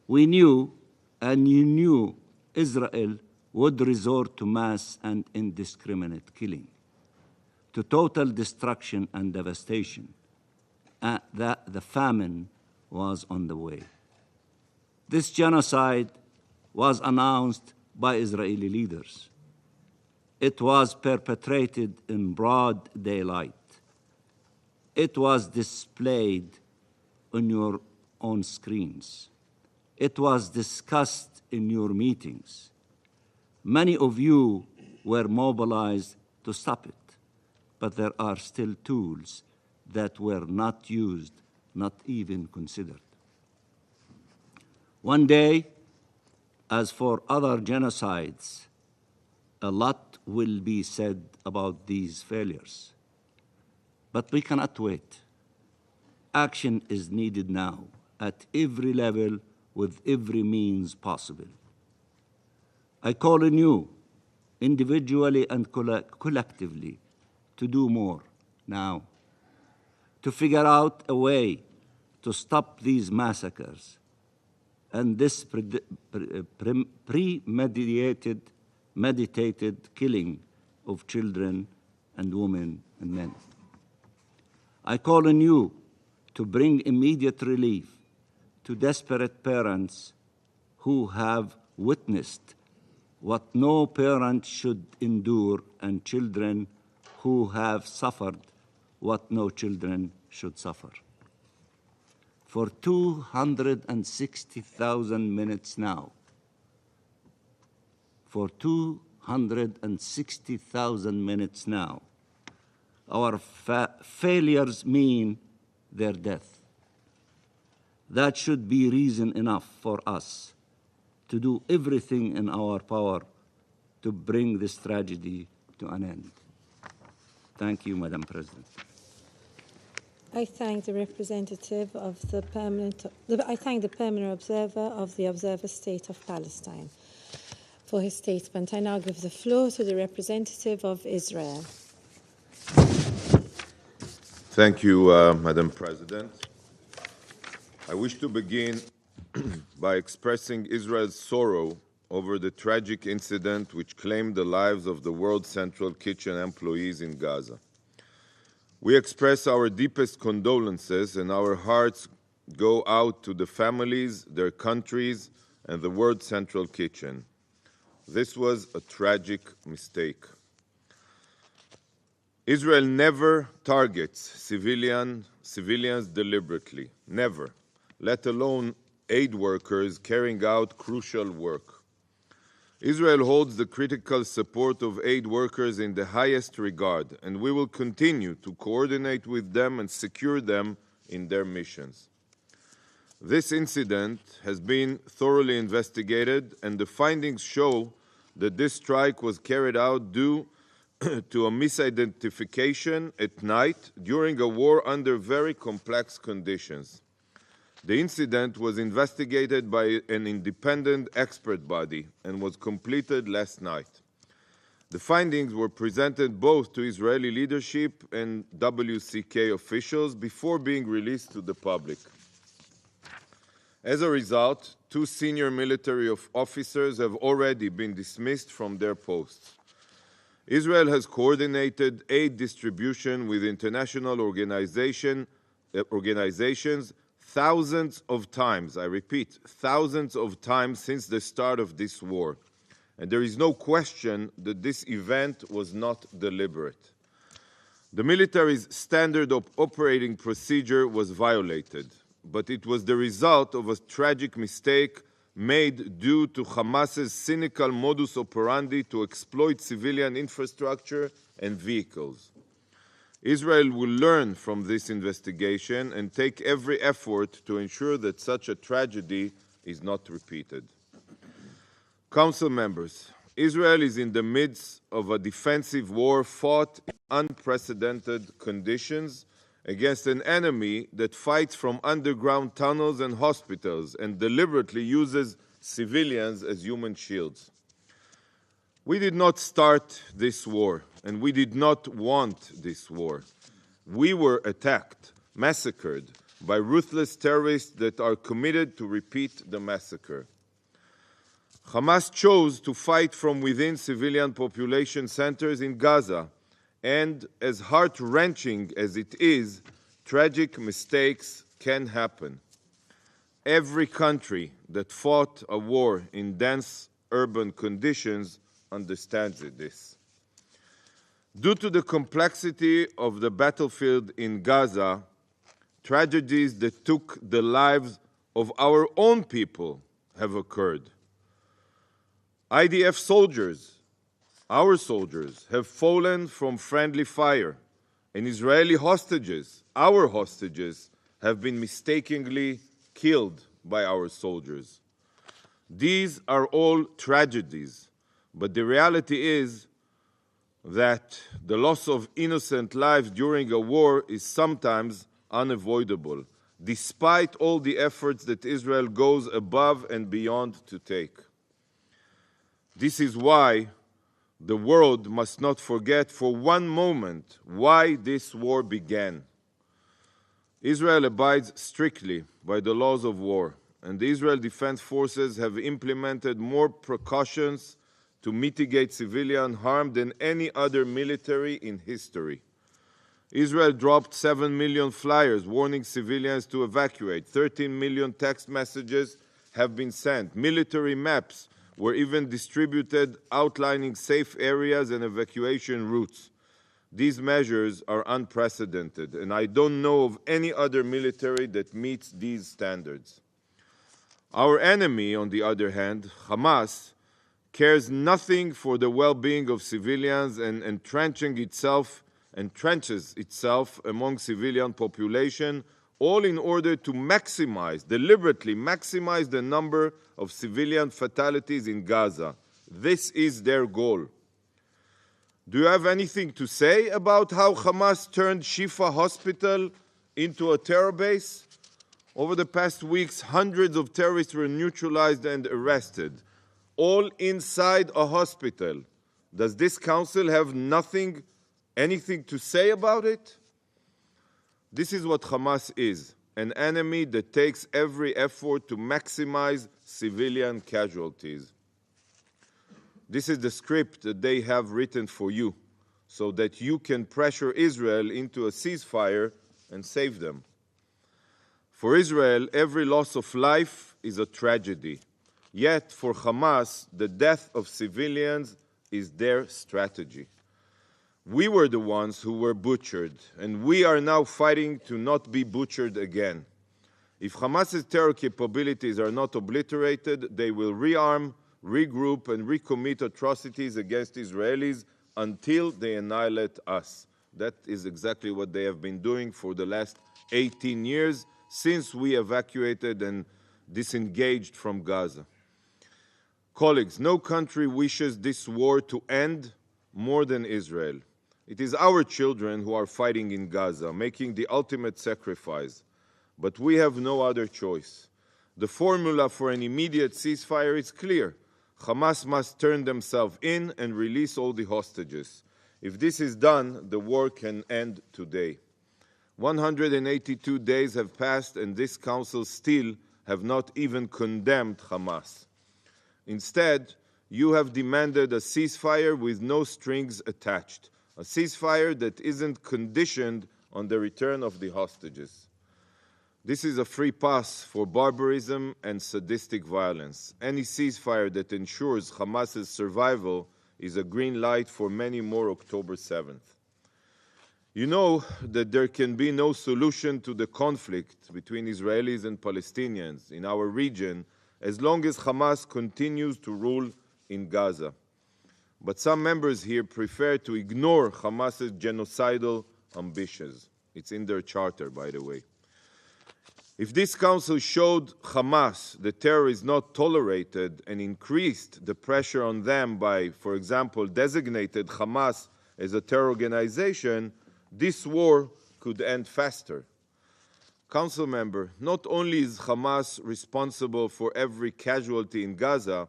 We knew, and you knew, Israel would resort to mass and indiscriminate killing, to total destruction and devastation, and that the famine was on the way. This genocide was announced by Israeli leaders. It was perpetrated in broad daylight. It was displayed on your own screens. It was discussed in your meetings. Many of you were mobilized to stop it, but there are still tools that were not used, not even considered. One day, as for other genocides, a lot will be said about these failures. But we cannot wait. Action is needed now, at every level, with every means possible. I call on you, individually and collectively, to do more now, to figure out a way to stop these massacres and this meditated killing of children and women and men. I call on you to bring immediate relief to desperate parents who have witnessed what no parent should endure, and children who have suffered what no children should suffer. For 260,000 minutes now, for 260,000 minutes now, our failures mean their death. That should be reason enough for us to do everything in our power to bring this tragedy to an end. Thank you, Madam President. I thank the representative of the permanent observer of the Observer State of Palestine for his statement. I now give the floor to the representative of Israel. Thank you, Madam President. I wish to begin by expressing Israel's sorrow over the tragic incident which claimed the lives of the World Central Kitchen employees in Gaza. We express our deepest condolences, and our hearts go out to the families, their countries, and the World Central Kitchen. This was a tragic mistake. Israel never targets civilians deliberately, never, let alone aid workers carrying out crucial work. Israel holds the critical support of aid workers in the highest regard, and we will continue to coordinate with them and secure them in their missions. This incident has been thoroughly investigated, and the findings show that this strike was carried out due to a misidentification at night during a war under very complex conditions. The incident was investigated by an independent expert body and was completed last night. The findings were presented both to Israeli leadership and WCK officials before being released to the public. As a result, 2 senior military officers have already been dismissed from their posts. Israel has coordinated aid distribution with international organizations thousands of times, I repeat, thousands of times since the start of this war. And there is no question that this event was not deliberate. The military's standard operating procedure was violated, but it was the result of a tragic mistake made due to Hamas's cynical modus operandi to exploit civilian infrastructure and vehicles. Israel will learn from this investigation and take every effort to ensure that such a tragedy is not repeated. Council members, Israel is in the midst of a defensive war fought in unprecedented conditions against an enemy that fights from underground tunnels and hospitals and deliberately uses civilians as human shields. We did not start this war, and we did not want this war. We were attacked, massacred by ruthless terrorists that are committed to repeat the massacre. Hamas chose to fight from within civilian population centers in Gaza, and as heart-wrenching as it is, tragic mistakes can happen. Every country that fought a war in dense urban conditions understands this. Due to the complexity of the battlefield in Gaza, tragedies that took the lives of our own people have occurred. IDF soldiers, our soldiers, have fallen from friendly fire, and Israeli hostages, our hostages, have been mistakenly killed by our soldiers. These are all tragedies, but the reality is that the loss of innocent lives during a war is sometimes unavoidable, despite all the efforts that Israel goes above and beyond to take. This is why the world must not forget for one moment why this war began. Israel abides strictly by the laws of war, and the Israel Defense Forces have implemented more precautions to mitigate civilian harm than any other military in history. Israel dropped 7 million flyers warning civilians to evacuate. 13 million text messages have been sent. Military maps were even distributed outlining safe areas and evacuation routes. These measures are unprecedented, and I don't know of any other military that meets these standards. Our enemy, on the other hand, Hamas, cares nothing for the well-being of civilians and entrenches itself among civilian population, all in order to deliberately maximize the number of civilian fatalities in Gaza. This is their goal. Do you have anything to say about how Hamas turned Shifa Hospital into a terror base? Over the past weeks, hundreds of terrorists were neutralized and arrested, all inside a hospital. Does this council have anything to say about it? This is what Hamas is, an enemy that takes every effort to maximize civilian casualties. This is the script that they have written for you, so that you can pressure Israel into a ceasefire and save them. For Israel, every loss of life is a tragedy. Yet, for Hamas, the death of civilians is their strategy. We were the ones who were butchered, and we are now fighting to not be butchered again. If Hamas's terror capabilities are not obliterated, they will rearm, regroup, and recommit atrocities against Israelis until they annihilate us. That is exactly what they have been doing for the last 18 years, since we evacuated and disengaged from Gaza. Colleagues, no country wishes this war to end more than Israel. It is our children who are fighting in Gaza, making the ultimate sacrifice. But we have no other choice. The formula for an immediate ceasefire is clear. Hamas must turn themselves in and release all the hostages. If this is done, the war can end today. 182 days have passed, and this council still have not even condemned Hamas. Instead, you have demanded a ceasefire with no strings attached, a ceasefire that isn't conditioned on the return of the hostages. This is a free pass for barbarism and sadistic violence. Any ceasefire that ensures Hamas's survival is a green light for many more October 7th. You know that there can be no solution to the conflict between Israelis and Palestinians in our region as long as Hamas continues to rule in Gaza. But some members here prefer to ignore Hamas's genocidal ambitions. It's in their charter, by the way. If this council showed Hamas that terror is not tolerated and increased the pressure on them by, for example, designated Hamas as a terror organization, this war could end faster. Council member, not only is Hamas responsible for every casualty in Gaza,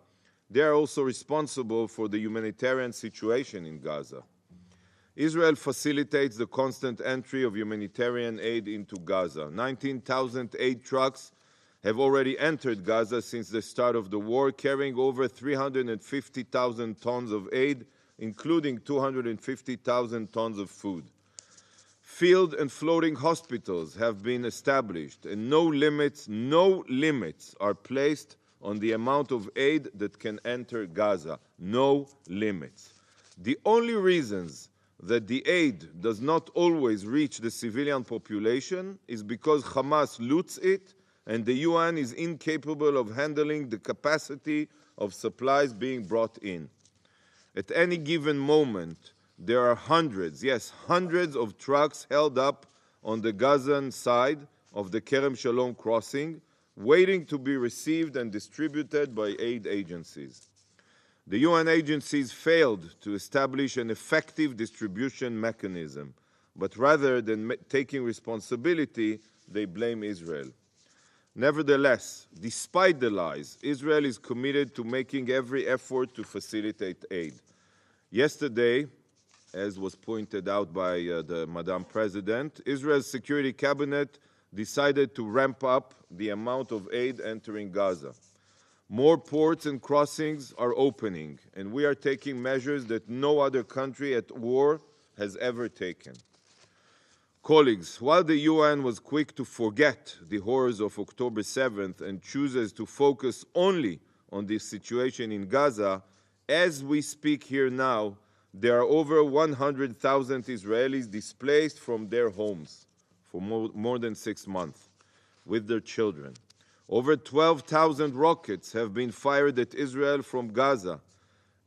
they are also responsible for the humanitarian situation in Gaza. Israel facilitates the constant entry of humanitarian aid into Gaza. 19,000 aid trucks have already entered Gaza since the start of the war, carrying over 350,000 tons of aid, including 250,000 tons of food. Field and floating hospitals have been established, and no limits are placed on the amount of aid that can enter Gaza. No limits. The only reasons that the aid does not always reach the civilian population is because Hamas loots it and the UN is incapable of handling the capacity of supplies being brought in. At any given moment, there are hundreds, yes, hundreds of trucks held up on the Gazan side of the Kerem Shalom crossing, waiting to be received and distributed by aid agencies. The UN agencies failed to establish an effective distribution mechanism, but rather than taking responsibility, they blame Israel. Nevertheless, despite the lies, Israel is committed to making every effort to facilitate aid. Yesterday, as was pointed out by the Madam President, Israel's Security Cabinet decided to ramp up the amount of aid entering Gaza. More ports and crossings are opening, and we are taking measures that no other country at war has ever taken. Colleagues, while the UN was quick to forget the horrors of October 7th and chooses to focus only on the situation in Gaza, as we speak here now, there are over 100,000 Israelis displaced from their homes for more than 6 months with their children. Over 12,000 rockets have been fired at Israel from Gaza,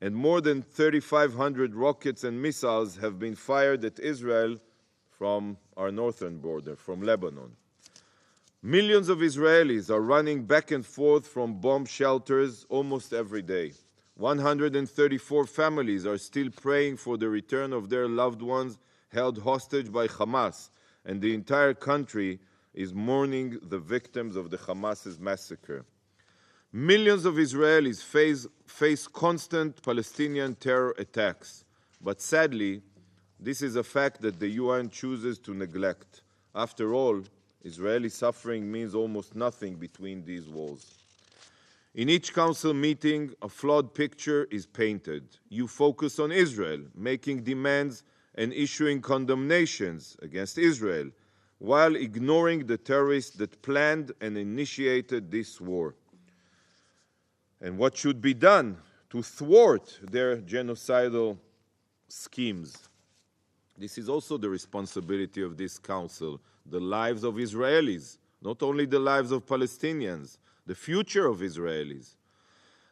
and more than 3,500 rockets and missiles have been fired at Israel from our northern border, from Lebanon. Millions of Israelis are running back and forth from bomb shelters almost every day. 134 families are still praying for the return of their loved ones held hostage by Hamas, and the entire country is mourning the victims of the Hamas's massacre. Millions of Israelis face constant Palestinian terror attacks, but sadly, this is a fact that the UN chooses to neglect. After all, Israeli suffering means almost nothing between these walls. In each council meeting, a flawed picture is painted. You focus on Israel, making demands and issuing condemnations against Israel, while ignoring the terrorists that planned and initiated this war. And what should be done to thwart their genocidal schemes? This is also the responsibility of this council, the lives of Israelis, not only the lives of Palestinians, the future of Israelis.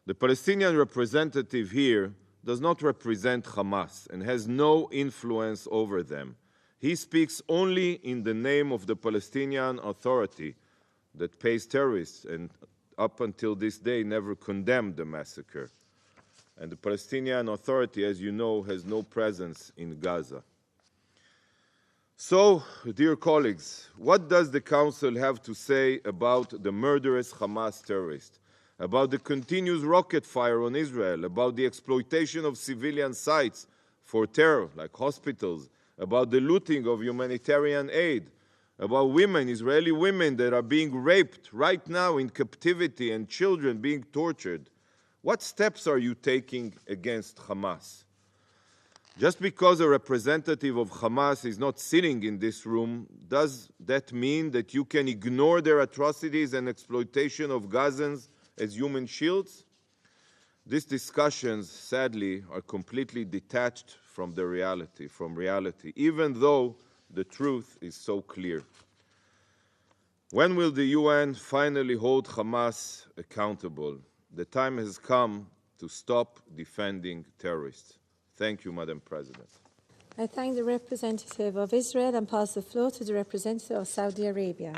The Palestinian representative here does not represent Hamas and has no influence over them. He speaks only in the name of the Palestinian Authority that pays terrorists and up until this day never condemned the massacre. And the Palestinian Authority, as you know, has no presence in Gaza. So, dear colleagues, what does the Council have to say about the murderous Hamas terrorists, about the continuous rocket fire on Israel, about the exploitation of civilian sites for terror, like hospitals, about the looting of humanitarian aid, about women, Israeli women that are being raped right now in captivity and children being tortured? What steps are you taking against Hamas? Just because a representative of Hamas is not sitting in this room, does that mean that you can ignore their atrocities and exploitation of Gazans as human shields? These discussions, sadly, are completely detached from reality, even though the truth is so clear. When will the UN finally hold Hamas accountable? The time has come to stop defending terrorists. Thank you, Madam President. I thank the representative of Israel and pass the floor to the representative of Saudi Arabia.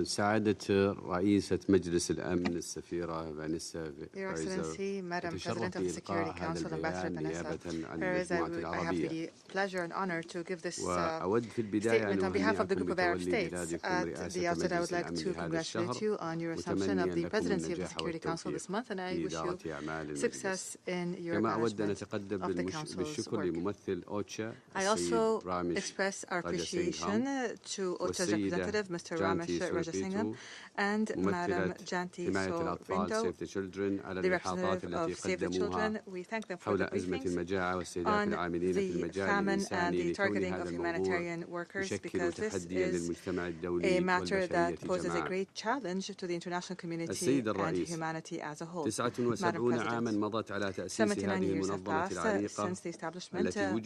سعادة رئيسة مجلس الأمن السفيرة فانيسا Your Excellency, Madam President of the Security Council, Ambassador Vanessa Perez, I have the pleasure and honor to give this statement on behalf of the Group of Arab States. At the outset, I would like to congratulate you on your assumption of the presidency of the Security Council this month, and I wish you success in your management of the Council's work. I also express our appreciation to OCHA's representative, Mr. Ramesh Rajasingham, and Madam Janti, the representative of Save the Children. We thank them for the briefings on the famine and the targeting of humanitarian workers, because this is a matter that poses a great challenge to the international community and humanity as a whole. Madam President, 79 years have passed since the establishment of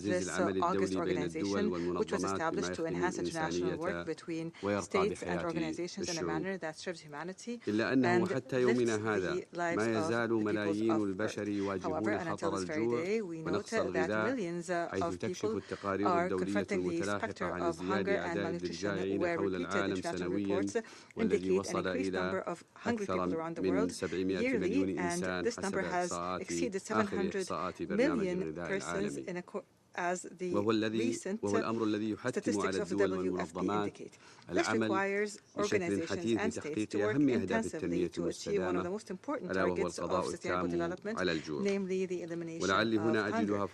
this August organization, which was established to enhance international work between states and organizations in a manner that serves humanity and lifts the lives of the peoples of Earth. However, and until this very day, we note that millions of people are confronting the specter of hunger and malnutrition, where repeated international reports indicate an increased number of hungry people around the world yearly, and this number has exceeded 700 million persons as the recent statistics of the WFP indicate. This requires organizations and states to work intensively to achieve one of the most important targets of sustainable development, namely the elimination of hunger.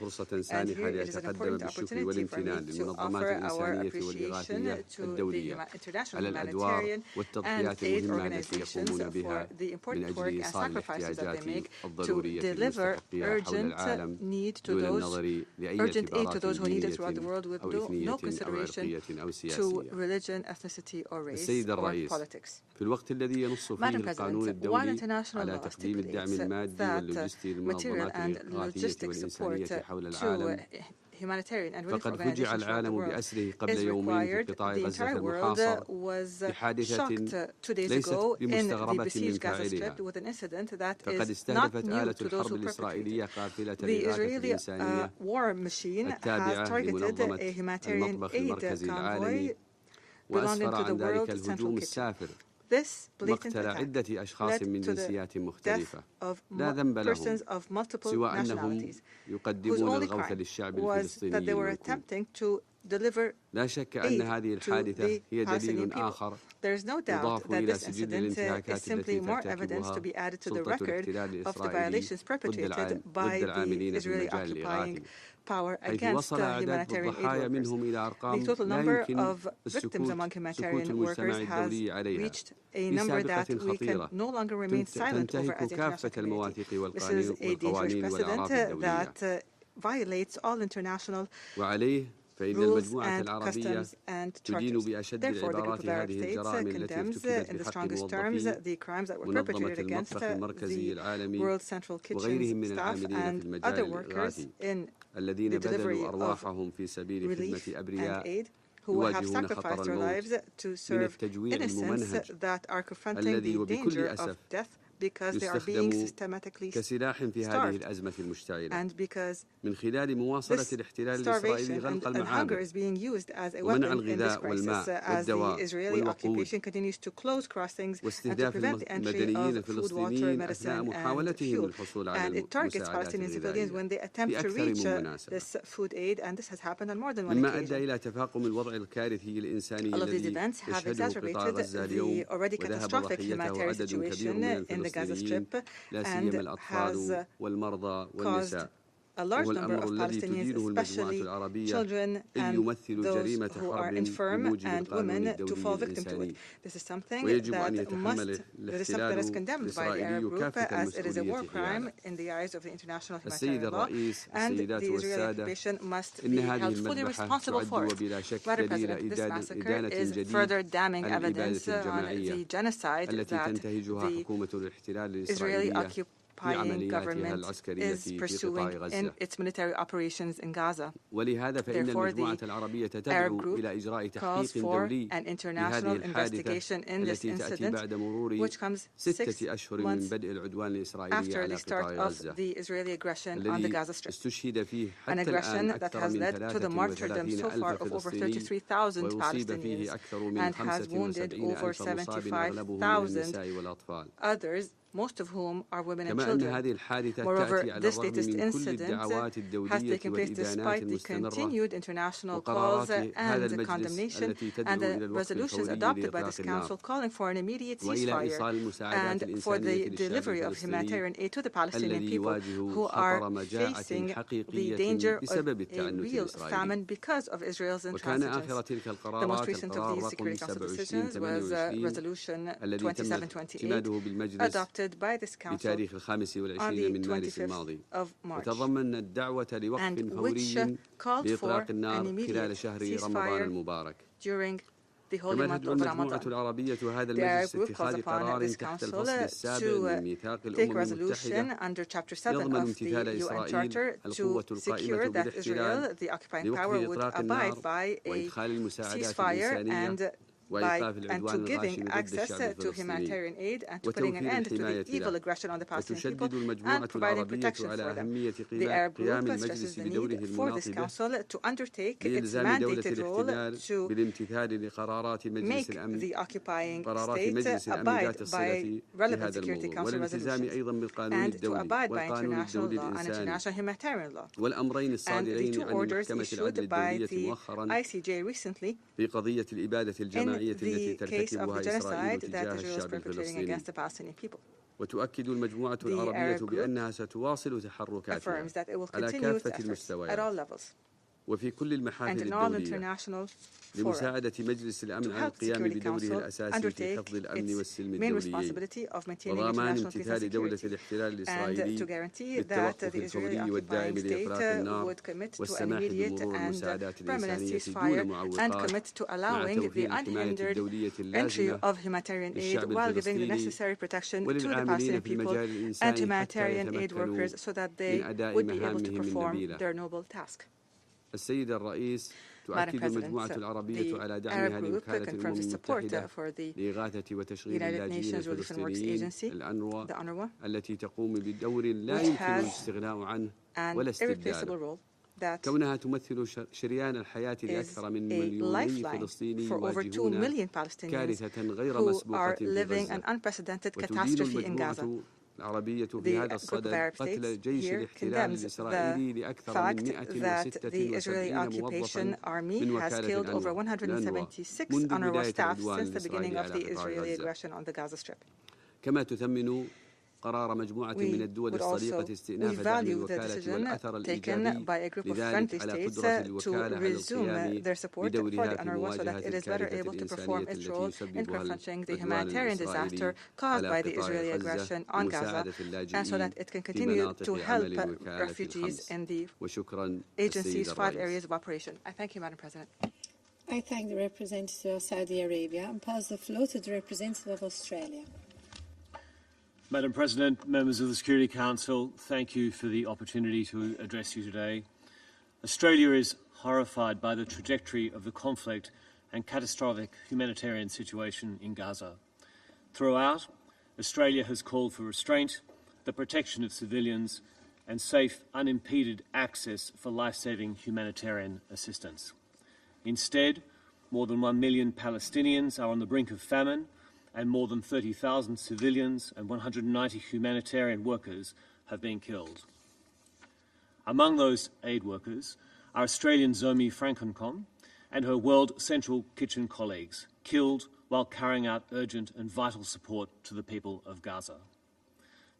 And here it is an important opportunity for me to offer our appreciation to the international humanitarian and aid organizations for the important work and sacrifices that they make to deliver urgent aid to those who need it throughout the world, with no consideration to religion, ethnicity, or race, or politics. Madam President, while international law stipulates that material and logistic support to humanitarian and relief organizations around the world is required, the entire world was shocked 2 days ago in the besieged Gaza Strip with an incident that is not new to those who perpetrated it. The Israeli war machine has targeted a humanitarian aid convoy belonging to the World Central Kitchen. This blatant attack led to the death of persons of multiple nationalities, whose only crime was that they were attempting to deliver aid to the Palestinian people. There is no doubt that this incident is simply more evidence to be added to the record of the violations perpetrated by the Israeli occupying power against humanitarian aid workers. The total number of victims among humanitarian workers has reached a number that we can no longer remain silent over as the international community. This is a dangerous precedent that violates all international rules and customs and charters. Therefore, the Group of Arab States condemns in the strongest terms the crimes that were perpetrated against the World Central Kitchen staff and other workers in the delivery of relief and aid, who have sacrificed their lives to serve innocents that are confronting the danger of death because they are being systematically starved, and because this starvation and hunger is being used as a weapon in this crisis, as the Israeli occupation continues to close crossings and to prevent the entry of food, water, medicine, and fuel. And it targets Palestinian civilians when they attempt to reach this food aid, and this has happened on more than one occasion. All of these events have exacerbated the already catastrophic humanitarian situation in the Gaza Strip and has caused a large number of Palestinians, especially children and those who are infirm and women, to fall victim to it. This is something that is condemned by the Arab group, as it is a war crime in the eyes of the international humanitarian law, and the Israeli occupation must be held fully responsible for it. Madam President, this massacre is further damning evidence on the genocide that the Israeli occupying government is pursuing in its military operations in Gaza. Therefore, the Arab group calls for an international investigation in this incident, which comes 6 months after the start of the Israeli aggression on the Gaza Strip, an aggression that has led to the martyrdom so far of over 33,000 Palestinians and has wounded over 75,000 others, most of whom are women and children. Moreover, this latest incident has taken place despite the continued international calls and condemnation and the resolutions adopted by this Council calling for an immediate ceasefire and for the delivery of humanitarian aid to the Palestinian people who are facing the danger of a real famine because of Israel's intransigence. The most recent of these Security Council decisions was Resolution 2728, adopted by this Council on the 25th of March, and which called for an immediate ceasefire during the holy month of Ramadan. The Arab group calls upon this Council to take resolution under Chapter 7 of the UN Charter to secure that Israel, the occupying power, would abide by a ceasefire and to giving access to humanitarian aid and to putting an end to the evil aggression on the Palestinian people and providing protection for them. The Arab group stresses the need for this Council to undertake its mandated role to make the occupying state abide by relevant Security Council resolutions and to abide by international law and international humanitarian law. And the two orders issued by the ICJ recently in the case of the genocide that Israel is perpetrating against the Palestinian people. وتؤكد المجموعة العربية بأنها ستواصل تحركاتها affirms that it will continue its efforts at all levels وفي كل المحافل الدولية لمساعدة مجلس الأمن على القيام بدوره الأساسي في حفظ الأمن والسلم الدوليين وضمان امتثال دولة الاحتلال الإسرائيلي بالتوقف الفوري والدائم لإطلاق النار والسماح بمرور المساعدات الإنسانية دون معوقات مع توفير الحماية الدولية اللازمة للشعب الفلسطيني وللعاملين في المجال الإنساني حتى يتمكنوا من أداء مهامهم النبيلة. السيد الرئيس تؤكد المجموعة العربية على دعمها لوكالة الأمم المتحدة لإغاثة وتشغيل اللاجئين الفلسطينيين الأنروا التي تقوم بدور لا يمكن الاستغناء عنه ولا استبداله كونها تمثل شريان الحياة لأكثر من مليوني فلسطيني يواجهون كارثة غير مسبوقة في غزة وتدين المجموعة العربية في هذا الصدد قتل جيش الاحتلال الإسرائيلي لأكثر من 176 موظفاً من وكالة الأنروا منذ بداية العدوان الإسرائيلي على قطاع غزة. كما تثمن قرار مجموعة من الدول الصديقة استئناف دعم الوكالة والأثر الإيجابي لذلك على قدرة الوكالة على القيام بدورها في مواجهة الكارثة الإنسانية التي يسببها العدوان الإسرائيلي على قطاع غزة ومساعدة اللاجئين في مناطق عمل الوكالة الخمس. وشكرا السيد الرئيس. I thank you, Madam President. I thank the representative of Saudi Arabia and pass the floor to the representative of Australia. Madam President, members of the Security Council, thank you for the opportunity to address you today. Australia is horrified by the trajectory of the conflict and catastrophic humanitarian situation in Gaza. Throughout, Australia has called for restraint, the protection of civilians, and safe, unimpeded access for life-saving humanitarian assistance. Instead, more than 1 million Palestinians are on the brink of famine, and more than 30,000 civilians and 190 humanitarian workers have been killed. Among those aid workers are Australian Zomi Frankencom and her World Central Kitchen colleagues, killed while carrying out urgent and vital support to the people of Gaza.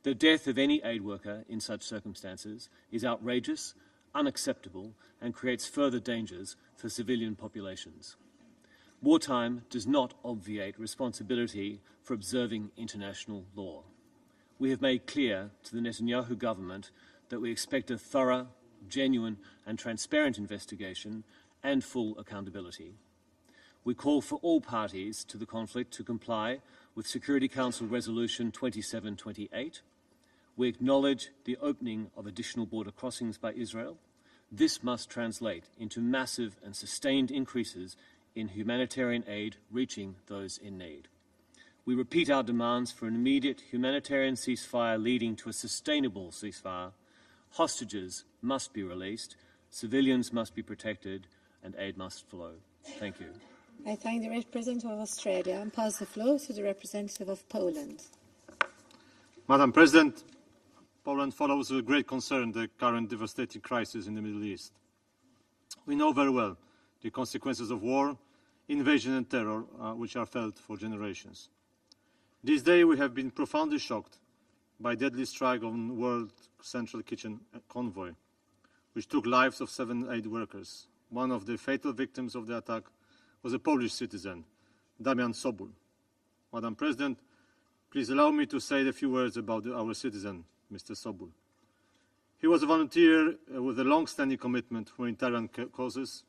The death of any aid worker in such circumstances is outrageous, unacceptable, and creates further dangers for civilian populations. Wartime does not obviate responsibility for observing international law. We have made clear to the Netanyahu government that we expect a thorough, genuine and transparent investigation and full accountability. We call for all parties to the conflict to comply with Security Council Resolution 2728, We acknowledge the opening of additional border crossings by Israel. This must translate into massive and sustained increases in humanitarian aid reaching those in need. We repeat our demands for an immediate humanitarian ceasefire leading to a sustainable ceasefire. Hostages must be released, civilians must be protected, and aid must flow. Thank you. I thank the representative of Australia and pass the floor to the representative of Poland. Madam President, Poland follows with great concern the current devastating crisis in the Middle East. We know very well the consequences of war, invasion and terror, which are felt for generations. This day we have been profoundly shocked by deadly strike on World Central Kitchen convoy, which took lives of 7 aid workers. One of the fatal victims of the attack was a Polish citizen, Damian Sobul. Madam President, please allow me to say a few words about our citizen, Mr. Sobul. He was a volunteer with a long-standing commitment to humanitarian causes,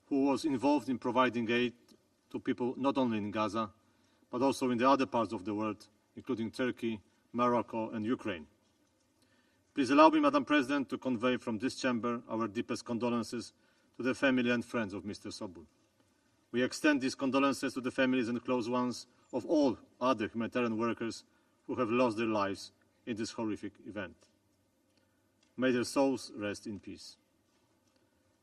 who was involved in providing aid to people not only in Gaza, but also in the other parts of the world, including Turkey, Morocco, and Ukraine. Please allow me, Madam President, to convey from this chamber our deepest condolences to the family and friends of Mr. Sobul. We extend these condolences to the families and close ones of all other humanitarian workers who have lost their lives in this horrific event. May their souls rest in peace.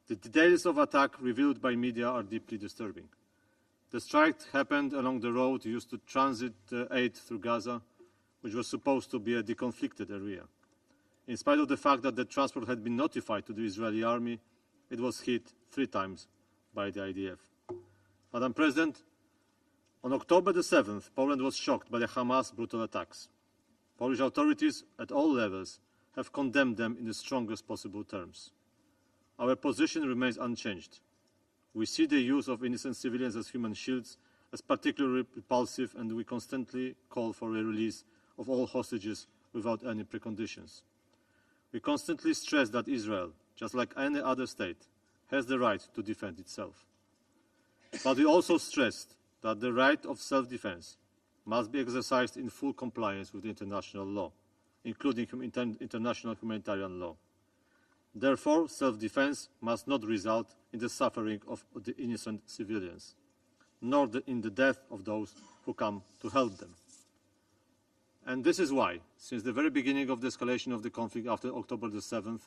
The details of attack revealed by media are deeply disturbing. The strike happened along the road used to transit aid through Gaza, which was supposed to be a deconflicted area. In spite of the fact that the transport had been notified to the Israeli army, it was hit 3 times by the IDF. Madam President, on October the 7th, Poland was shocked by the Hamas brutal attacks. Polish authorities at all levels have condemned them in the strongest possible terms. Our position remains unchanged. We see the use of innocent civilians as human shields as particularly repulsive, and we constantly call for a release of all hostages without any preconditions. We constantly stress that Israel, just like any other state, has the right to defend itself. But we also stressed that the right of self-defense must be exercised in full compliance with international law, including international humanitarian law. Therefore, self-defense must not result in the suffering of the innocent civilians, nor in the death of those who come to help them. And this is why, since the very beginning of the escalation of the conflict after October the 7th,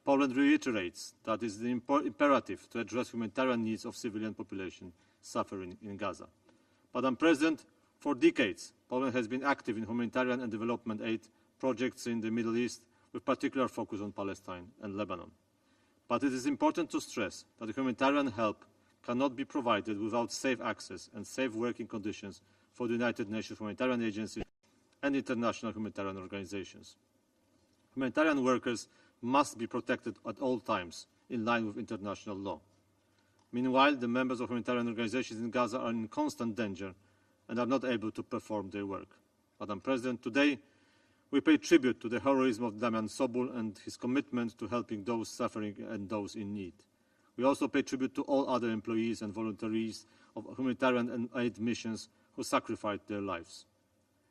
Poland reiterates that it is imperative to address humanitarian needs of civilian population suffering in Gaza. Madam President, for decades, Poland has been active in humanitarian and development aid projects in the Middle East, with particular focus on Palestine and Lebanon. But it is important to stress that humanitarian help cannot be provided without safe access and safe working conditions for the United Nations Humanitarian Agency and international humanitarian organizations. Humanitarian workers must be protected at all times in line with international law. Meanwhile, the members of humanitarian organizations in Gaza are in constant danger and are not able to perform their work. Madam President, today we pay tribute to the heroism of Damian Sobul and his commitment to helping those suffering and those in need. We also pay tribute to all other employees and volunteers of humanitarian and aid missions who sacrificed their lives.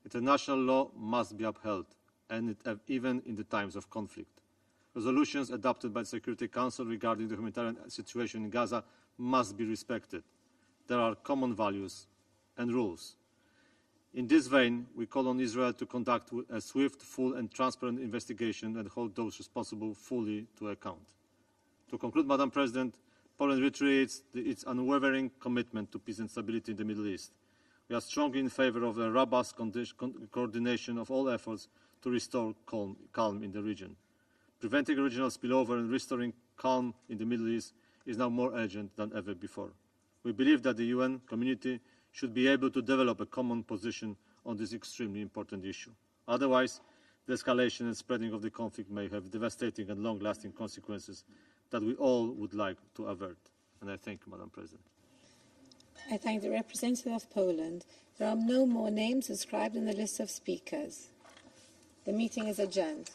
International law must be upheld, and even in the times of conflict. Resolutions adopted by the Security Council regarding the humanitarian situation in Gaza must be respected. There are common values and rules. In this vein, we call on Israel to conduct a swift, full and transparent investigation and hold those responsible fully to account. To conclude, Madam President, Poland reiterates its unwavering commitment to peace and stability in the Middle East. We are strongly in favor of a robust coordination of all efforts to restore calm in the region. Preventing regional spillover and restoring calm in the Middle East is now more urgent than ever before. We believe that the UN community should be able to develop a common position on this extremely important issue. Otherwise, the escalation and spreading of the conflict may have devastating and long-lasting consequences that we all would like to avert. And I thank you, Madam President. I thank the representative of Poland. There are no more names inscribed in the list of speakers. The meeting is adjourned.